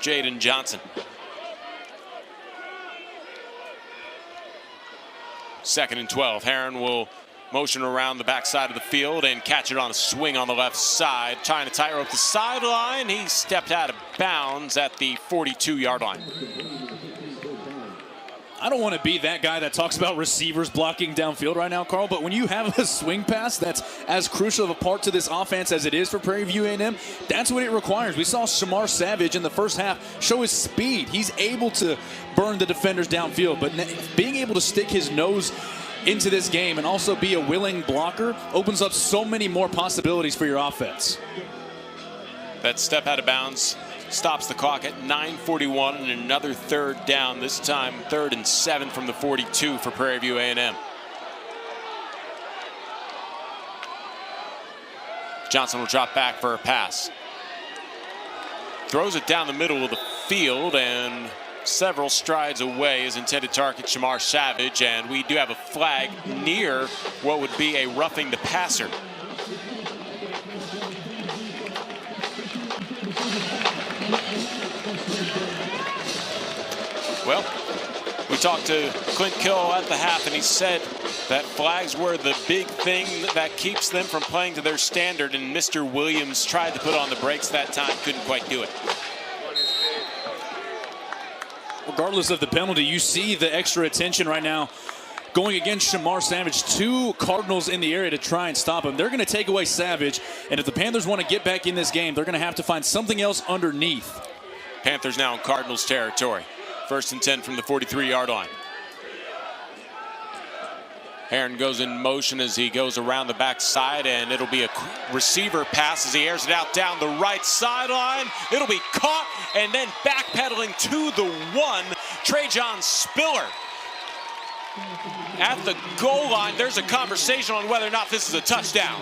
Jaden Johnson. Second and 12. Heron will motion around the backside of the field and catch it on a swing on the left side. Trying to tightrope the sideline. He stepped out of bounds at the 42-yard line. I don't want to be that guy that talks about receivers blocking downfield right now, Carl, but when you have a swing pass that's as crucial of a part to this offense as it is for Prairie View A&M, that's what it requires. We saw Shamar Savage in the first half show his speed. He's able to burn the defenders downfield, but being able to stick his nose into this game and also be a willing blocker opens up so many more possibilities for your offense. That step out of bounds stops the clock at 9:41 and another third down, this time 3rd and 7 from the 42 for Prairie View A&M. Johnson will drop back for a pass. Throws it down the middle of the field and several strides away his intended target, Shamar Savage, and we do have a flag near what would be a roughing the passer. Well, we talked to Clint Kill at the half, and he said that flags were the big thing that keeps them from playing to their standard, and Mr. Williams tried to put on the brakes that time, couldn't quite do it. Regardless of the penalty, you see the extra attention right now going against Shamar Savage. 2 Cardinals in the area to try and stop him. They're going to take away Savage, and if the Panthers want to get back in this game, they're going to have to find something else underneath. Panthers now in Cardinals territory. 1st and 10 from the 43-yard line. Heron goes in motion as he goes around the backside, and it'll be a receiver pass as he airs it out down the right sideline. It'll be caught, and then backpedaling to the 1, Trajan Spiller. At the goal line, there's a conversation on whether or not this is a touchdown.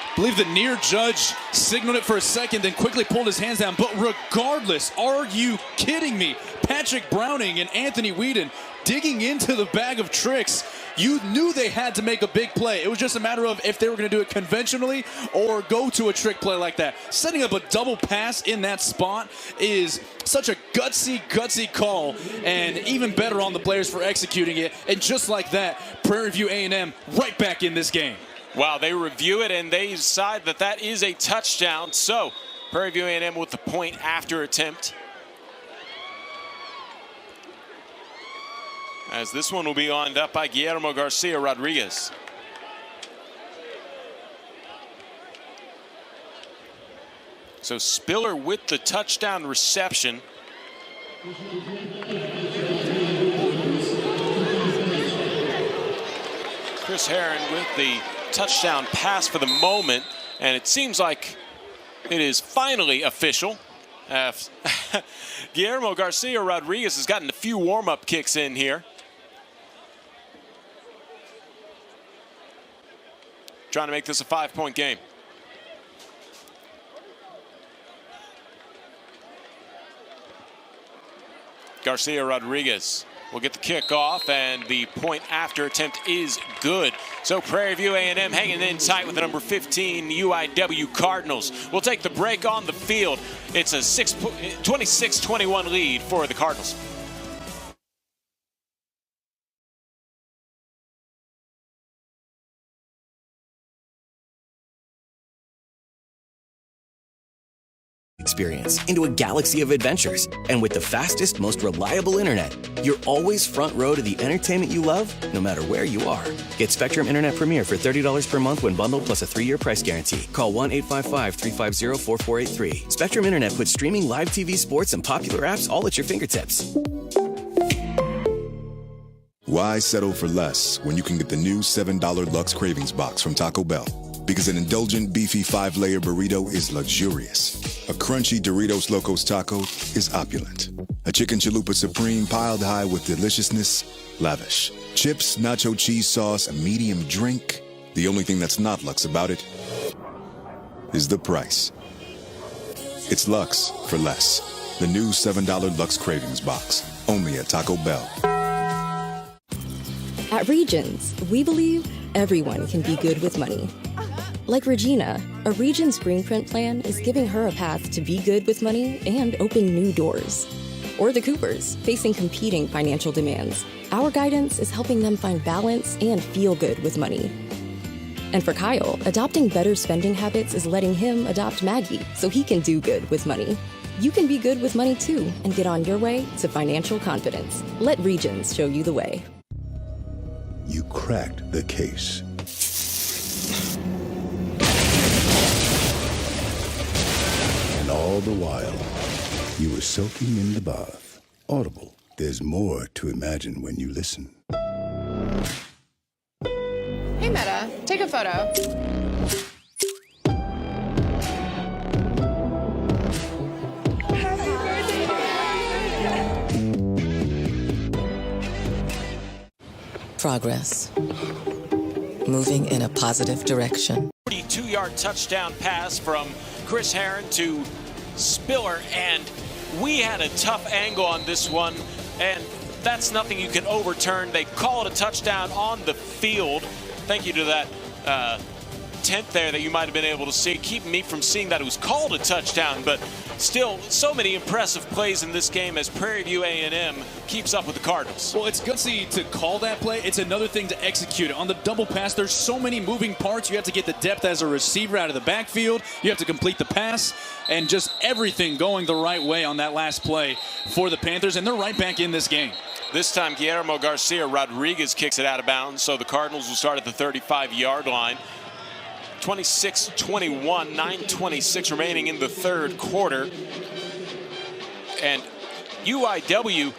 I believe the near judge signaled it for a second, then quickly pulled his hands down. But regardless, are you kidding me? Patrick Browning and Anthony Whedon digging into the bag of tricks. You knew they had to make a big play. It was just a matter of if they were going to do it conventionally or go to a trick play like that. Setting up a double pass in that spot is such a gutsy call, and even better on the players for executing it. And just like that, Prairie View A&M right back in this game. Wow, they review it and they decide that that is a touchdown. So Prairie View A&M with the point after attempt. As this one will be lined up by Guillermo Garcia Rodriguez. So Spiller with the touchdown reception. Chris Heron with the touchdown pass for the moment, and it seems like it is finally official. Guillermo Garcia Rodriguez has gotten a few warm-up kicks in here. Trying to make this a 5-point game. Garcia Rodriguez will get the kick off, and the point after attempt is good. So Prairie View A&M hanging in tight with the number 15 UIW Cardinals. We'll take the break on the field. It's a 26-21 lead for the Cardinals. Experience into a galaxy of adventures. And with the fastest, most reliable internet, you're always front row to the entertainment you love, no matter where you are. Get Spectrum Internet Premier for $30 per month when bundled, plus a 3-year price guarantee. Call 1-855-350-4483. Spectrum Internet puts streaming live TV, sports, and popular apps all at your fingertips. Why settle for less when you can get the new $7 Lux Cravings Box from Taco Bell? Because an indulgent, beefy 5-layer burrito is luxurious. A crunchy Doritos Locos Taco is opulent. A chicken chalupa supreme piled high with deliciousness, lavish. Chips, nacho cheese sauce, a medium drink. The only thing that's not Lux about it is the price. It's Lux for less. The new $7 Lux Cravings Box, only at Taco Bell. At Regions, we believe everyone can be good with money. Like Regina, a Regions Green Print plan is giving her a path to be good with money and open new doors. Or the Coopers, facing competing financial demands. Our guidance is helping them find balance and feel good with money. And for Kyle, adopting better spending habits is letting him adopt Maggie so he can do good with money. You can be good with money too and get on your way to financial confidence. Let Regions show you the way. You cracked the case. And all the while, you were soaking in the bath. Audible There's more to imagine when you listen. Hey, Meta, take a photo. Progress. Moving in a positive direction. 42-yard touchdown pass from Chris Herron to Spiller, and we had a tough angle on this one, and that's nothing you can overturn. They call it a touchdown on the field. Thank you to that tent there that you might have been able to see, keeping me from seeing that it was called a touchdown, but still so many impressive plays in this game as Prairie View A&M keeps up with the Cardinals. Well, it's gutsy to call that play. It's another thing to execute it. On the double pass, there's so many moving parts. You have to get the depth as a receiver out of the backfield. You have to complete the pass, and just everything going the right way on that last play for the Panthers, and they're right back in this game. This time, Guillermo Garcia Rodriguez kicks it out of bounds, so the Cardinals will start at the 35-yard line. 26-21, 9:26 remaining in the third quarter. And UIW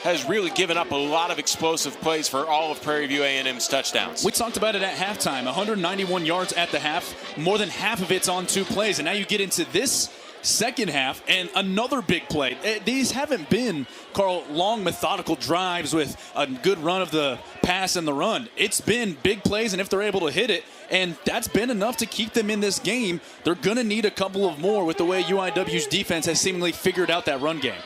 has really given up a lot of explosive plays for all of Prairie View A&M's touchdowns. We talked about it at halftime. 191 yards at the half. More than half of it's on 2 plays. And now you get into this second half and another big play. These haven't been, Carl, long methodical drives with a good run of the pass and the run. It's been big plays, and if they're able to hit it, and that's been enough to keep them in this game, they're going to need a couple of more with the way UIW's defense has seemingly figured out that run game.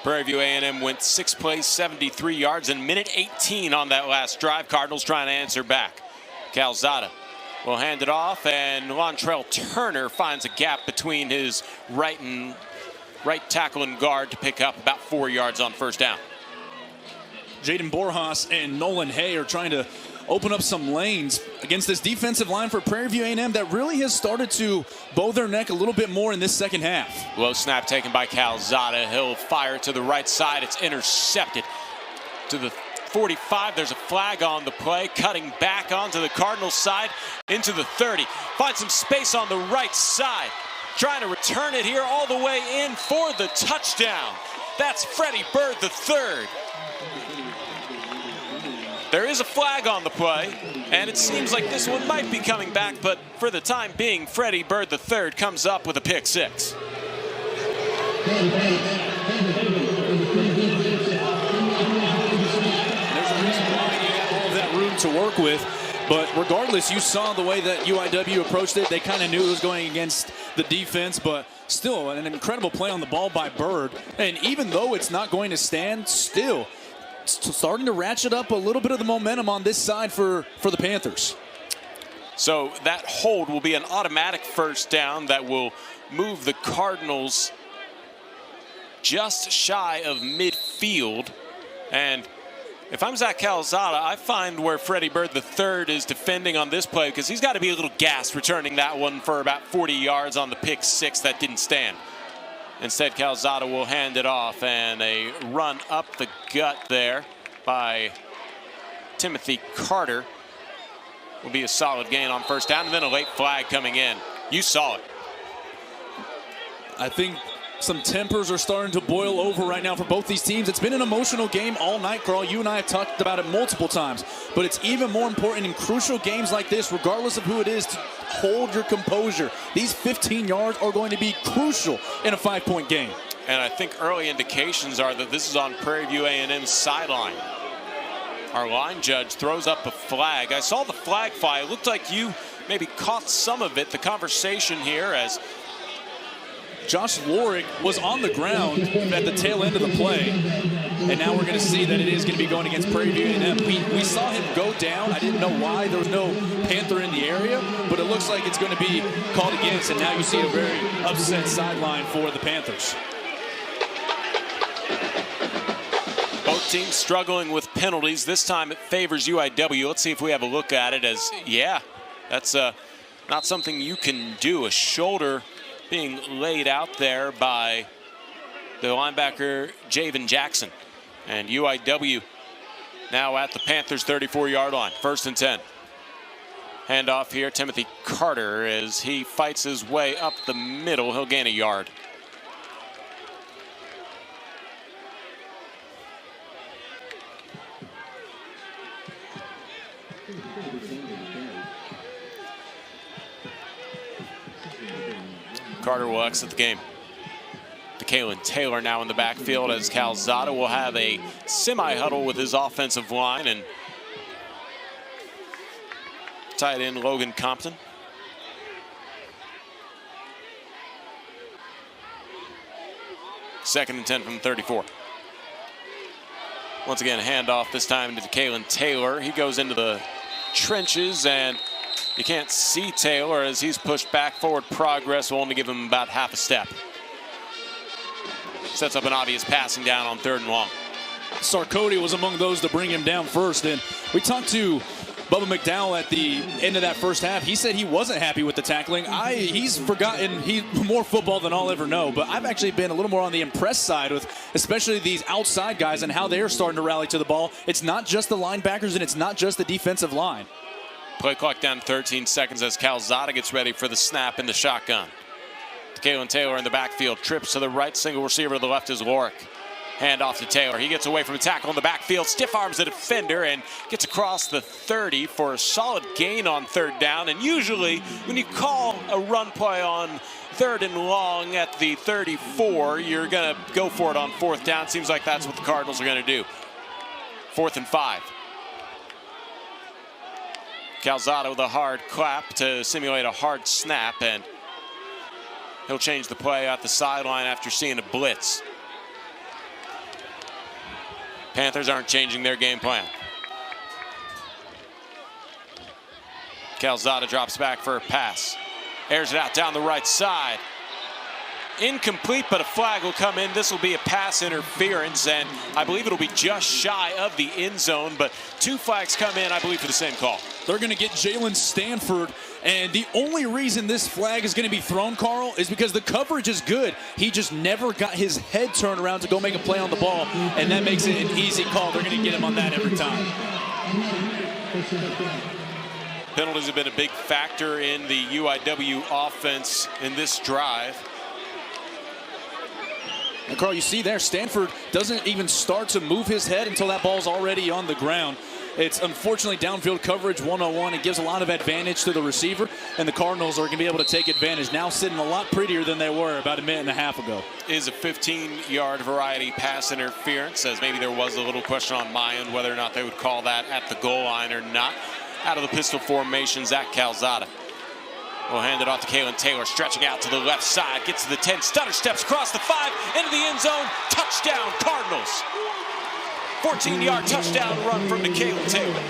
Prairie View A&M went 6 plays, 73 yards, and minute 18 on that last drive. Cardinals trying to answer back. Calzada will hand it off, and Lontrell Turner finds a gap between his right tackle and guard to pick up about 4 yards on first down. Jaden Borjas and Nolan Hay are trying to open up some lanes against this defensive line for Prairie View A&M that really has started to bow their neck a little bit more in this second half. Low snap taken by Calzada. He'll fire to the right side. It's intercepted to the 45. There's a flag on the play. Cutting back onto the Cardinals side into the 30. Finds some space on the right side. Trying to return it here all the way in for the touchdown. That's Freddie Bird III. There is a flag on the play, and it seems like this one might be coming back, but for the time being, Freddie Bird III comes up with a pick 6. There's a reason why you got all of that room to work with, but regardless, you saw the way that UIW approached it. They kind of knew it was going against the defense, but still an incredible play on the ball by Bird. And even though it's not going to stand, still starting to ratchet up a little bit of the momentum on this side for the Panthers. So that hold will be an automatic first down that will move the Cardinals just shy of midfield. And if I'm Zach Calzada, I find where Freddie Bird III is defending on this play, because he's got to be a little gassed returning that one for about 40 yards on the pick 6 that didn't stand. Instead, Calzada will hand it off, and a run up the gut there by Timothy Carter will be a solid gain on first down, and then a late flag coming in. You saw it. I think some tempers are starting to boil over right now for both these teams. It's been an emotional game all night, Carl. You and I have talked about it multiple times, but it's even more important in crucial games like this, regardless of who it is, to hold your composure. These 15 yards are going to be crucial in a 5-point game. And I think early indications are that this is on Prairie View A&M's sideline. Our line judge throws up a flag. I saw the flag fly. It looked like you maybe caught some of it. The conversation here as Josh Lorick was on the ground at the tail end of the play, and now we're going to see that it is going to be going against Prairie View A&M. We saw him go down. I didn't know why. There was no Panther in the area, but it looks like it's going to be called against, and now you see a very upset sideline for the Panthers. Both teams struggling with penalties. This time it favors UIW. Let's see if we have a look at it as, yeah, that's not something you can do. A shoulder being laid out there by the linebacker Javen Jackson. And UIW now at the Panthers' 34-yard line. 1st and 10. Handoff here, Timothy Carter, as he fights his way up the middle. He'll gain a yard. Carter will exit the game. Kalen Taylor now in the backfield as Calzada will have a semi-huddle with his offensive line, and tight end Logan Compton. Second and 10 from 34. Once again, handoff this time to Kalen Taylor. He goes into the trenches, and you can't see Taylor as he's pushed back. Forward progress will only give him about half a step. Sets up an obvious passing down on 3rd and long. Sarkodie was among those to bring him down first. And we talked to Bubba McDowell at the end of that first half. He said he wasn't happy with the tackling. He's forgotten he's more football than I'll ever know. But I've actually been a little more on the impressed side with especially these outside guys and how they're starting to rally to the ball. It's not just the linebackers and it's not just the defensive line. Play clock down 13 seconds as Calzada gets ready for the snap in the shotgun. Kalen Taylor in the backfield, trips to the right, single receiver to the left is Lorick. Hand off to Taylor. He gets away from a tackle in the backfield, stiff arms the defender, and gets across the 30 for a solid gain on 3rd down. And usually, when you call a run play on 3rd and long at the 34, you're going to go for it on 4th down. Seems like that's what the Cardinals are going to do. 4th and 5. Calzada with a hard clap to simulate a hard snap, and he'll change the play at the sideline after seeing a blitz. Panthers aren't changing their game plan. Calzada drops back for a pass. Airs it out down the right side. Incomplete, but a flag will come in. This will be a pass interference, and I believe it'll be just shy of the end zone, but 2 flags come in, I believe, for the same call. They're going to get Jalen Stanford, and the only reason this flag is going to be thrown, Carl, is because the coverage is good. He just never got his head turned around to go make a play on the ball, and that makes it an easy call. They're going to get him on that every time. Penalties have been a big factor in the UIW offense in this drive. And Carl, you see there, Stanford doesn't even start to move his head until that ball's already on the ground. It's unfortunately downfield coverage 101. It gives a lot of advantage to the receiver, and the Cardinals are going to be able to take advantage. Now sitting a lot prettier than they were about a minute and a half ago. Is a 15-yard variety pass interference, as maybe there was a little question on my end whether or not they would call that at the goal line or not. Out of the pistol formation, Zach Calzada will hand it off to Kalen Taylor, stretching out to the left side, gets to the 10, stutter steps across the 5, into the end zone, touchdown Cardinals. 14-yard touchdown run from Kalen Taylor.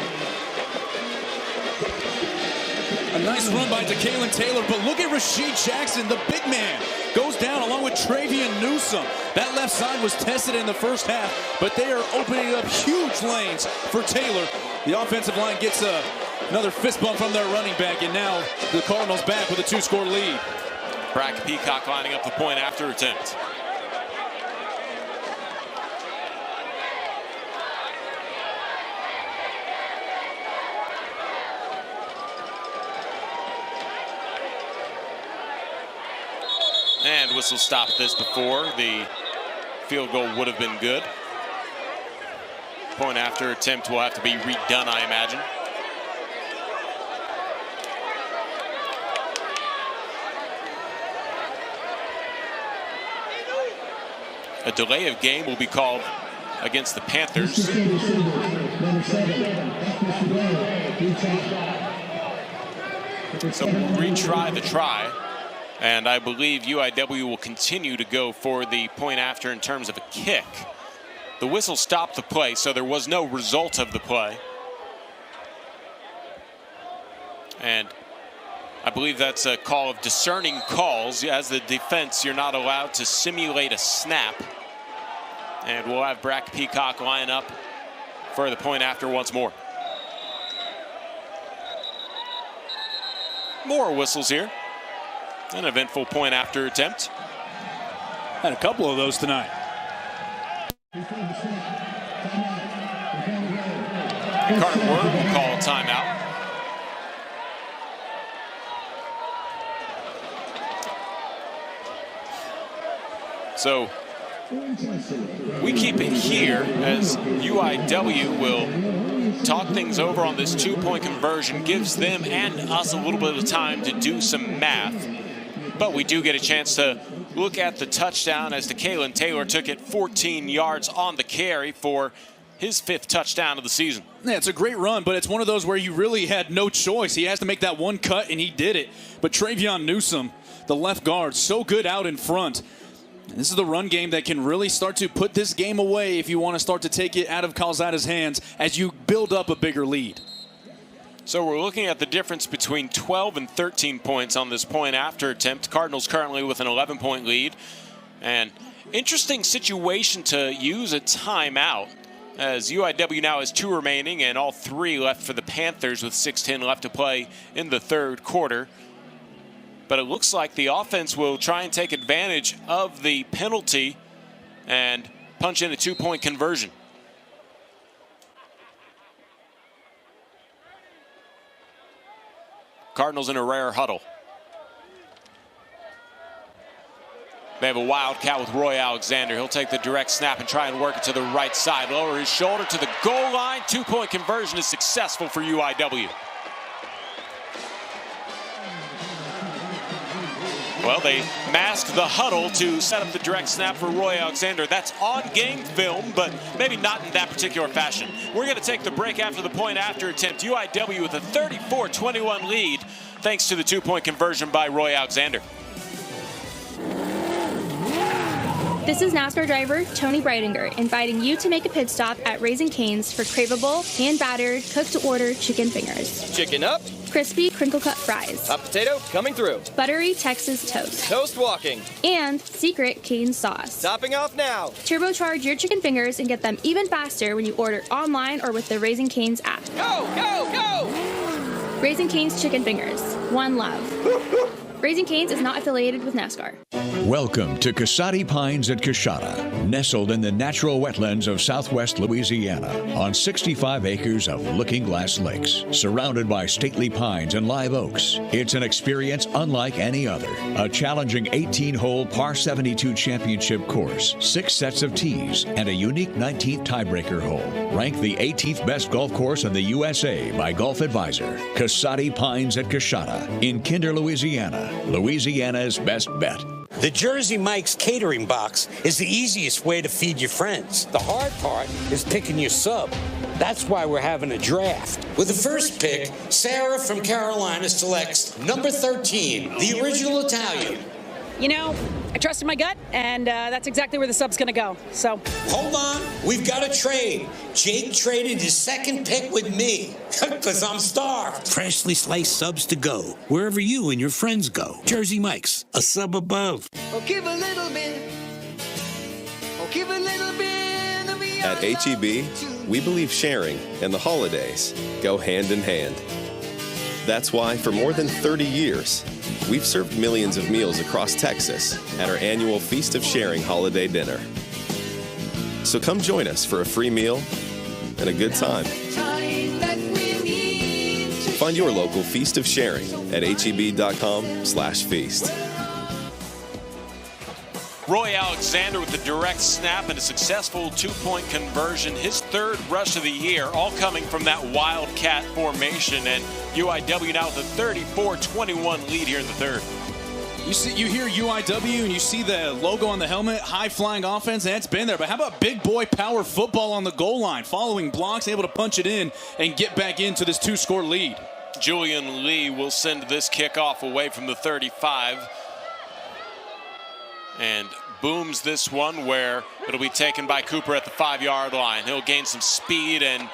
A nice run by Kalen Taylor, but look at Rashid Jackson, the big man, goes down along with Travian Newsome. That left side was tested in the first half, but they are opening up huge lanes for Taylor. The offensive line gets another fist bump from their running back, and now the Cardinals back with a 2-score lead. Brack Peacock lining up the point after attempt. And whistle stopped this before. The field goal would have been good. Point after attempt will have to be redone, I imagine. A delay of game will be called against the Panthers. So we'll retry the try. And I believe UIW will continue to go for the point after in terms of a kick. The whistle stopped the play, so there was no result of the play. And I believe that's a call of discerning calls. As the defense, you're not allowed to simulate a snap. And we'll have Brack Peacock line up for the point after once more. More whistles here. An eventful point after attempt. Had a couple of those tonight. Carter Word will call a timeout. So we keep it here as UIW will talk things over on this two-point conversion, gives them and us a little bit of time to do some math. But we do get a chance to look at the touchdown as Kalen Taylor took it 14 yards on the carry for his 5th touchdown of the season. Yeah, it's a great run, but it's one of those where you really had no choice. He has to make that one cut, and he did it. But Travion Newsome, the left guard, so good out in front. This is the run game that can really start to put this game away if you want to start to take it out of Calzada's hands as you build up a bigger lead. So we're looking at the difference between 12 and 13 points on this point after attempt. Cardinals currently with an 11-point lead. And interesting situation to use a timeout, as UIW now has 2 remaining and all 3 left for the Panthers with 6:10 left to play in the 3rd quarter. But it looks like the offense will try and take advantage of the penalty and punch in a 2-point conversion. Cardinals in a rare huddle. They have a wildcat with Roy Alexander. He'll take the direct snap and try and work it to the right side. Lower his shoulder to the goal line. 2-point conversion is successful for UIW. Well, they masked the huddle to set up the direct snap for Roy Alexander. That's on game film, but maybe not in that particular fashion. We're going to take the break after the point after attempt. UIW with a 34-21 lead thanks to the 2-point conversion by Roy Alexander. This is NASCAR driver Tony Breidinger inviting you to make a pit stop at Raising Cane's for craveable, hand-battered, cooked-to-order chicken fingers. Chicken up. Crispy, crinkle-cut fries. Hot potato coming through. Buttery Texas toast. Toast walking. And secret Cane sauce. Topping off now. Turbocharge your chicken fingers and get them even faster when you order online or with the Raising Cane's app. Go, go, go! Raising Cane's Chicken Fingers. One love. Raising Cane's is not affiliated with NASCAR. Welcome to Casati Pines at Coshada, nestled in the natural wetlands of southwest Louisiana on 65 acres of Looking Glass Lakes, surrounded by stately pines and live oaks. It's an experience unlike any other. A challenging 18-hole par 72 championship course, 6 sets of tees, and a unique 19th tiebreaker hole. Ranked the 18th best golf course in the USA by Golf Advisor. Casati Pines at Coshada in Kinder, Louisiana. Louisiana's best bet. The Jersey Mike's catering box is the easiest way to feed your friends. The hard part is picking your sub. That's why we're having a draft. With the first pick, Sarah from Carolina selects number 13, the original Italian. You know, I trusted my gut, and that's exactly where the sub's going to go. So hold on, we've got a trade. Jake traded his second pick with me, because I'm starved. Freshly sliced subs to go, wherever you and your friends go. Jersey Mike's, a sub above. Oh, give a little bit. Oh, give a little bit of me. At HEB, we believe sharing and the holidays go hand in hand. That's why, for more than 30 years, we've served millions of meals across Texas at our annual Feast of Sharing holiday dinner. So come join us for a free meal and a good time. Find your local Feast of Sharing at heb.com/feast. Roy Alexander with the direct snap and a successful 2-point conversion. His 3rd rush of the year, all coming from that wildcat formation. And UIW now with a 34-21 lead here in the 3rd. You hear UIW and you see the logo on the helmet, high-flying offense, and it's been there. But how about big boy power football on the goal line, following blocks, able to punch it in and get back into this 2-score lead? Julian Lee will send this kickoff away from the 35. And booms this one where it'll be taken by Cooper at the 5-yard line. He'll gain some speed and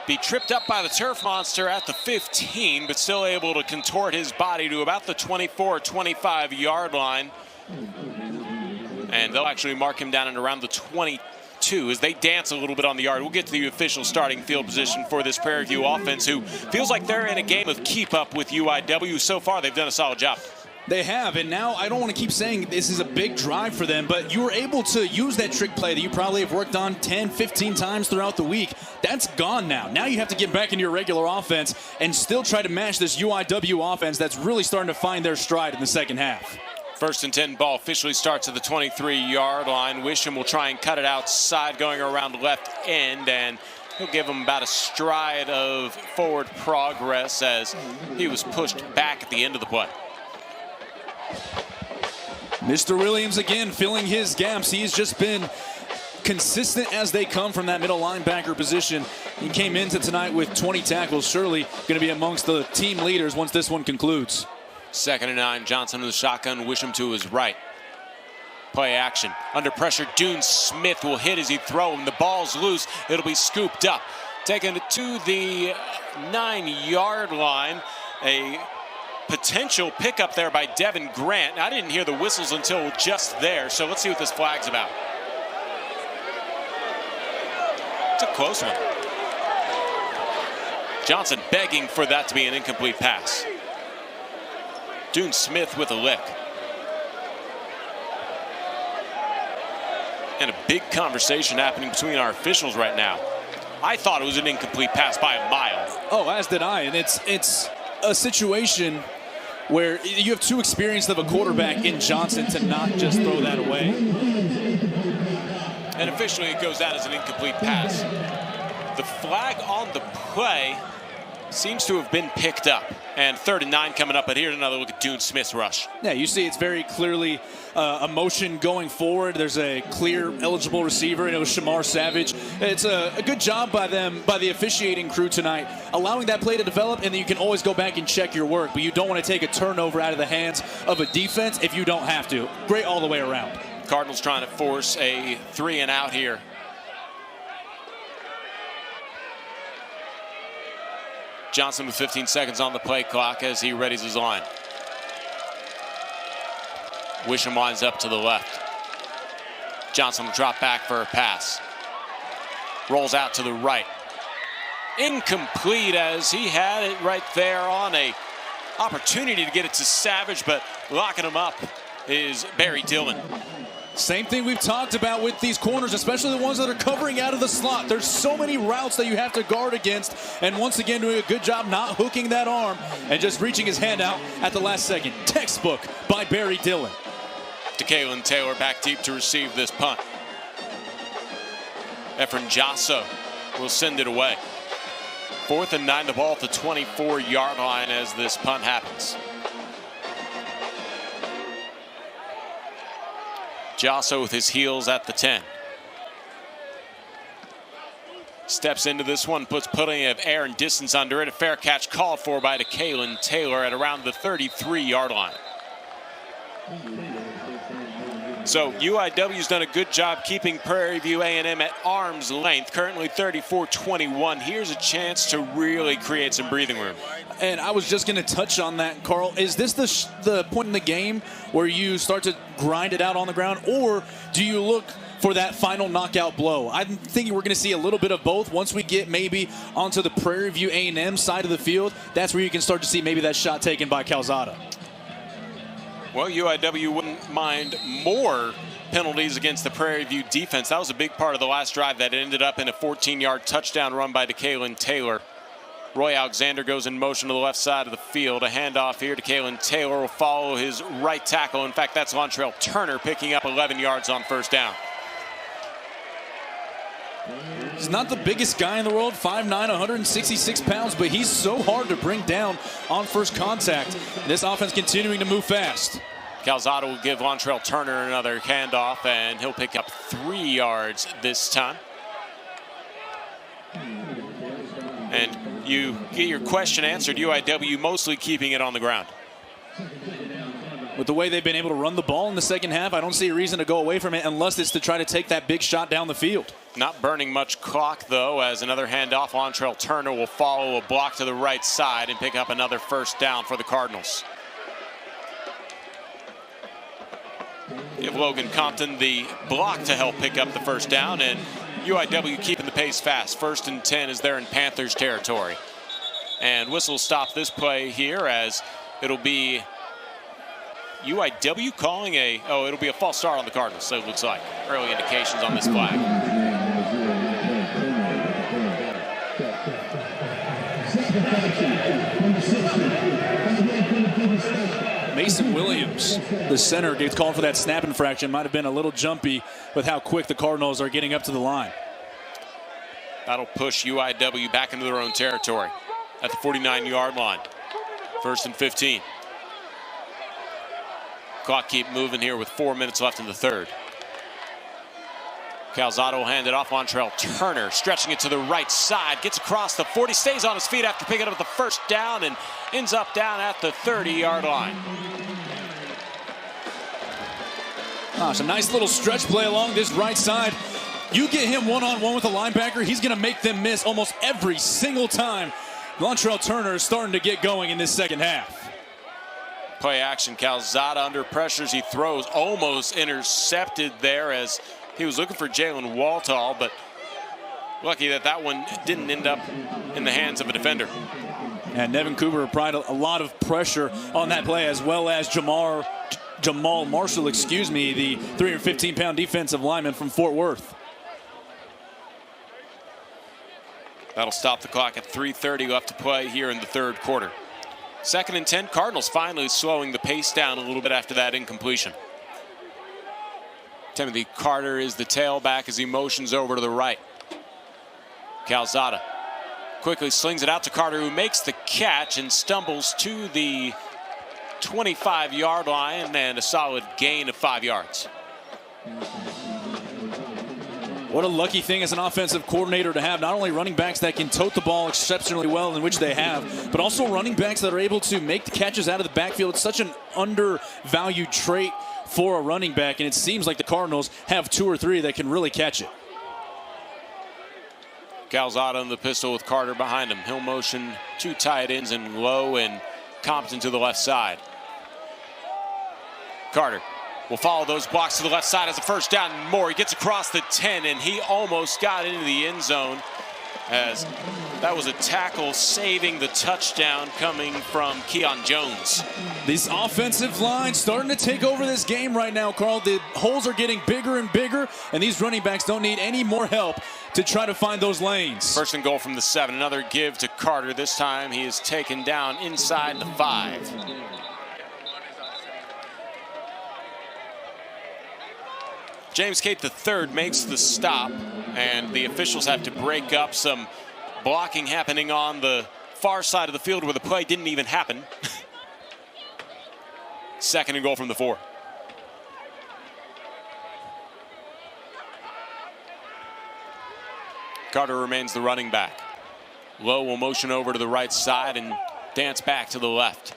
be tripped up by the turf monster at the 15, but still able to contort his body to about the 24-25-yard line. And they'll actually mark him down at around the 22 as they dance a little bit on the yard. We'll get to the official starting field position for this Prairie View offense, who feels like they're in a game of keep up with UIW. So far, they've done a solid job. They have, and now I don't want to keep saying this is a big drive for them, but you were able to use that trick play that you probably have worked on 10, 15 times throughout the week. That's gone now. Now you have to get back into your regular offense and still try to match this UIW offense that's really starting to find their stride in the second half. 1st and 10 ball officially starts at the 23-yard line. Wisham will try and cut it outside, going around left end, and He'll give him about a stride of forward progress as he was pushed back at the end of the play. Mr. Williams again filling his gaps. He's just been consistent as they come from that middle linebacker position. He came into tonight with 20 tackles. Surely going to be amongst the team leaders once this one concludes. 2nd and 9, Johnson with the shotgun, Wisham to his right. Play action. Under pressure, Dune Smith will hit as he throws him. The ball's loose. It'll be scooped up. Taken it to the 9-yard line. A potential pickup there by Devin Grant. I didn't hear the whistles until just there, so let's see what this flag's about. It's a close one. Johnson begging for that to be an incomplete pass. Dune Smith with a lick. And a big conversation happening between our officials right now. I thought it was an incomplete pass by a mile. Oh, as did I. And it's a situation where you have too experienced of a quarterback in Johnson to not just throw that away. And officially it goes down as an incomplete pass. The flag on the play seems to have been picked up. And 3rd and 9 coming up, but here's another look at Dune Smith's rush. Yeah, you see it's very clearly a motion going forward. There's a clear eligible receiver, and it was Shamar Savage. It's a good job by them, by the officiating crew tonight, allowing that play to develop, and then you can always go back and check your work, but you don't want to take a turnover out of the hands of a defense if you don't have to. Great all the way around. Cardinals trying to force a 3 and out here. Johnson with 15 seconds on the play clock as he readies his line. Wisham winds up to the left. Johnson will drop back for a pass. Rolls out to the right. Incomplete as he had it right there on a opportunity to get it to Savage, but locking him up is Barry Dillon. Same thing we've talked about with these corners, especially the ones that are covering out of the slot. There's so many routes that you have to guard against, and once again doing a good job not hooking that arm and just reaching his hand out at the last second. Textbook by Barry Dillon. DeKalen Taylor back deep to receive this punt. Efren Jasso will send it away. 4th and 9, the ball at the 24-yard line as this punt happens. Jasso with his heels at the 10. Steps into this one, puts plenty of air and distance under it. A fair catch called for by DeKalen Taylor at around the 33-yard line. So UIW's done a good job keeping Prairie View A&M at arm's length, currently 34-21. Here's a chance to really create some breathing room. And I was just going to touch on that, Carl. Is this the point in the game where you start to grind it out on the ground, or do you look for that final knockout blow? I'm thinking we're going to see a little bit of both. Once we get maybe onto the Prairie View A&M side of the field, that's where you can start to see maybe that shot taken by Calzada. Well, UIW wouldn't mind more penalties against the Prairie View defense. That was a big part of the last drive that ended up in a 14-yard touchdown run by DeKalen Taylor. Roy Alexander goes in motion to the left side of the field. A handoff here to Kalen Taylor will follow his right tackle. In fact, that's Lontrell Turner picking up 11 yards on 1st down. He's not the biggest guy in the world, 5'9", 166 pounds, but he's so hard to bring down on first contact. This offense continuing to move fast. Calzada will give Lontrell Turner another handoff, and he'll pick up 3 yards this time. And you get your question answered. UIW mostly keeping it on the ground. With the way they've been able to run the ball in the second half, I don't see a reason to go away from it unless it's to try to take that big shot down the field. Not burning much clock, though, as another handoff. Lontrell Turner will follow a block to the right side and pick up another 1st down for the Cardinals. Give Logan Compton the block to help pick up the 1st down, and UIW keeping the pace fast. 1st and 10 as they're in Panthers territory. And whistle stop this play here as it'll be UIW calling it'll be a false start on the Cardinals, so it looks like. Early indications on this flag. Mason Williams, the center, gets called for that snap infraction. Might have been a little jumpy with how quick the Cardinals are getting up to the line. That'll push UIW back into their own territory at the 49-yard line. 1st and 15. Clock keep moving here with 4 minutes left in the third. Calzada will hand it off. Montrell Turner stretching it to the right side. Gets across the 40, stays on his feet after picking up the first down and ends up down at the 30-yard line. Gosh, a nice little stretch play along this right side. You get him one-on-one with a linebacker, he's going to make them miss almost every single time. Montrell Turner is starting to get going in this second half. Play action. Calzada under pressure as he throws. Almost intercepted there as he was looking for Jalen Waltall, but lucky that that one didn't end up in the hands of a defender. And Nevin Cooper applied a lot of pressure on that play, as well as Jamal Marshall, the 315-pound defensive lineman from Fort Worth. That'll stop the clock at 3:30 left to play here in the third quarter. 2nd and 10. Cardinals finally slowing the pace down a little bit after that incompletion. Timothy Carter is the tailback as he motions over to the right. Calzada quickly slings it out to Carter, who makes the catch and stumbles to the 25-yard line, and a solid gain of 5 yards. What a lucky thing as an offensive coordinator to have not only running backs that can tote the ball exceptionally well, in which they have, but also running backs that are able to make the catches out of the backfield. It's such an undervalued trait for a running back, and it seems like the Cardinals have 2 or 3 that can really catch it. Calzada on the pistol with Carter behind him. He'll motion 2 tight ends and Lowe and Compton to the left side. Carter will follow those blocks to the left side as a first down and more. He gets across the 10, and he almost got into the end zone, as that was a tackle saving the touchdown coming from Keon Jones. These offensive lines starting to take over this game right now, Carl. The holes are getting bigger and bigger, and these running backs don't need any more help to try to find those lanes. 1st and goal from the 7. Another give to Carter. This time he is taken down inside the 5. James Cate III makes the stop, and the officials have to break up some blocking happening on the far side of the field where the play didn't even happen. 2nd and goal from the 4. Carter remains the running back. Lowe will motion over to the right side and dance back to the left.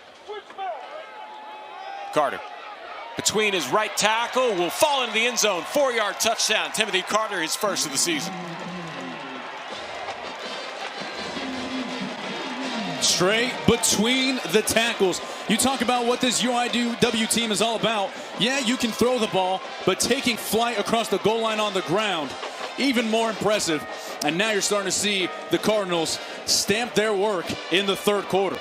Carter, between his right tackle, will fall into the end zone. 4-yard touchdown. Timothy Carter, his first of the season. Straight between the tackles. You talk about what this UIW team is all about. Yeah, you can throw the ball, but taking flight across the goal line on the ground, even more impressive. And now you're starting to see the Cardinals stamp their work in the third quarter.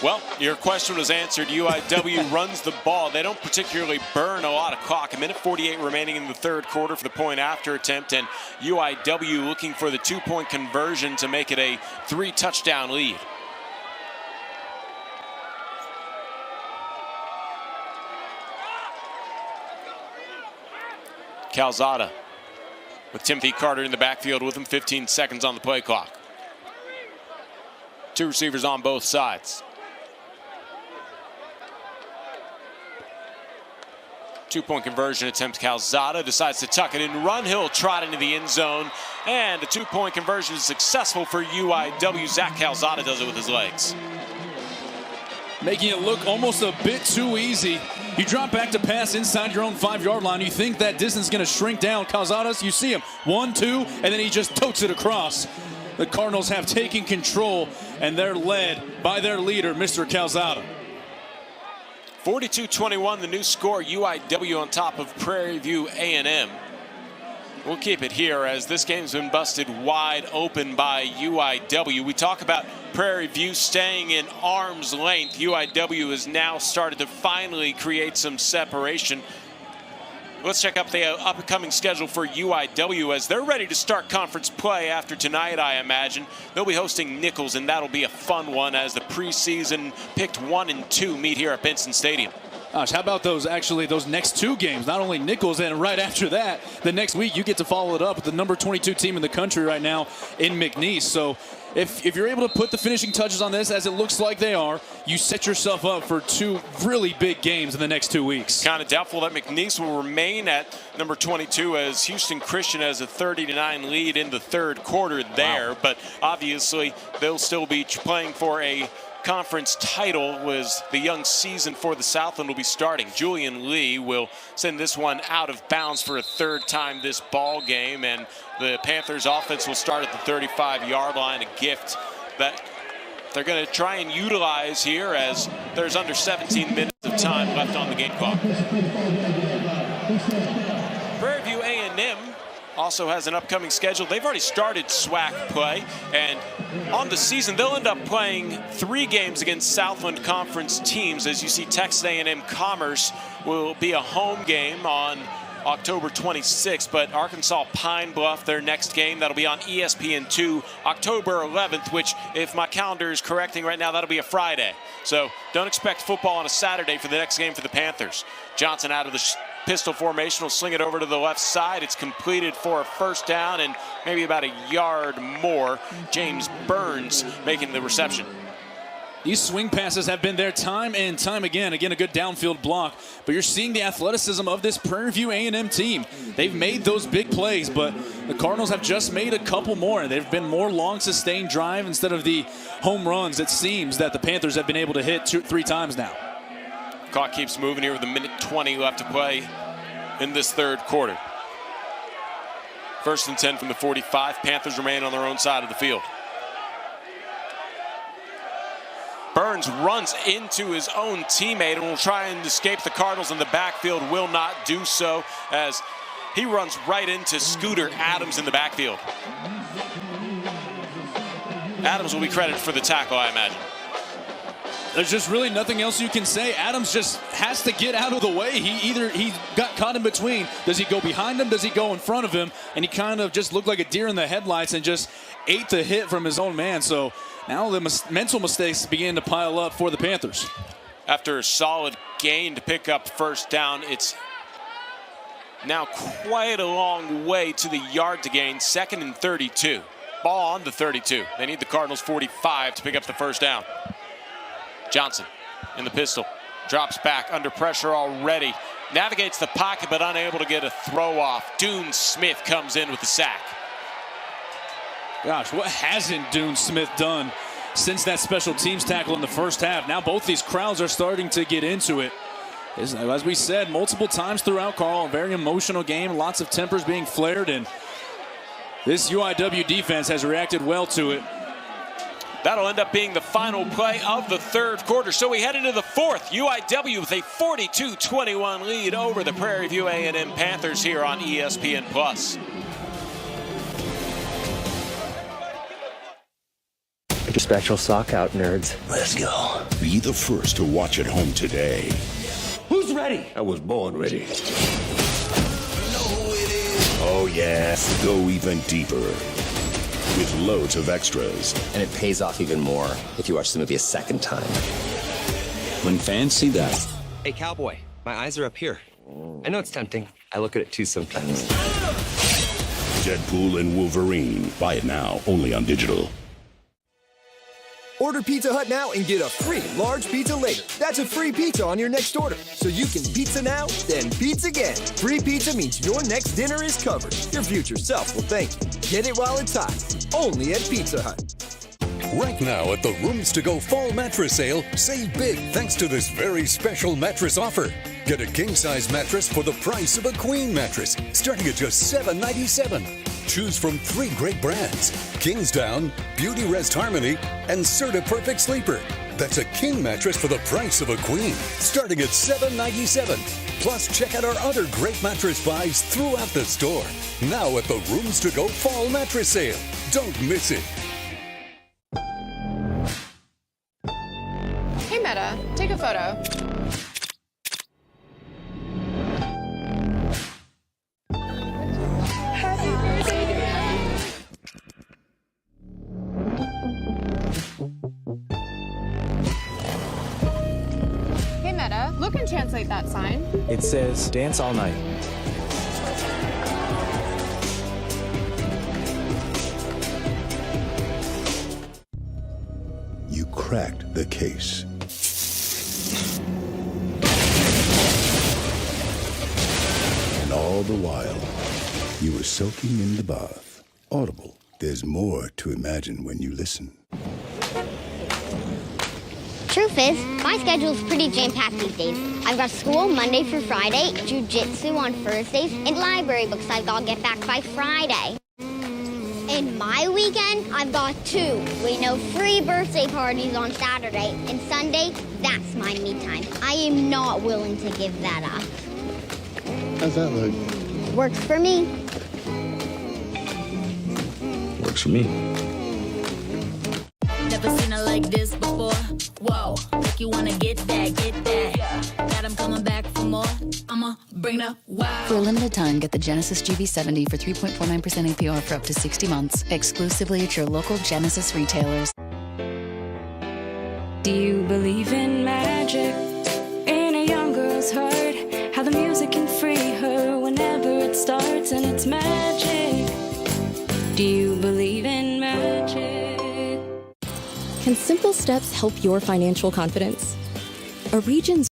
Well, your question was answered. UIW runs the ball. They don't particularly burn a lot of clock. 1:48 remaining in the third quarter for the point after attempt, and UIW looking for the 2-point conversion to make it a 3-touchdown lead. Calzada with Timothy Carter in the backfield with him. 15 seconds on the play clock. 2 receivers on both sides. 2-point conversion attempt. Calzada decides to tuck it and run. He'll trot into the end zone, and the 2-point conversion is successful for UIW. Zach Calzada does it with his legs. Making it look almost a bit too easy. You drop back to pass inside your own 5-yard line. You think that distance is going to shrink down. Calzada, you see him, 1, 2, and then he just totes it across. The Cardinals have taken control, and they're led by their leader, Mr. Calzada. 42-21, the new score. UIW on top of Prairie View A&M. We'll keep it here as this game's been busted wide open by UIW. We talk about Prairie View staying in arm's length. UIW has now started to finally create some separation. Let's check out the upcoming schedule for UIW as they're ready to start conference play after tonight, I imagine. They'll be hosting Nichols, and that'll be a fun one as the preseason picked 1 and 2 meet here at Benson Stadium. Gosh, how about those next 2 games? Not only Nichols, and right after that, the next week you get to follow it up with the number 22 team in the country right now in McNeese. So if you're able to put the finishing touches on this, as it looks like they are, you set yourself up for 2 really big games in the next 2 weeks. Kind of doubtful that McNeese will remain at number 22 as Houston Christian has a 30-9 lead in the third quarter there. Wow. But obviously they'll still be playing for a conference title. Was the young season for the Southland will be starting. Julian Lee will send this one out of bounds for a 3rd time this ball game, and the Panthers offense will start at the 35-yard line, a gift that they're going to try and utilize here as there's under 17 minutes of time left on the game clock. Prairie View A&M also has an upcoming schedule. They've already started SWAC play, and on the season they'll end up playing 3 games against Southland Conference teams. As you see, Texas A&M Commerce will be a home game on October 26th, but Arkansas Pine Bluff, their next game, that'll be on ESPN2 October 11th, which, if my calendar is correcting right now, that'll be a Friday. So don't expect football on a Saturday for the next game for the Panthers. Johnson out of the pistol formation will sling it over to the left side. It's completed for a 1st down and maybe about a yard more. James Burns making the reception. These swing passes have been there time and time again. Again, a good downfield block. But you're seeing the athleticism of this Prairie View A&M team. They've made those big plays, but the Cardinals have just made a couple more. They've been more long, sustained drive instead of the home runs, it seems, that the Panthers have been able to hit 3 times now. Clock keeps moving here with 1:20 left to play in this 3rd quarter. 1st and 10 from the 45. Panthers remain on their own side of the field. Burns runs into his own teammate and will try and escape the Cardinals in the backfield. Will not do so as he runs right into Scooter Adams in the backfield. Adams will be credited for the tackle, I imagine. There's just really nothing else you can say. Adams just has to get out of the way. He got caught in between. Does he go behind him? Does he go in front of him? And he kind of just looked like a deer in the headlights and just ate the hit from his own man. So now the mental mistakes begin to pile up for the Panthers. After a solid gain to pick up 1st down, it's now quite a long way to the yard to gain. 2nd and 32. Ball on the 32. They need the Cardinals 45 to pick up the 1st down. Johnson in the pistol, drops back under pressure already, navigates the pocket but unable to get a throw off. Dune Smith comes in with the sack. Gosh, what hasn't Dune Smith done since that special teams tackle in the 1st half? Now both these crowds are starting to get into it. As we said multiple times throughout, Carl, a very emotional game, lots of tempers being flared, and this UIW defense has reacted well to it. That'll end up being the final play of the 3rd quarter. So we head into the 4th. UIW with a 42-21 lead over the Prairie View A&M Panthers here on ESPN+. Get your spectral sock out, nerds. Let's go. Be the first to watch at home today. Who's ready? I was born ready. Oh, yes. Go even deeper. With loads of extras. And it pays off even more if you watch the movie a 2nd time. When fans see that. Hey, cowboy, my eyes are up here. I know it's tempting. I look at it too sometimes. Deadpool and Wolverine. Buy it now, only on digital. Order Pizza Hut now and get a free large pizza later. That's a free pizza on your next order. So you can pizza now, then pizza again. Free pizza means your next dinner is covered. Your future self will thank you. Get it while it's hot. Only at Pizza Hut. Right now at the Rooms to Go Fall Mattress Sale, save big thanks to this very special mattress offer. Get a king-size mattress for the price of a queen mattress, starting at just $7.97. Choose from 3 great brands: Kingsdown, Beauty Rest Harmony, and Serta Perfect Sleeper. That's a king mattress for the price of a queen, starting at $7.97. Plus, check out our other great mattress buys throughout the store. Now at the Rooms to Go Fall Mattress Sale. Don't miss it. Hey, Meta, take a photo. Meta. Look and translate that sign. It says dance all night. You cracked the case. And all the while, you were soaking in the bath. Audible. There's more to imagine when you listen. Truth is, my schedule's pretty jam-packed these days. I've got school Monday through Friday, jiu-jitsu on Thursdays, and library books I've got to get back by Friday. And my weekend, I've got 2. We know 3 birthday parties on Saturday, and Sunday, that's my me time. I am not willing to give that up. How's that look? Works for me. Works for me. Never seen it like this before. Whoa, make you wanna get that, get that. Got 'em coming back for more. I'ma bring the wow. For a limited time, get the Genesis GV70 for 3.49% APR for up to 60 months, exclusively at your local Genesis retailers. Do you believe in magic in a young girl's heart? How the music can free her whenever it starts, and it's magic. Do you believe in magic? Can simple steps help your financial confidence? A Regions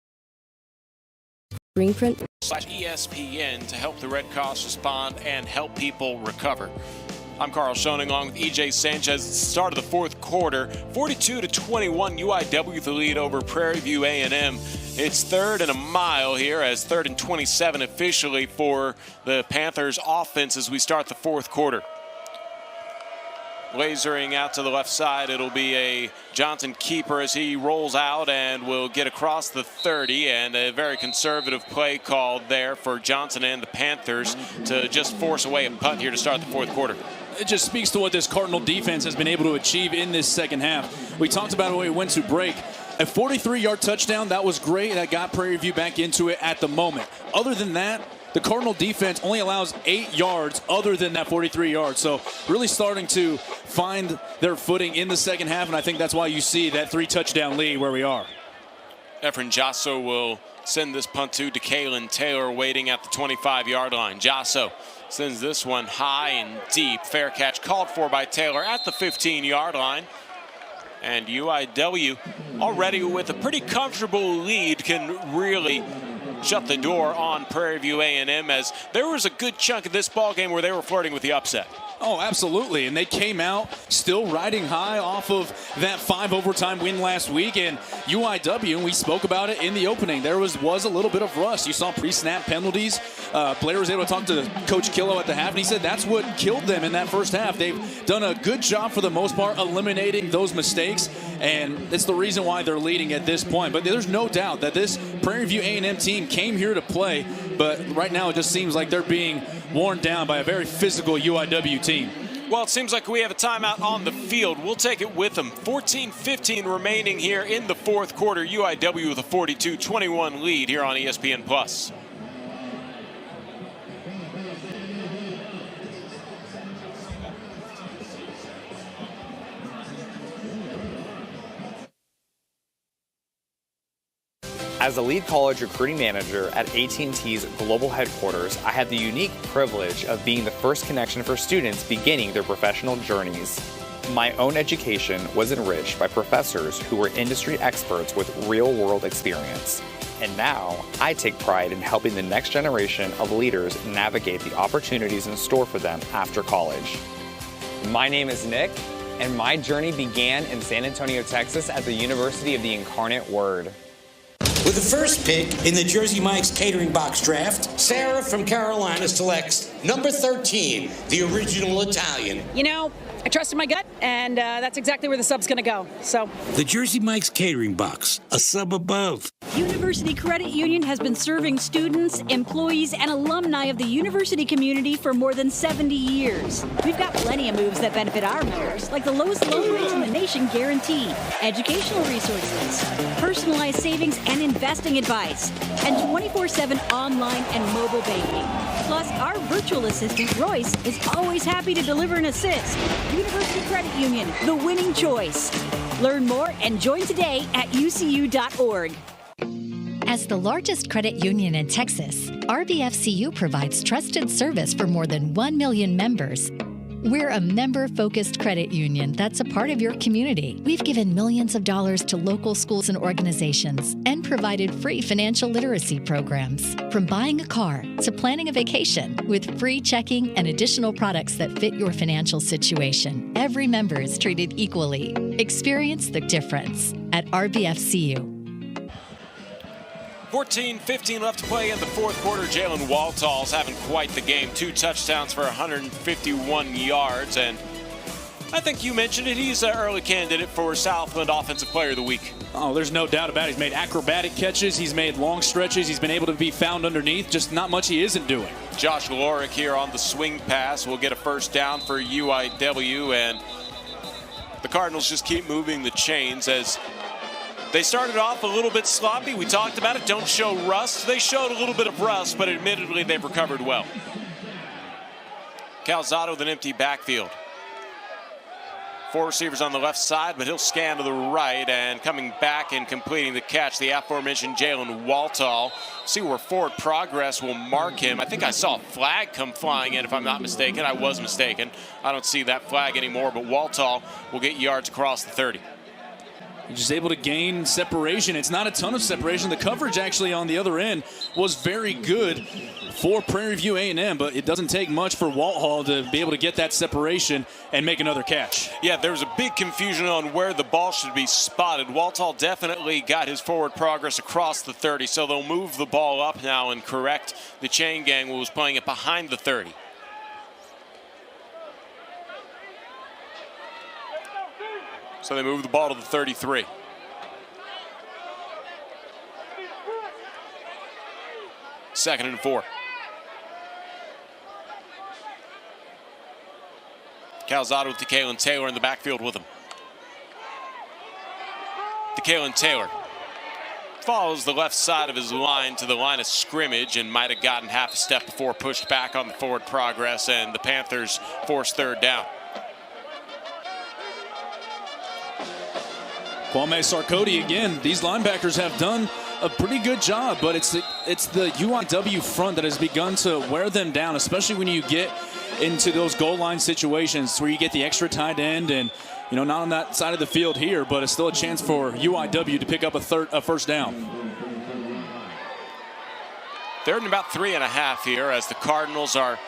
Greenprint /ESPN to help the Red Cross respond and help people recover. I'm Carl Schoening along with EJ Sanchez. Start of the fourth quarter, 42-21, UIW with the lead over Prairie View A&M. It's 3rd and a mile here as 3rd and 27 officially for the Panthers offense as we start the fourth quarter. Lasering out to the left side, it'll be a Johnson keeper as he rolls out and will get across the 30, and a very conservative play called there for Johnson and the Panthers to just force away a punt here to start the fourth quarter. It just speaks to what this Cardinal defense has been able to achieve in this second half. We talked about it when we went to break. A 43-yard touchdown, that was great. That got Prairie View back into it at the moment. Other than that, the Cardinal defense only allows 8 yards other than that 43 yards. So really starting to find their footing in the second half, and I think that's why you see that 3-touchdown lead where we are. Efren Jasso will send this punt to Kalen Taylor waiting at the 25-yard line. Jasso sends this one high and deep. Fair catch called for by Taylor at the 15-yard line. And UIW already with a pretty comfortable lead can really shut the door on Prairie View A&M, as there was a good chunk of this ball game where they were flirting with the upset. Oh, absolutely. And they came out still riding high off of that 5 overtime win last week. And UIW, and we spoke about it in the opening, there was a little bit of rust. You saw pre-snap penalties. Blair was able to talk to Coach Killo at the half, and he said that's what killed them in that first half. They've done a good job for the most part eliminating those mistakes, and it's the reason why they're leading at this point. But there's no doubt that this Prairie View A&M team came here to play, but right now it just seems like they're being worn down by a very physical UIW team. Well, it seems like we have a timeout on the field. We'll take it with them. 14-15 remaining here in the fourth quarter. UIW with a 42-21 lead here on ESPN+. As the lead college recruiting manager at AT&T's global headquarters, I had the unique privilege of being the first connection for students beginning their professional journeys. My own education was enriched by professors who were industry experts with real-world experience. And now, I take pride in helping the next generation of leaders navigate the opportunities in store for them after college. My name is Nick, and my journey began in San Antonio, Texas at the University of the Incarnate Word. With the first pick in the Jersey Mike's catering box draft, Sarah from Carolina selects number 13, the original Italian. You know, I trusted my gut, and that's exactly where the sub's going to go. So, The Jersey Mike's catering box, a sub above. University Credit Union has been serving students, employees, and alumni of the university community for more than 70 years. We've got plenty of moves that benefit our members, like the lowest loan rates in the nation guarantee, educational resources, personalized savings and investing advice, and 24/7 online and mobile banking. Plus, our virtual assistant, Royce, is always happy to deliver an assist. University Credit Union, the winning choice. Learn more and join today at ucu.org. As the largest credit union in Texas, RBFCU provides trusted service for more than 1 million members. We're a member-focused credit union that's a part of your community. We've given millions of dollars to local schools and organizations and provided free financial literacy programs. From buying a car to planning a vacation, with free checking and additional products that fit your financial situation. Every member is treated equally. Experience the difference at RBFCU. 14-15 left to play in the fourth quarter. Jalen Waltall's having quite the game. 2 touchdowns for 151 yards. And I think you mentioned it. He's an early candidate for Southland Offensive Player of the Week. Oh, there's no doubt about it. He's made acrobatic catches. He's made long stretches. He's been able to be found underneath. Just not much he isn't doing. Josh Lorick here on the swing pass will get a first down for UIW. And the Cardinals just keep moving the chains as they started off a little bit sloppy. We talked about it. Don't show rust. They showed a little bit of rust, but admittedly they've recovered well. Calzado with an empty backfield. 4 receivers on the left side, but he'll scan to the right, and coming back and completing the catch, the aforementioned Jalen Waltall. See where forward progress will mark him. I think I saw a flag come flying in, if I'm not mistaken. I was mistaken. I don't see that flag anymore, but Waltall will get yards across the 30. He's just able to gain separation. It's not a ton of separation. The coverage actually on the other end was very good for Prairie View A&M, but it doesn't take much for Walthall to be able to get that separation and make another catch. Yeah, there was a big confusion on where the ball should be spotted. Walthall definitely got his forward progress across the 30, so they'll move the ball up now and correct the chain gang who was playing it behind the 30. So they move the ball to the 33. Second and 4. Calzado with DeKalen Taylor in the backfield with him. DeKalen Taylor follows the left side of his line to the line of scrimmage and might have gotten half a step before pushed back on the forward progress, and the Panthers force third down. Kwame Sarkodie again. These linebackers have done a pretty good job, but it's the UIW front that has begun to wear them down, especially when you get into those goal line situations where you get the extra tight end, and not on that side of the field here, but it's still a chance for UIW to pick up a first down. Third and about 3.5 here as the Cardinals are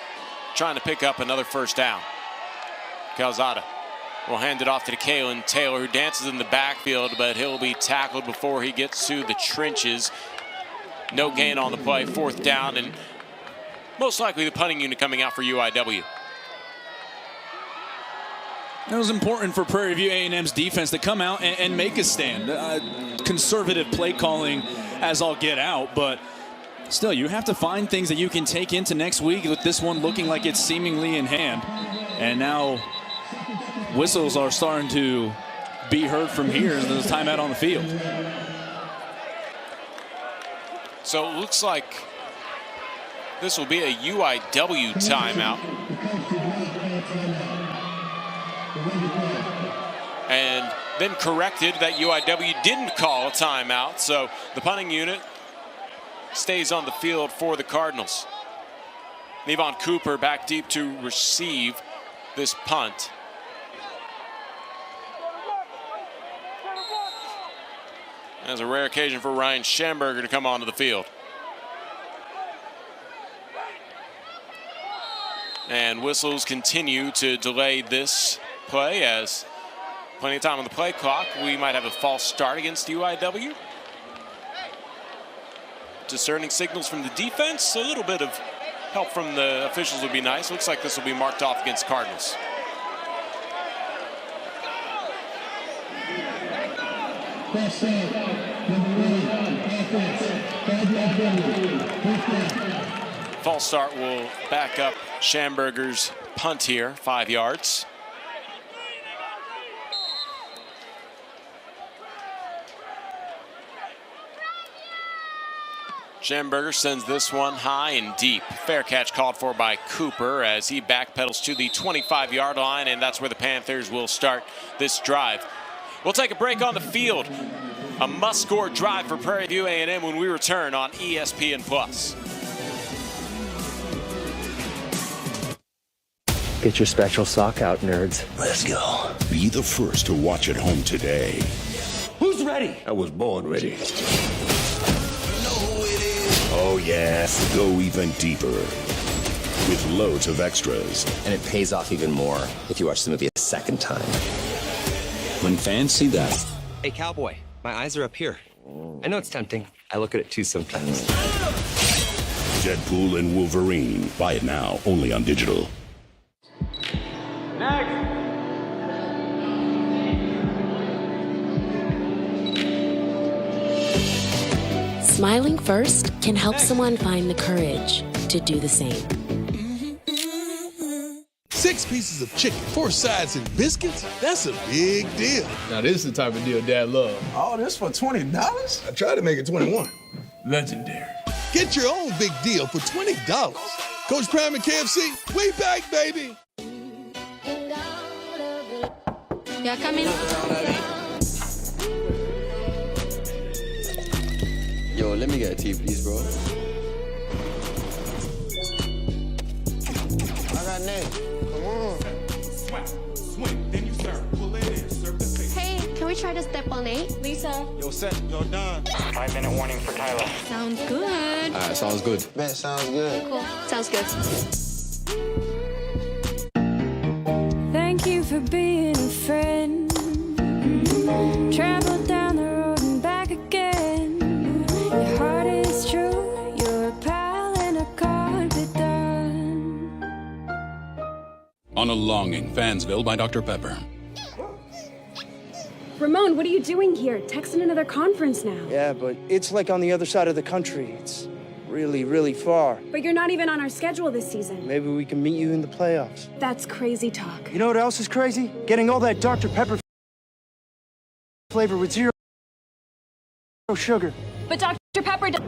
trying to pick up another first down. Calzada will hand it off to DeKalen Taylor, who dances in the backfield, but he'll be tackled before he gets to the trenches. No gain on the play, fourth down, and most likely the punting unit coming out for UIW. It was important for Prairie View A&M's defense to come out and make a stand. Conservative play calling as all get out, but still, you have to find things that you can take into next week with this one looking like it's seemingly in hand. And now whistles are starting to be heard from here as there's a timeout on the field. So it looks like this will be a UIW timeout. And then corrected that UIW didn't call a timeout. So the punting unit stays on the field for the Cardinals. Nevon Cooper back deep to receive this punt. That's a rare occasion for Ryan Schamberger to come onto the field. And whistles continue to delay this play as plenty of time on the play clock. We might have a false start against UIW. Discerning signals from the defense. A little bit of help from the officials would be nice. Looks like this will be marked off against Cardinals. False start will back up Schamberger's punt here, 5 yards. Schamberger sends this one high and deep. Fair catch called for by Cooper as he backpedals to the 25-yard line, and that's where the Panthers will start this drive. We'll take a break on the field. A must-score drive for Prairie View A&M when we return on ESPN+. Get your special sock out, nerds. Let's go. Be the first to watch at home today. Who's ready? I was born ready. Oh, yes. Go even deeper with loads of extras. And it pays off even more if you watch the movie a second time. When fans see that. Hey, cowboy, my eyes are up here. I know it's tempting. I look at it too sometimes. Deadpool and Wolverine. Buy it now, only on digital. Smiling first can help someone find the courage to do the same. 6 pieces of chicken, 4 sides, and biscuits? That's a big deal. Now this is the type of deal Dad loves. All this for $20? I tried to make it 21. Legendary. Get your own big deal for $20. Coach Prime and KFC, we back, baby. Y'all coming? Yo, let me get a tea, please, bro. I got Nate. Come on. Swing, then you serve. Pull it in, serve the face. Hey, can we try to step on 8? Lisa. Yo, set. Yo, done. 5-minute warning for Tyler. Sounds good. Sounds good. Bet, sounds good. Cool. Sounds good. Thank you for being a friend. Travel down the road and back again. Your heart is true. You're a pal and a confidant. On a Longing, Fansville by Dr. Pepper. Ramon, what are you doing here? Texting another conference now. Yeah, but it's like on the other side of the country. It's really, really far. But you're not even on our schedule this season. Maybe we can meet you in the playoffs. That's crazy talk. You know what else is crazy? Getting all that Dr. Pepper flavor with 0 sugar. But Dr. Pepper does.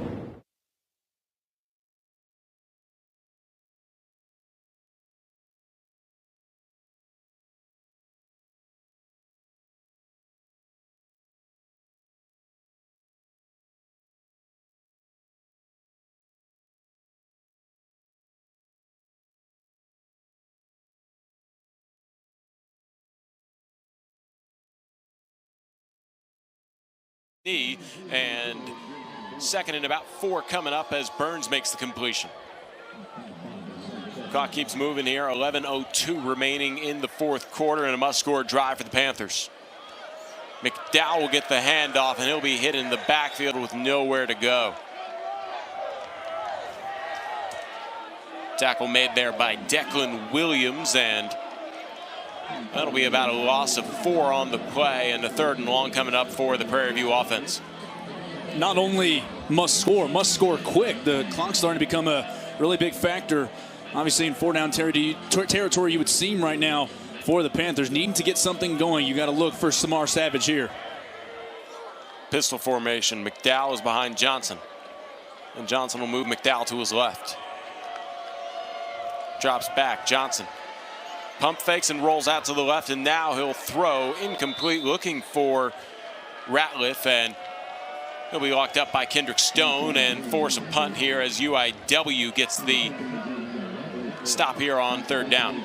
And second and about 4 coming up as Burns makes the completion. Clock keeps moving here. 11:02 remaining in the 4th quarter and a must-score drive for the Panthers. McDowell will get the handoff and he'll be hit in the backfield with nowhere to go. Tackle made there by Declan Williams, and that'll be about a loss of 4 on the play, and a 3rd and long coming up for the Prairie View offense. Not only must score quick. The clock's starting to become a really big factor. Obviously in 4-down territory you would seem right now for the Panthers. Needing to get something going, you got to look for Samar Savage here. Pistol formation. McDowell is behind Johnson. And Johnson will move McDowell to his left. Drops back. Johnson pump fakes and rolls out to the left, and now he'll throw incomplete, looking for Ratliff, and he'll be locked up by Kendrick Stone and force a punt here as UIW gets the stop here on 3rd down.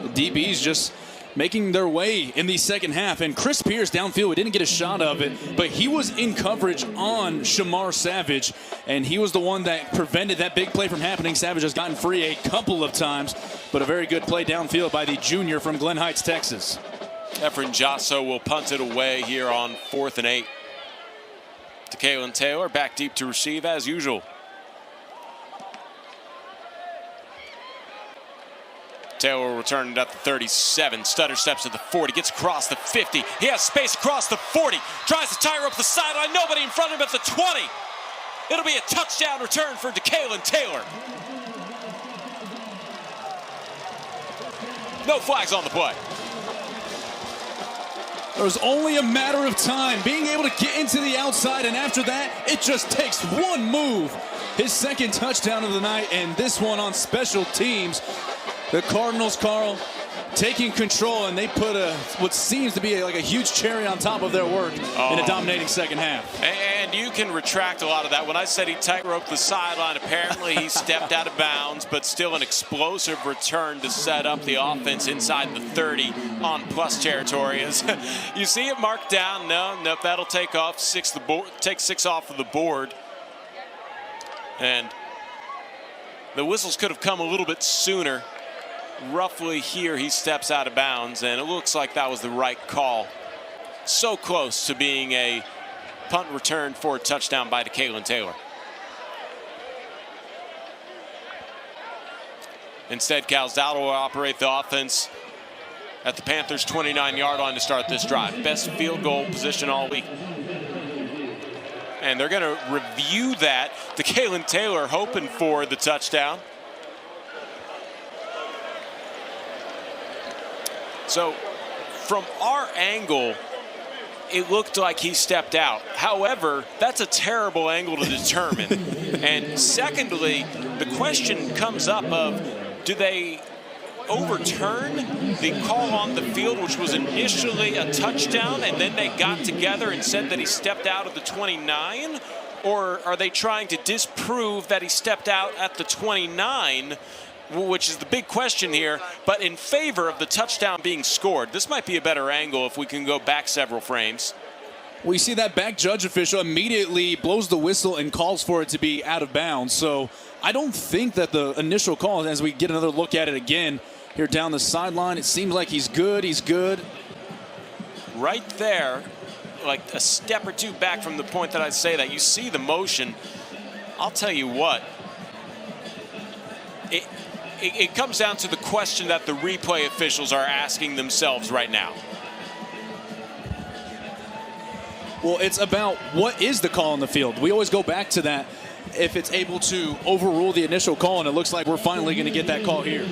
The DBs just making their way in the second half, and Chris Pierce downfield, we didn't get a shot of it, but he was in coverage on Shamar Savage, and he was the one that prevented that big play from happening. Savage has gotten free a couple of times, but a very good play downfield by the junior from Glen Heights, Texas. Efren Jasso will punt it away here on 4th and 8. To Kalen Taylor, back deep to receive as usual. Taylor will return it at the 37. Stutter steps to the 40, gets across the 50. He has space across the 40. Tries to tire up the sideline. Nobody in front of him at the 20. It'll be a touchdown return for DeKalen Taylor. No flags on the play. It was only a matter of time being able to get into the outside, and after that, it just takes one move. His 2nd touchdown of the night, and this one on special teams. The Cardinals, Carl, taking control, and they put what seems to be like a huge cherry on top of their work in a dominating second half. And you can retract a lot of that. When I said he tight-roped the sideline, apparently he stepped out of bounds, but still an explosive return to set up the offense inside the 30 on plus territory. As you see it marked down. No, that'll take off take 6 off of the board. And the whistles could have come a little bit sooner. Roughly here, he steps out of bounds, and it looks like that was the right call. So close to being a punt return for a touchdown by Decalen Taylor. Instead, Calzada will operate the offense at the Panthers' 29-yard line to start this drive. Best field goal position all week. And they're going to review that. Decalen Taylor hoping for the touchdown. So from our angle, it looked like he stepped out. However, that's a terrible angle to determine. And secondly, the question comes up of, do they overturn the call on the field, which was initially a touchdown, and then they got together and said that he stepped out of the 29? Or are they trying to disprove that he stepped out at the 29? Which is the big question here, but in favor of the touchdown being scored. This might be a better angle if we can go back several frames. We see that back judge official immediately blows the whistle and calls for it to be out of bounds. So I don't think that the initial call, as we get another look at it again here down the sideline, it seems like he's good. He's good. Right there, like a step or two back from the point that I say that. You see the motion. I'll tell you what. It comes down to the question that the replay officials are asking themselves right now. Well, it's about what is the call on the field. We always go back to that if it's able to overrule the initial call, and it looks like we're finally going to get that call here.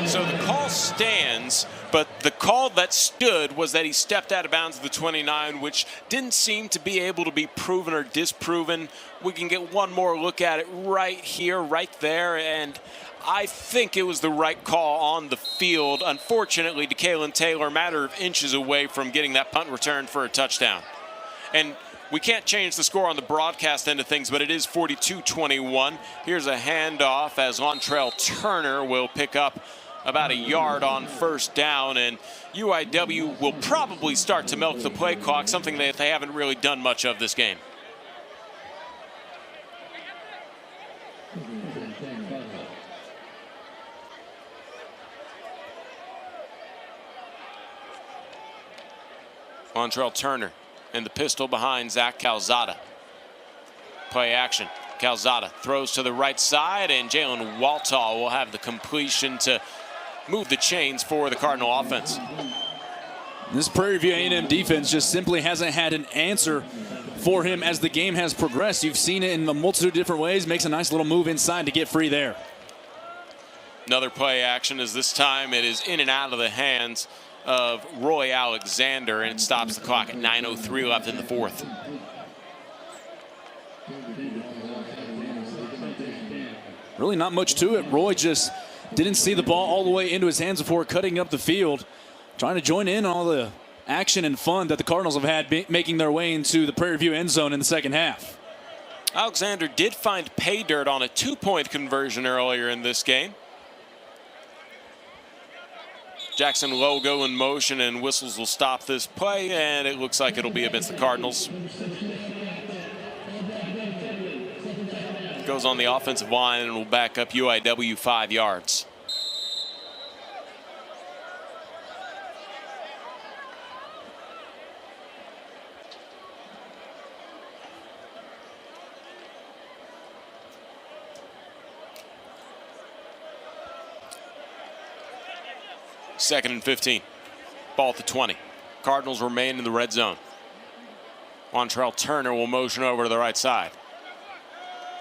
So the call stands, but the call that stood was that he stepped out of bounds of the 29, which didn't seem to be able to be proven or disproven. We can get one more look at it right here, right there, and I think it was the right call on the field. Unfortunately, Decalen Taylor, a matter of inches away from getting that punt return for a touchdown. And we can't change the score on the broadcast end of things, but it is 42-21. Here's a handoff as Lontrell Turner will pick up about a yard on first down, and UIW will probably start to milk the play clock, something that they haven't really done much of this game. Lontrell Turner in the pistol behind Zach Calzada. Play action. Calzada throws to the right side, and Jalen Waltall will have the completion to move the chains for the Cardinal offense. This Prairie View A&M defense just simply hasn't had an answer for him as the game has progressed. You've seen it in a multitude of different ways. Makes a nice little move inside to get free there. Another play action, as this time it is in and out of the hands of Roy Alexander, and it stops the clock at 9:03 left in the fourth. Really not much to it. Roy just didn't see the ball all the way into his hands before cutting up the field, trying to join in all the action and fun that the Cardinals have had making their way into the Prairie View end zone in the second half. Alexander did find pay dirt on a two-point conversion earlier in this game. Jackson Logo in motion, and whistles will stop this play, and it looks like it'll be against the Cardinals. Goes on the offensive line and will back up UIW 5 yards. Second and 15. Ball at the 20. Cardinals remain in the red zone. Lontrell Turner will motion over to the right side.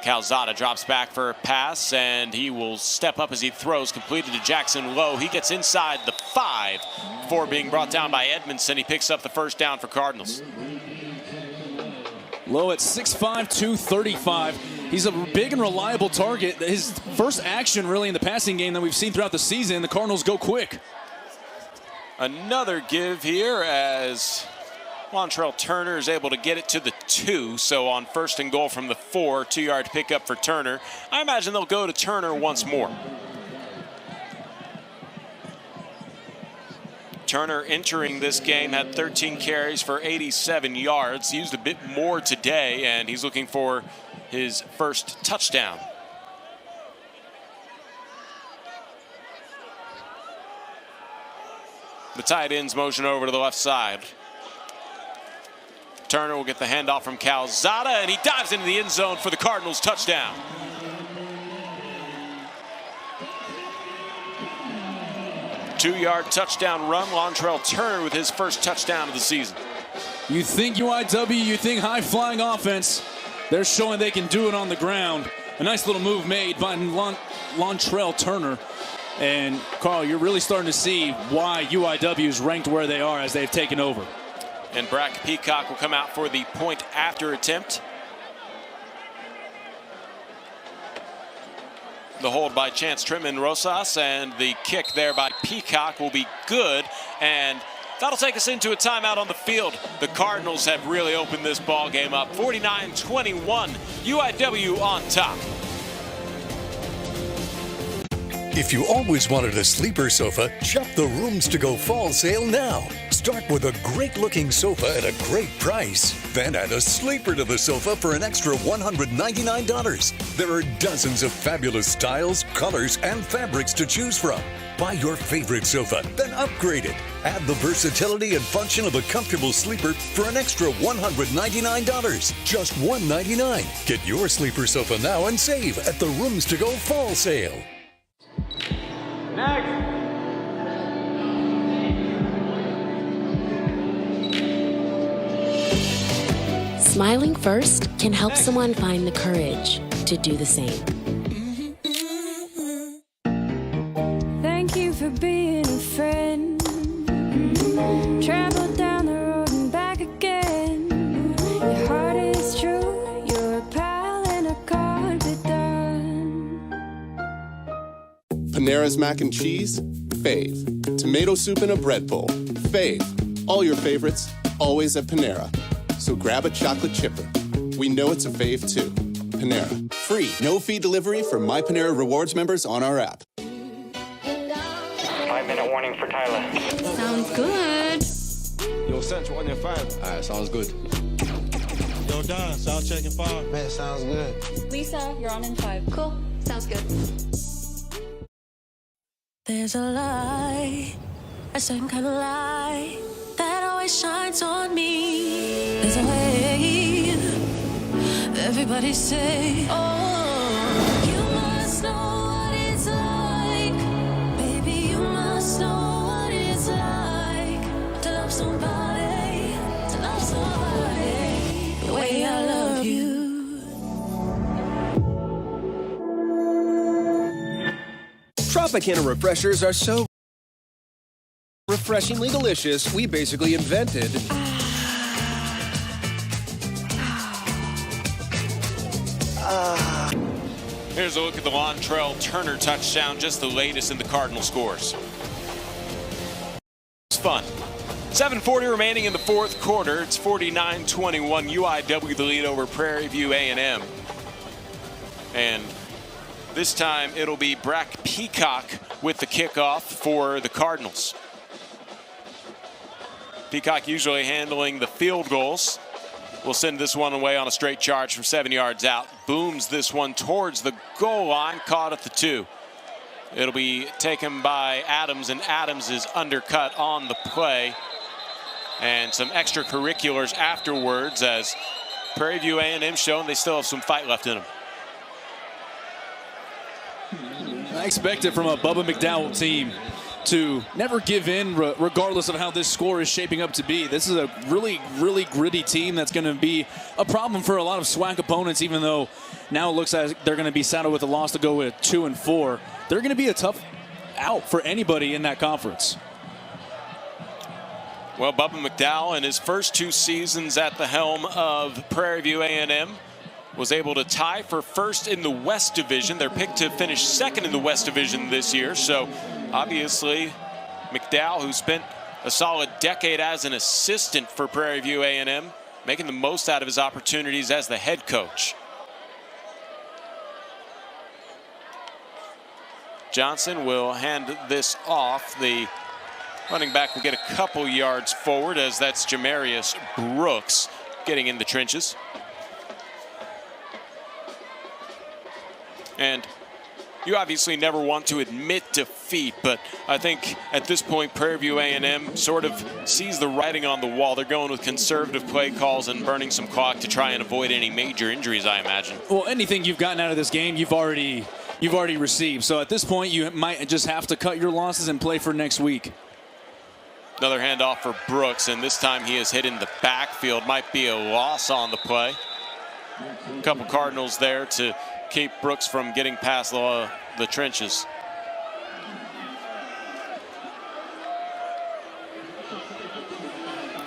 Calzada drops back for a pass, and he will step up as he throws, completed to Jackson Lowe. He gets inside the 5 before being brought down by Edmondson. He picks up the first down for Cardinals. Lowe at 6'5", 235. He's a big and reliable target. His first action really in the passing game that we've seen throughout the season. The Cardinals go quick. Another give here as Montrell Turner is able to get it to the 2. So on 1st and goal from the 4, 2-yard pickup for Turner. I imagine they'll go to Turner once more. Turner entering this game had 13 carries for 87 yards. Used a bit more today, and he's looking for his first touchdown. The tight ends motion over to the left side. Turner will get the handoff from Calzada, and he dives into the end zone for the Cardinals touchdown. Two-yard touchdown run. Montrell Turner with his first touchdown of the season. You think UIW, you think high-flying offense. They're showing they can do it on the ground. A nice little move made by Montrell Turner. And, Carl, you're really starting to see why UIW is ranked where they are as they've taken over. And Brack Peacock will come out for the point after attempt. The hold by Chance Trittman Rosas, and the kick there by Peacock will be good, and that'll take us into a timeout on the field. The Cardinals have really opened this ball game up. 49-21, UIW on top. If you always wanted a sleeper sofa, shop the Rooms to Go fall sale now. Start with a great-looking sofa at a great price. Then add a sleeper to the sofa for an extra $199. There are dozens of fabulous styles, colors, and fabrics to choose from. Buy your favorite sofa, then upgrade it. Add the versatility and function of a comfortable sleeper for an extra $199. Just $199. Get your sleeper sofa now and save at the Rooms to Go fall sale. Next. Smiling first can help someone find the courage to do the same. Thank you for being a friend. Travel down the road and back again. Your heart is true. You're a pal and a carpet done. Panera's mac and cheese, fave. Tomato soup in a bread bowl, fave. All your favorites, always at Panera. So grab a chocolate chipper. We know it's a fave too. Panera. Free, no-fee delivery for My Panera Rewards members on our app. 5-minute warning for Tyler. Sounds good. Yo, Central on your 5. All right, sounds good. Yo, Don, sound checking 5. Man, sounds good. Lisa, you're on in 5. Cool. Sounds good. There's a light, a certain kind of light that always shines on me. There's a way, everybody say, oh, you must know what it's like. Baby, you must know what it's like to love somebody, the way I love you. Tropicana refreshers are so refreshingly delicious, we basically invented Here's a look at the Montrell Turner touchdown, just the latest in the Cardinal scores. It's fun. 7:40 remaining in the fourth quarter. It's 49-21. UIW the lead over Prairie View A&M. And this time it'll be Brack Peacock with the kickoff for the Cardinals. Peacock usually handling the field goals. We'll send this one away on a straight charge from 7 yards out. Booms this one towards the goal line, caught at the 2. It'll be taken by Adams, and Adams is undercut on the play. And some extracurriculars afterwards as Prairie View A&M showing they still have some fight left in them. I expect it from a Bubba McDowell team to never give in regardless of how this score is shaping up to be. This is a really, really gritty team that's going to be a problem for a lot of SWAC opponents, even though now it looks like they're going to be saddled with a loss to go with 2-4. They're going to be a tough out for anybody in that conference. Well, Bubba McDowell in his first 2 seasons at the helm of Prairie View A&M was able to tie for first in the West Division. They're picked to finish second in the West Division this year. So obviously McDowell, who spent a solid decade as an assistant for Prairie View A&M, making the most out of his opportunities as the head coach. Johnson will hand this off. The running back will get a couple yards forward, as that's Jamarius Brooks getting in the trenches. And you obviously never want to admit defeat, but I think at this point Prairie View A&M sort of sees the writing on the wall. They're going with conservative play calls and burning some clock to try and avoid any major injuries, I imagine. Well, anything you've gotten out of this game, you've already received. So at this point, you might just have to cut your losses and play for next week. Another handoff for Brooks, and this time he is hit in the backfield. Might be a loss on the play. A couple Cardinals there to keep Brooks from getting past the trenches.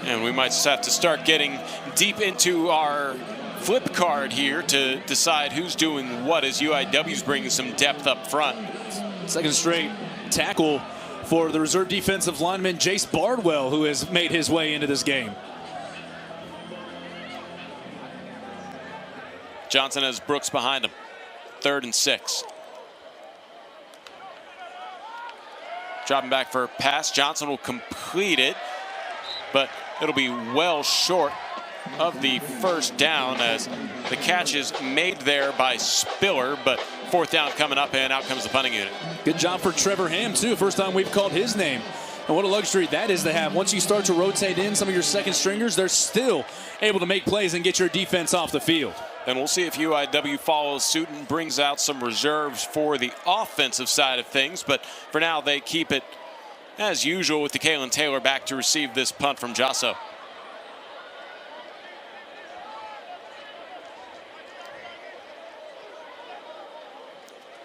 And we might just have to start getting deep into our flip card here to decide who's doing what, as UIW's bringing some depth up front. Second straight tackle for the reserve defensive lineman Jace Bardwell, who has made his way into this game. Johnson has Brooks behind him. 3rd and 6. Dropping back for a pass. Johnson will complete it, but it'll be well short of the first down, as the catch is made there by Spiller, but 4th down coming up, and out comes the punting unit. Good job for Trevor Ham, too. First time we've called his name. And what a luxury that is to have. Once you start to rotate in some of your second stringers, they're still able to make plays and get your defense off the field. And we'll see if UIW follows suit and brings out some reserves for the offensive side of things. But for now, they keep it as usual with DeKalen Taylor back to receive this punt from Jasso.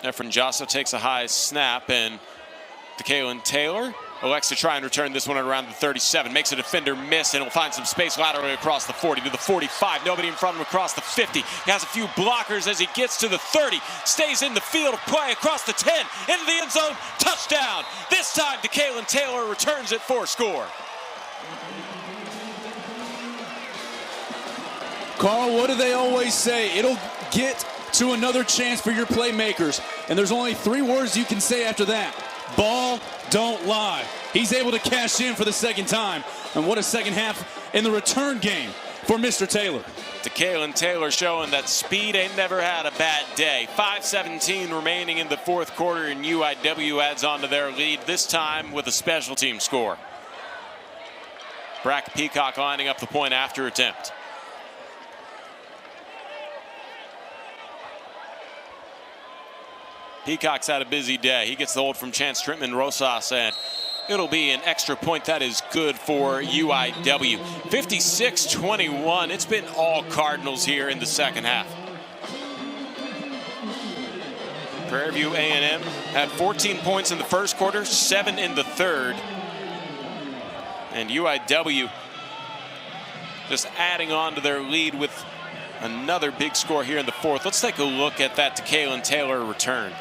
Efren Jasso takes a high snap, and DeKalen Taylor elects to try and return this one at around the 37. Makes a defender miss, and he'll find some space laterally across the 40 to the 45. Nobody in front of him across the 50. He has a few blockers as he gets to the 30. Stays in the field of play across the 10. Into the end zone. Touchdown. This time, DeKalen Taylor returns it for a score. Carl, what do they always say? It'll get to another chance for your playmakers. And there's only 3 words you can say after that. Ball don't lie. He's able to cash in for the second time. And what a second half in the return game for Mr. Taylor. DeKalen Taylor showing that speed ain't never had a bad day. 5:17 remaining in the 4th quarter, and UIW adds on to their lead, this time with a special team score. Brack Peacock lining up the point after attempt. Peacock's had a busy day. He gets the hold from Chance Trentman Rosas, and it'll be an extra point that is good for UIW. 56-21. It's been all Cardinals here in the second half. Prairie View A&M had 14 points in the first quarter, 7 in the third. And UIW just adding on to their lead with another big score here in the fourth. Let's take a look at that DeKalen Taylor return.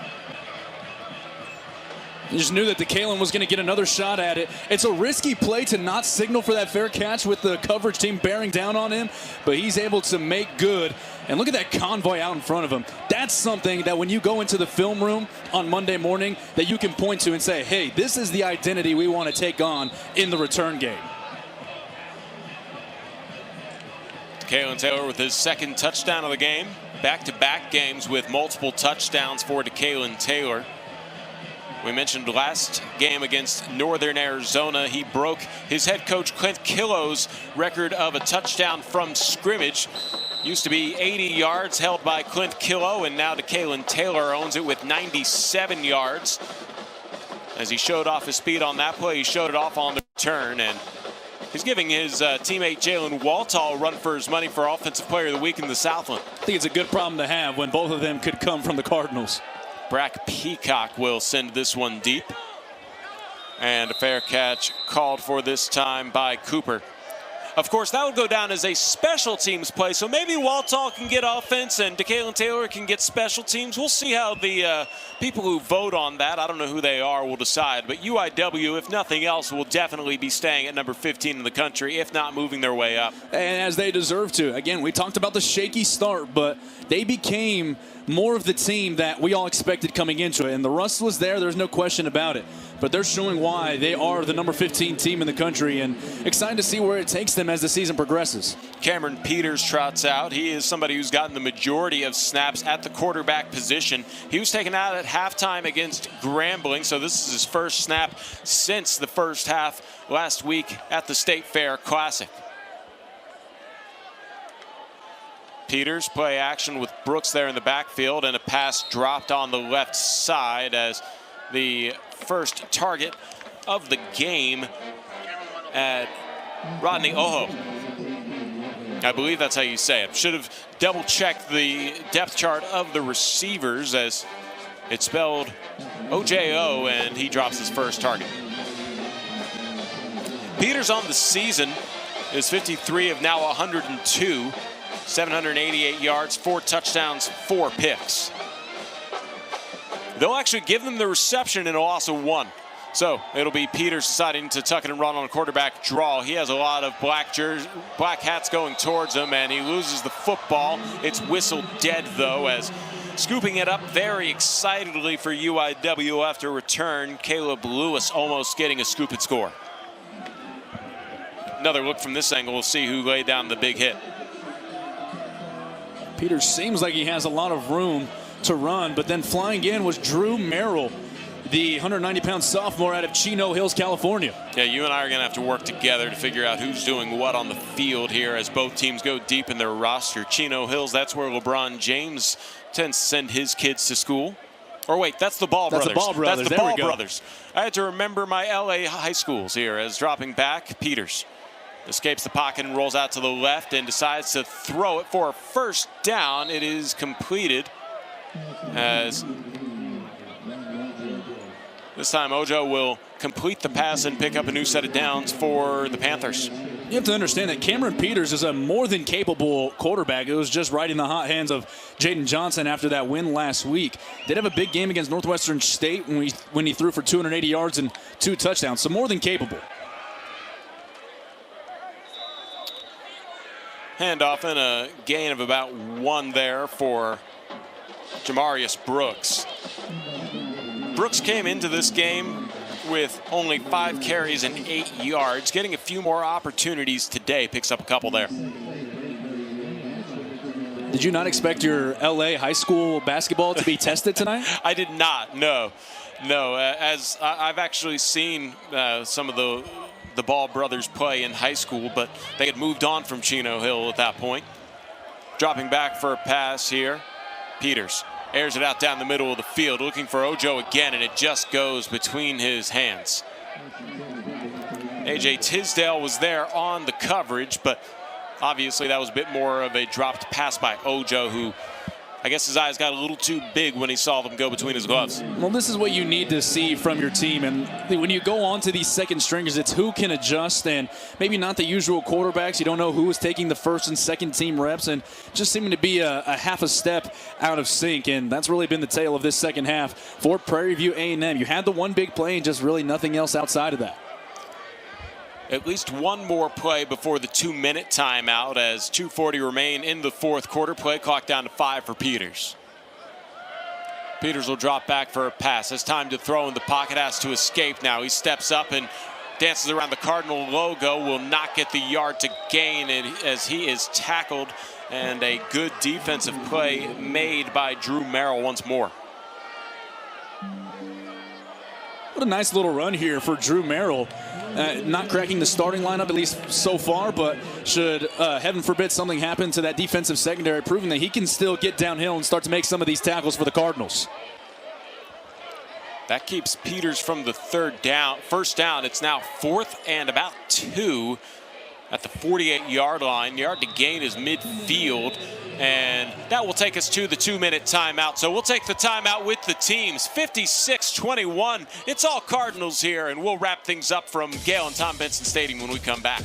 You just knew that DeKalen was going to get another shot at it. It's a risky play to not signal for that fair catch with the coverage team bearing down on him, but he's able to make good. And look at that convoy out in front of him. That's something that when you go into the film room on Monday morning that you can point to and say, hey, this is the identity we want to take on in the return game. DeKalen Taylor with his second touchdown of the game. Back-to-back games with multiple touchdowns for DeKalen Taylor. We mentioned last game against Northern Arizona, he broke his head coach Clint Killo's record of a touchdown from scrimmage. Used to be 80 yards held by Clint Killo, and now DeKalen Taylor owns it with 97 yards. As he showed off his speed on that play, he showed it off on the return, and he's giving his teammate Jalen Waltall a run for his money for Offensive Player of the Week in the Southland. I think it's a good problem to have when both of them could come from the Cardinals. Brack Peacock will send this one deep. And a fair catch called for this time by Cooper. Of course, that would go down as a special teams play, so maybe Waltall can get offense and DeKalen Taylor can get special teams. We'll see how the people who vote on that, I don't know who they are, will decide. But UIW, if nothing else, will definitely be staying at number 15 in the country, if not moving their way up. And as they deserve to. Again, we talked about the shaky start, but they became more of the team that we all expected coming into it. And the rust was there. There's no question about it. But they're showing why they are the number 15 team in the country, and excited to see where it takes them as the season progresses. Cameron Peters trots out. He is somebody who's gotten the majority of snaps at the quarterback position. He was taken out at halftime against Grambling, so this is his first snap since the first half last week at the State Fair Classic. Peters play action with Brooks there in the backfield, and a pass dropped on the left side as the first target of the game at Rodney Ojo. I believe that's how you say it. Should have double-checked the depth chart of the receivers as it's spelled OJO, and he drops his first target. Peters on the season is 53 of now 102, 788 yards, 4 touchdowns, 4 picks. They'll actually give them the reception in a loss of 1. So it'll be Peters deciding to tuck it and run on a quarterback draw. He has a lot of black hats going towards him, and he loses the football. It's whistled dead, though, as scooping it up very excitedly for UIW after return, Caleb Lewis almost getting a scoop and score. Another look from this angle. We'll see who laid down the big hit. Peters seems like he has a lot of room to run, but then flying in was Drew Merrill, the 190-pound sophomore out of Chino Hills, California. Yeah, you and I are going to have to work together to figure out who's doing what on the field here as both teams go deep in their roster. Chino Hills, that's where LeBron James tends to send his kids to school. Or wait, that's the Ball Brothers. That's the Ball Brothers. That's the Ball Brothers. I had to remember my LA high schools here as dropping back. Peters escapes the pocket and rolls out to the left and decides to throw it for a first down. It is completed as this time Ojo will complete the pass and pick up a new set of downs for the Panthers. You have to understand that Cameron Peters is a more than capable quarterback. It was just right in the hot hands of Jaden Johnson after that win last week. Did have a big game against Northwestern State when he threw for 280 yards and 2 touchdowns. So more than capable. Handoff and a gain of about 1 there for Jamarius Brooks. Brooks came into this game with only 5 carries and 8 yards, getting a few more opportunities today. Picks up a couple there. Did you not expect your LA high school basketball to be tested tonight? I did not, no. As I've actually seen some of the Ball brothers play in high school, but they had moved on from Chino Hill at that point. Dropping back for a pass here. Peters airs it out down the middle of the field, looking for Ojo again, and it just goes between his hands. AJ Tisdale was there on the coverage, but obviously that was a bit more of a dropped pass by Ojo, who I guess his eyes got a little too big when he saw them go between his gloves. Well, this is what you need to see from your team. And when you go on to these second stringers, it's who can adjust, and maybe not the usual quarterbacks. You don't know who is taking the first and second team reps, and just seeming to be a half a step out of sync. And that's really been the tale of this second half for Prairie View A&M. You had the one big play and just really nothing else outside of that. At least one more play before the 2-minute timeout as 2:40 remain in the fourth quarter. Play clock down to 5 for Peters. Peters will drop back for a pass. Has time to throw in the pocket, has to escape now. He steps up and dances around the Cardinal logo, will not get the yard to gain as he is tackled, and a good defensive play made by Drew Merrill once more. What a nice little run here for Drew Merrill. Not cracking the starting lineup, at least so far, but should, heaven forbid, something happen to that defensive secondary, proving that he can still get downhill and start to make some of these tackles for the Cardinals. That keeps Peters from the first down. It's now 4th and about 2 at the 48-yard line. Yard to gain is midfield. And that will take us to the 2-minute timeout. So we'll take the timeout with the teams. 56-21. It's all Cardinals here, and we'll wrap things up from Gale and Tom Benson Stadium when we come back.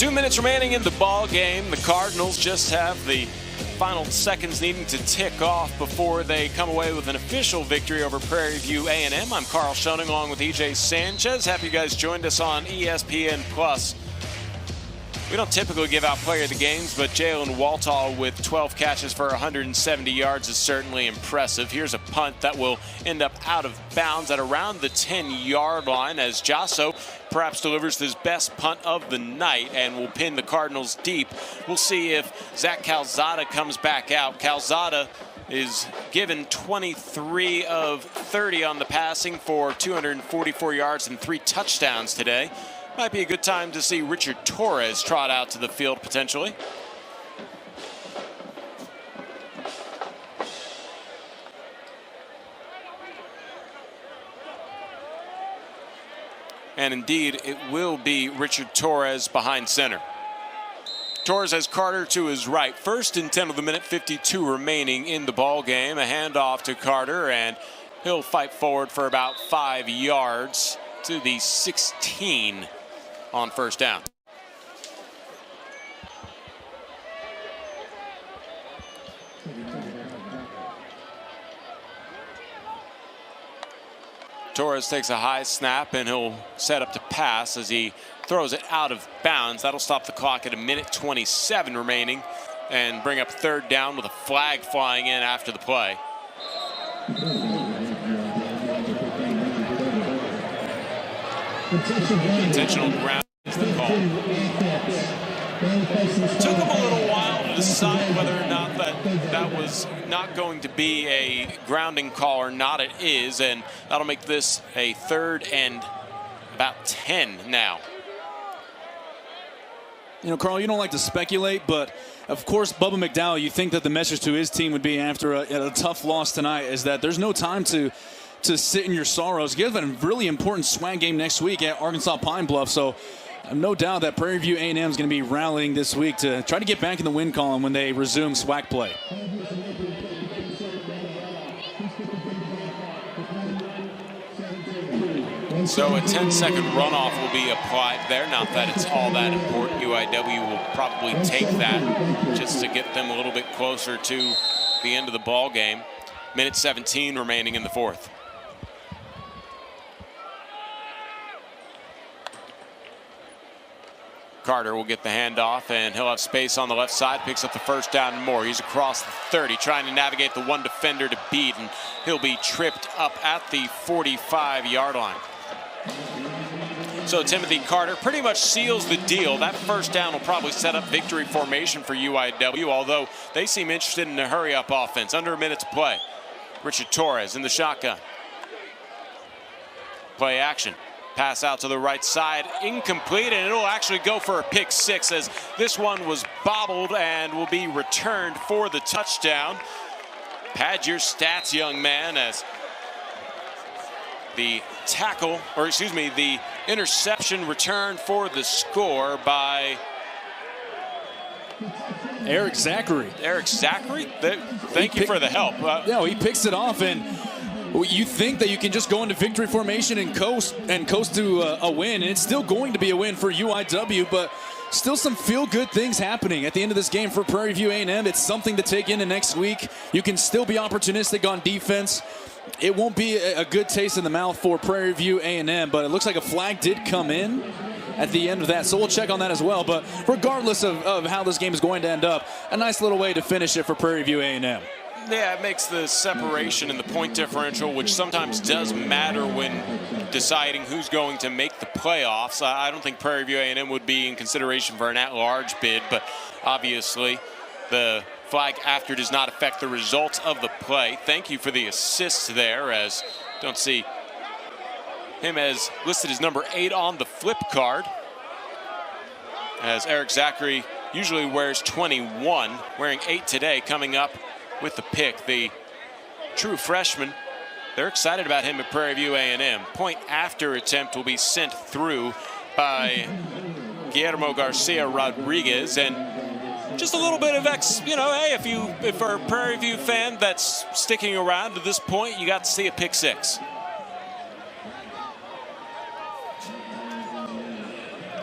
2 minutes remaining in the ball game. The Cardinals just have the final seconds needing to tick off before they come away with an official victory over Prairie View A&M. I'm Carl Schoening along with EJ Sanchez. Happy you guys joined us on ESPN Plus. We don't typically give out player of the games, but Jalen Waltall with 12 catches for 170 yards is certainly impressive. Here's a punt that will end up out of bounds at around the 10-yard line as Jasso perhaps delivers his best punt of the night and will pin the Cardinals deep. We'll see if Zach Calzada comes back out. Calzada is given 23 of 30 on the passing for 244 yards and 3 touchdowns today. Might be a good time to see Richard Torres trot out to the field potentially. And indeed, it will be Richard Torres behind center. Torres has Carter to his right. 1st and 10 of the minute, 52 remaining in the ball game. A handoff to Carter, and he'll fight forward for about 5 yards to the 16 on 1st down. Torres takes a high snap and he'll set up to pass as he throws it out of bounds. That'll stop the clock at a minute 27 remaining and bring up 3rd down with a flag flying in after the play. Intentional ground is the call. Took him a little while to decide whether or not that was not going to be a grounding call or not. It is, and that'll make this a 3rd and about 10 now. You know, Carl, you don't like to speculate, but of course, Bubba McDowell, you think that the message to his team would be after a tough loss tonight is that there's no time to sit in your sorrows. You have a really important swag game next week at Arkansas Pine Bluff, so no doubt that Prairie View A&M is going to be rallying this week to try to get back in the win column when they resume SWAC play. So a 10-second runoff will be applied there. Not that it's all that important. UIW will probably take that just to get them a little bit closer to the end of the ball game. Minute 17 remaining in the 4th. Carter will get the handoff, and he'll have space on the left side. Picks up the 1st down and more. He's across the 30, trying to navigate the one defender to beat, and he'll be tripped up at the 45-yard line. So Timothy Carter pretty much seals the deal. That 1st down will probably set up victory formation for UIW, although they seem interested in a hurry-up offense. Under a minute to play. Richard Torres in the shotgun. Play action. Pass out to the right side, incomplete, and it'll actually go for a pick 6 as this one was bobbled and will be returned for the touchdown. Pad your stats, young man, as the tackle, or excuse me, the interception returned for the score by Eric Zachary. Eric Zachary? Thank you for the help. Yeah, he picks it off, and you think that you can just go into victory formation and coast to a win, and it's still going to be a win for UIW, but still some feel-good things happening at the end of this game for Prairie View A&M. It's something to take into next week. You can still be opportunistic on defense. It won't be a good taste in the mouth for Prairie View A&M, but it looks like a flag did come in at the end of that, so we'll check on that as well. But regardless of how this game is going to end up, a nice little way to finish it for Prairie View A&M. Yeah, it makes the separation and the point differential, which sometimes does matter when deciding who's going to make the playoffs. I don't think Prairie View A&M would be in consideration for an at-large bid, but obviously the flag after does not affect the results of the play. Thank you for the assist there, as don't see him as listed as number 8 on the flip card, as Eric Zachary usually wears 21, wearing 8 today, coming up with the pick. The true freshman, they're excited about him at Prairie View A&M. Point after attempt will be sent through by Guillermo Garcia Rodriguez, and just a little bit of hey, if you're a Prairie View fan that's sticking around to this point, you got to see a pick 6.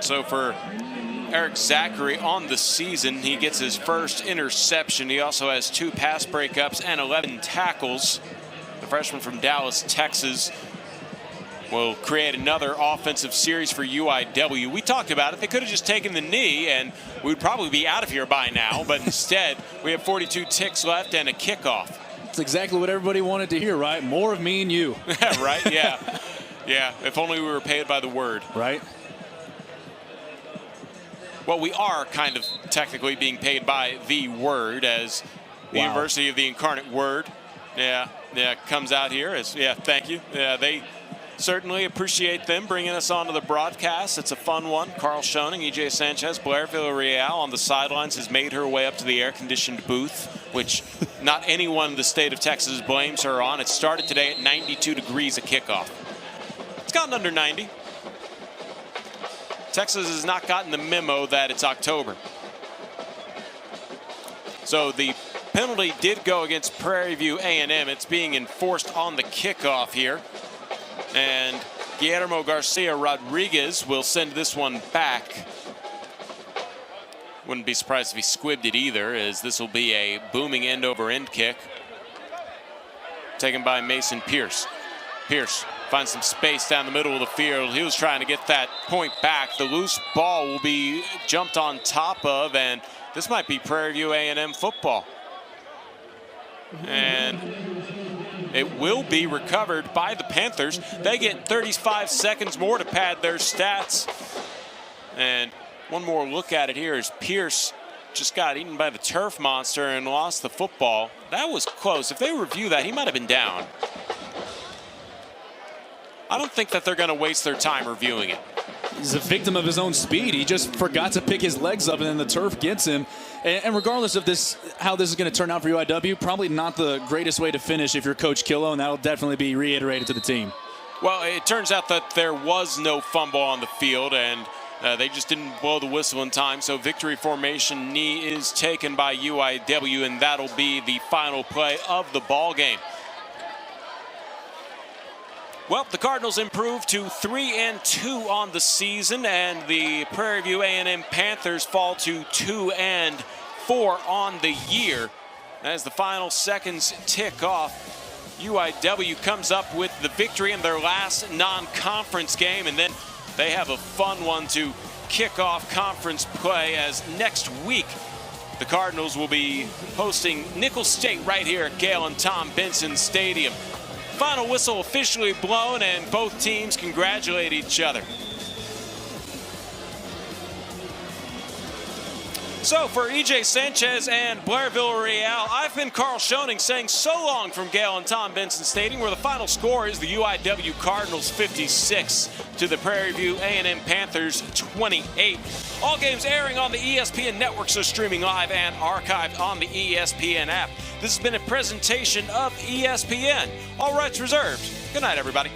So for Eric Zachary on the season, he gets his first interception. He also has 2 pass breakups and 11 tackles. The freshman from Dallas, Texas, will create another offensive series for UIW. We talked about it. They could have just taken the knee and we'd probably be out of here by now, but instead we have 42 ticks left and a kickoff. That's exactly what everybody wanted to hear, right? More of me and you. Right, yeah. Yeah, if only we were paid by the word. Right. Well, we are kind of technically being paid by the word, as the University of the Incarnate Word, comes out here as, thank you. Yeah, they certainly appreciate them bringing us onto the broadcast. It's a fun one. Carl Schoening, EJ Sanchez, Blair Villarreal on the sidelines has made her way up to the air-conditioned booth, which not anyone in the state of Texas blames her on. It started today at 92 degrees at kickoff. It's gotten under 90. Texas has not gotten the memo that it's October. So the penalty did go against Prairie View A&M. It's being enforced on the kickoff here. And Guillermo Garcia Rodriguez will send this one back. Wouldn't be surprised if he squibbed it either, as this will be a booming end-over-end kick taken by Mason Pierce. Pierce finds some space down the middle of the field. He was trying to get that point back. The loose ball will be jumped on top of, and this might be Prairie View A&M football. And it will be recovered by the Panthers. They get 35 seconds more to pad their stats. And one more look at it here as Pierce just got eaten by the turf monster and lost the football. That was close. If they review that, he might have been down. I don't think that they're going to waste their time reviewing it. He's a victim of his own speed. He just forgot to pick his legs up, and then the turf gets him. And regardless of this, how this is going to turn out for UIW, probably not the greatest way to finish if you're Coach Killo, and that'll definitely be reiterated to the team. Well, it turns out that there was no fumble on the field, and they just didn't blow the whistle in time. So victory formation, knee is taken by UIW, and that'll be the final play of the ball game. Well, the Cardinals improved to 3-2 on the season, and the Prairie View A&M Panthers fall to 2-4 on the year. As the final seconds tick off, UIW comes up with the victory in their last non-conference game, and then they have a fun one to kick off conference play, as next week the Cardinals will be hosting Nicholls State right here at Gale and Tom Benson Stadium. Final whistle officially blown, and both teams congratulate each other. So for EJ Sanchez and Blair Villarreal, I've been Carl Schoening saying so long from Gale and Tom Benson Stadium, where the final score is the UIW Cardinals 56 to the Prairie View A&M Panthers 28. All games airing on the ESPN network, so streaming live and archived on the ESPN app. This has been a presentation of ESPN. All rights reserved. Good night, everybody.